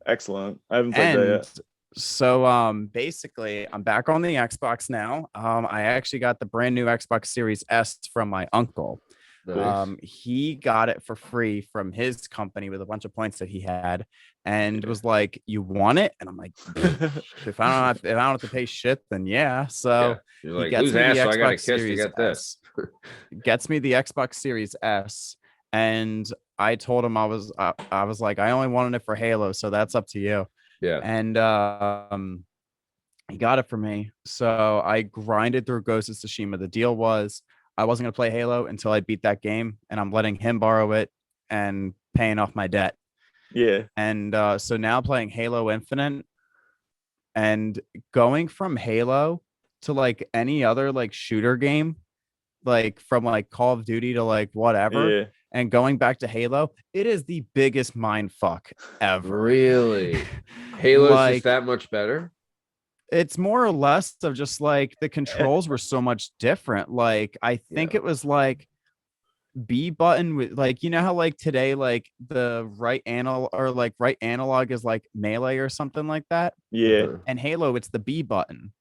Excellent. I haven't played that yet. So basically I'm back on the Xbox now. I actually got the brand new Xbox Series S from my uncle. Nice. He got it for free from his company with a bunch of points that he had, and was like, "You want it?" And I'm like, "If I don't have to pay shit, then yeah." So You're he like, gets whose me the ass do I gotta Xbox kiss to Series get this? S. Gets me the Xbox Series S, and I told him I was like, I only wanted it for Halo, so that's up to you. Yeah. And he got it for me, so I grinded through Ghost of Tsushima. The deal was I wasn't gonna play Halo until I beat that game, and I'm letting him borrow it and paying off my debt. Yeah. And so now playing Halo Infinite, and going from Halo to like any other like shooter game, like from like Call of Duty to like whatever, Yeah. and going back to Halo, it is the biggest mind fuck ever. Really? Halo's Like, just that much better? it's more or less of just like the controls were so much different. Like I think it was like B button with like, you know how like today like the right analog is like melee or something like that. Yeah. And Halo, it's the B button.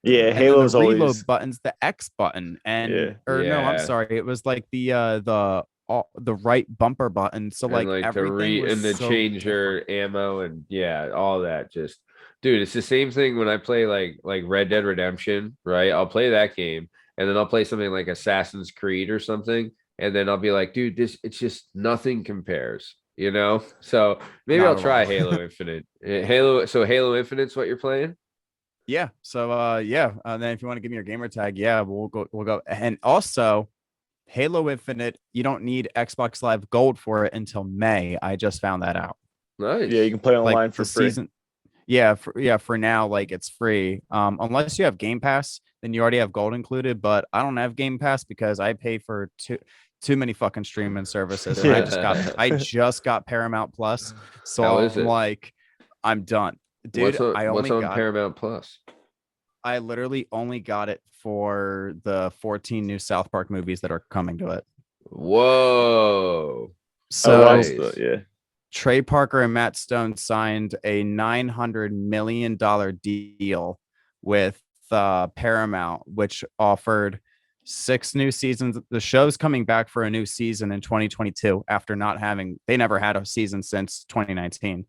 Yeah. And then Halo's the reload always. button's the X button. And Yeah. no, I'm Yeah. sorry, it was like the right bumper button. So like, and like everything was and the so change different. your ammo and all that. Just dude, it's the same thing when I play like Red Dead Redemption, right? I'll play that game and then I'll play something like Assassin's Creed or something, and then I'll be like, dude, it's just nothing compares, you know? So maybe Not I'll at try all. Halo Infinite. So Halo Infinite's what you're playing? Yeah. So yeah. And then if you want to give me your gamer tag, yeah, we'll go. And also Halo Infinite, you don't need Xbox Live Gold for it until May. I just found that out. Nice. Yeah. You can play Like online for the free. season. For now, like it's free. Unless you have Game Pass, then you already have gold included. But I don't have Game Pass because I pay for too many fucking streaming services. And I just got Paramount Plus. So How is I'm it? like, I'm done. Dude, what's on Paramount Plus? I literally only got it for the 14 new South Park movies that are coming to it. Whoa. So nice. Yeah. Trey Parker and Matt Stone signed a $900 million deal with Paramount, which offered 6 new seasons. The show's coming back for a new season in 2022 after they never had a season since 2019.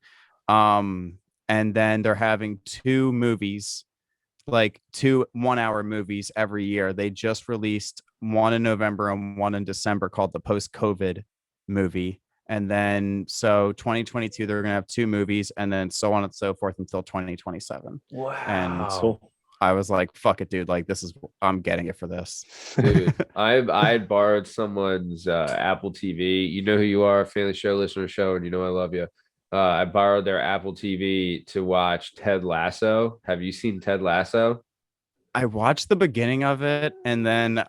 And then they're having 2 movies, like 2 1-hour movies every year. They just released one in November and one in December called the Post-COVID movie. And then so 2022, they're going to have 2 movies, and then so on and so forth until 2027. Wow. And I was like, fuck it, dude. Like, I'm getting it for this. Dude, I had borrowed someone's Apple TV. You know who you are, fan of the show, listener of the show, and you know I love you. I borrowed their Apple TV to watch Ted Lasso. Have you seen Ted Lasso? I watched the beginning of it, and then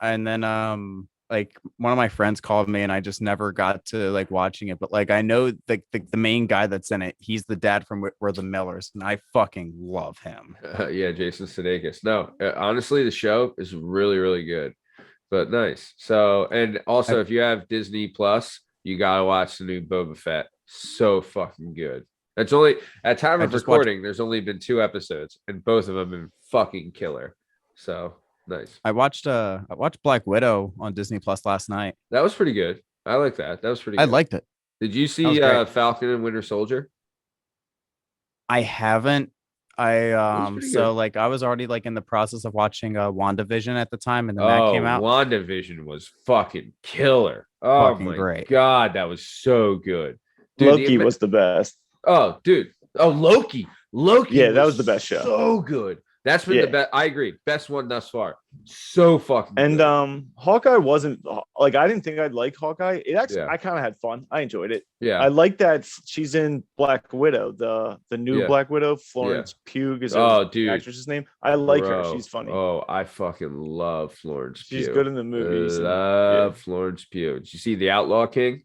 like one of my friends called me, and I just never got to like watching it. But like I know the main guy that's in it. He's the dad from We're the Millers, and I fucking love him. Yeah, Jason Sudeikis. No, honestly, the show is really, really good. But nice. So, and also, if you have Disney Plus, you gotta watch the new Boba Fett. So fucking good. That's only at time of recording. There's only been 2 episodes, and both of them have been fucking killer. So nice. I watched Black Widow on Disney Plus last night. That was pretty good. I like that. That was pretty good. I liked it. Did you see Falcon and Winter Soldier? I haven't. Like I was already like in the process of watching WandaVision at the time, and then that came out. WandaVision was fucking killer. Oh fucking my great. God, that was so good. Dude, Loki was the best. Oh, dude. Oh, Loki. Yeah, that was the best show. So good. That's been the best. I agree. Best one thus far. So fucking and good. Hawkeye wasn't like, I didn't think I'd like Hawkeye. It actually I kind of had fun. I enjoyed it. Yeah. I like that she's in Black Widow, the new Black Widow. Florence Pugh is the actress's name. I like her. She's funny. Oh, I fucking love Florence Pugh. She's good in the movies. Love Florence Pugh. Did you see The Outlaw King?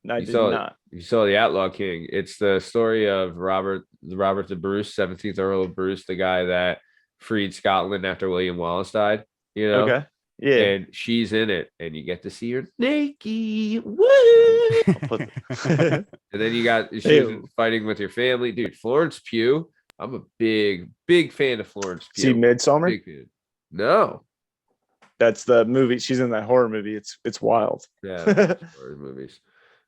No, I did not. You saw The Outlaw King. It's the story of Robert the Bruce, 17th Earl of Bruce, the guy that freed Scotland after William Wallace died. You know? Okay. Yeah. And she's in it, and you get to see her naked. Woo! And then you got she's fighting with your family, dude. Florence Pugh. I'm a big fan of Florence Pugh. See Midsummer? No. That's the movie. She's in that horror movie. It's wild. Yeah, horror movies.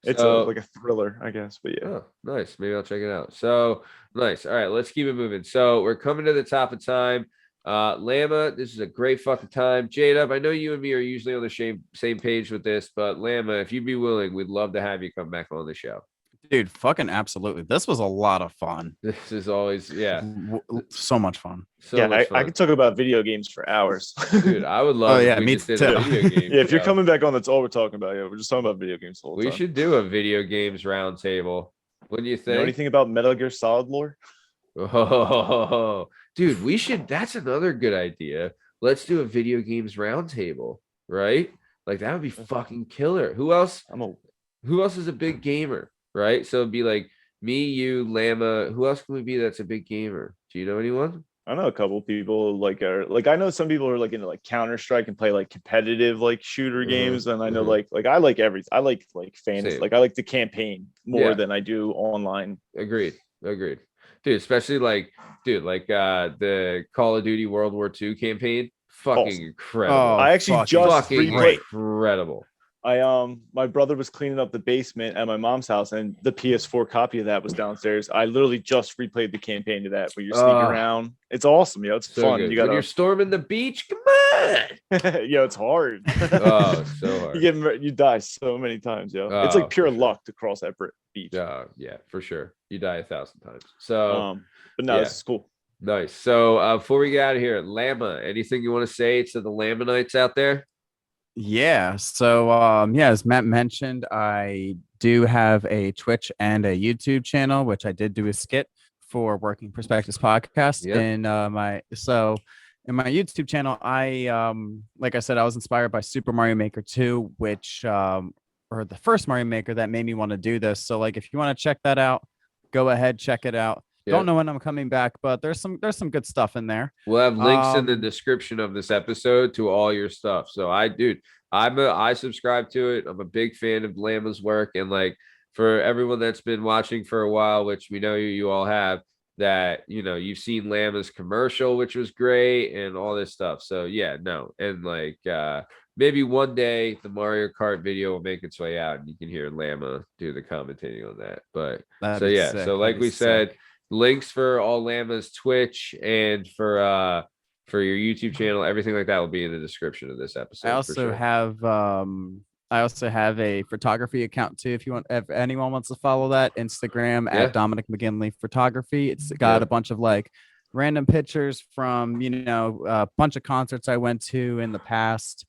It's like a thriller, I guess. But yeah. Oh, nice. Maybe I'll check it out. So nice. All right, let's keep it moving. So we're coming to the top of time. Llama, this is a great fucking time. J-Dub, I know you and me are usually on the same page with this, but Llama, if you'd be willing, we'd love to have you come back on the show. Dude, fucking absolutely. This was a lot of fun. This is always, so much fun. I could talk about video games for hours. Dude, I would love me too. Video game if you're coming back on, that's all we're talking about. Yeah, we're just talking about video games the whole time. We should do a video games roundtable. What do you think? Know anything about Metal Gear Solid lore? Oh, dude, we should. That's another good idea. Let's do a video games roundtable, right? Like that would be fucking killer. Who else? Who else is a big gamer, right? So it'd be like me, you, Llama. Who else can we be that's a big gamer? Do you know anyone? I know a couple people like I know some people are like into like Counter-Strike and play like competitive like shooter games, and I know like I like everything. I like fantasy. Same. Like I like the campaign more than I do online. Agreed. Dude, especially the Call of Duty World War II campaign, fucking incredible. I actually just replayed. Incredible. My brother was cleaning up the basement at my mom's house, and the PS4 copy of that was downstairs. I literally just replayed the campaign to that, where you're sneaking around. It's awesome, yo. It's so fun. Good. When you're storming the beach, come on. Yo, it's hard. Oh, so hard. You die so many times, yo. It's like pure luck to cross that beach. Yeah, for sure. You die 1,000 times. So, but no, this is cool. Nice. So, before we get out of here, Llama, anything you want to say to the Lamanites out there? Yeah. So, as Matt mentioned, I do have a Twitch and a YouTube channel, which I did do a skit for Working Perspectives podcast. Yep. In my YouTube channel, I like I said, I was inspired by Super Mario Maker 2, which or the first Mario Maker that made me want to do this. So like if you want to check that out, go ahead, check it out. Yep. Don't know when I'm coming back, but there's some good stuff in there. We'll have links in the description of this episode to all your stuff. So I subscribe to it. I'm a big fan of Llama's work, and like for everyone that's been watching for a while, which we know you all have, that you've seen Llama's commercial, which was great, and all this stuff. So and like maybe one day the Mario Kart video will make its way out and you can hear Llama do the commentating on that. But so like we said, links for all Llama's Twitch and for your YouTube channel, everything like that will be in the description of this episode. I also have a photography account too. If anyone wants to follow that, Instagram at Dominic McGinley Photography. It's got a bunch of like random pictures from a bunch of concerts I went to in the past.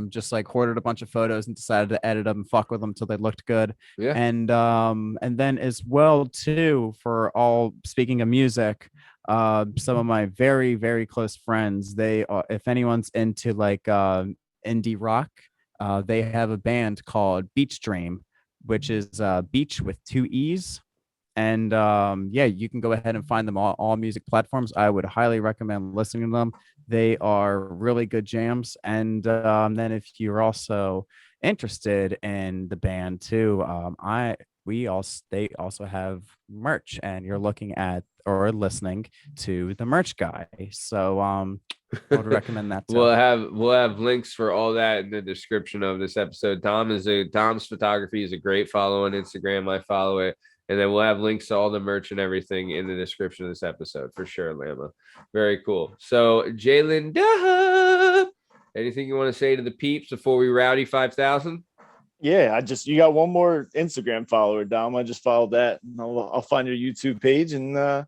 Just like hoarded a bunch of photos and decided to edit them and fuck with them till they looked good. And then as well too, for all, speaking of music, some of my very, very close friends, if anyone's into like indie rock, they have a band called Beach Dream, which is beach with 2 E's. And you can go ahead and find them all music platforms. I would highly recommend listening to them. They are really good jams. And then if you're also interested in the band too, they also have merch, and you're looking at or listening to the merch guy. So I would recommend that too. We'll have links for all that in the description of this episode. Tom's photography is a great follow on Instagram. I follow it. And then we'll have links to all the merch and everything in the description of this episode for sure, Llama. Very cool. So, Jalen Dub, anything you want to say to the peeps before we rowdy 5,000? Yeah, you got one more Instagram follower, Dom. I just followed that. I'll find your YouTube page, and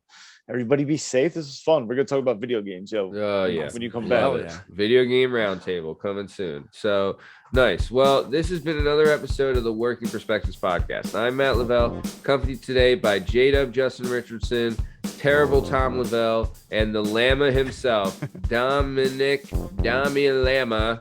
everybody be safe. This is fun. We're gonna talk about video games, yo. Oh yeah. When you come back. Video game roundtable coming soon. So nice. Well, this has been another episode of the Working Perspectives podcast. I'm Matt Lavelle, accompanied today by jdub Justin Richardson, terrible Tom Lavelle, and the Llama himself, Dominic Llama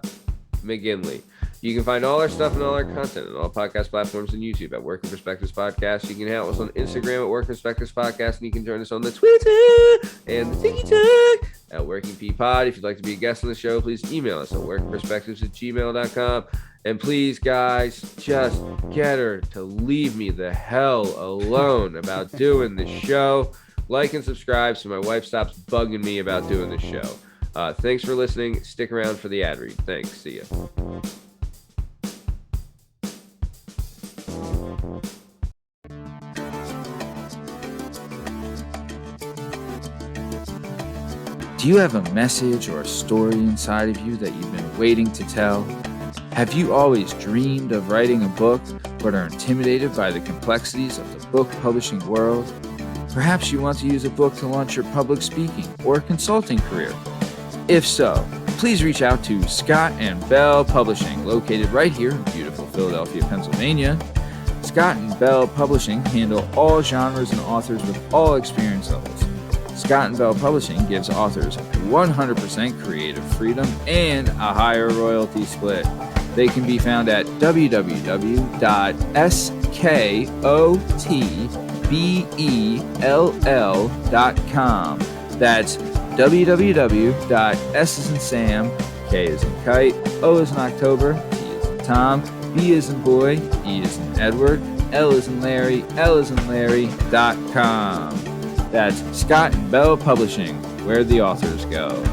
McGinley. You can find all our stuff and all our content on all podcast platforms and YouTube at Working Perspectives Podcast. You can hang out with us on Instagram at Working Perspectives Podcast, and you can join us on the Twitter and the TikTok at workingppod. If you'd like to be a guest on the show, please email us at workperspectives@gmail.com. And please, guys, just get her to leave me the hell alone about doing the show. Like and subscribe so my wife stops bugging me about doing the show. Thanks for listening. Stick around for the ad read. Thanks. See ya. Do you have a message or a story inside of you that you've been waiting to tell? Have you always dreamed of writing a book, but are intimidated by the complexities of the book publishing world? Perhaps you want to use a book to launch your public speaking or consulting career. If so, please reach out to Scott and Bell Publishing, located right here in beautiful Philadelphia, Pennsylvania. Scott and Bell Publishing handle all genres and authors with all experience levels. Scott and Bell Publishing gives authors 100% creative freedom and a higher royalty split. They can be found at www.skotbell.com. That's www.s as in Sam, K as in Kite, O as in October, T as in Tom, B as in Boy, E as in Edward, L as in Larry, L as in Larry.com. That's Scott and Bell Publishing, where the authors go.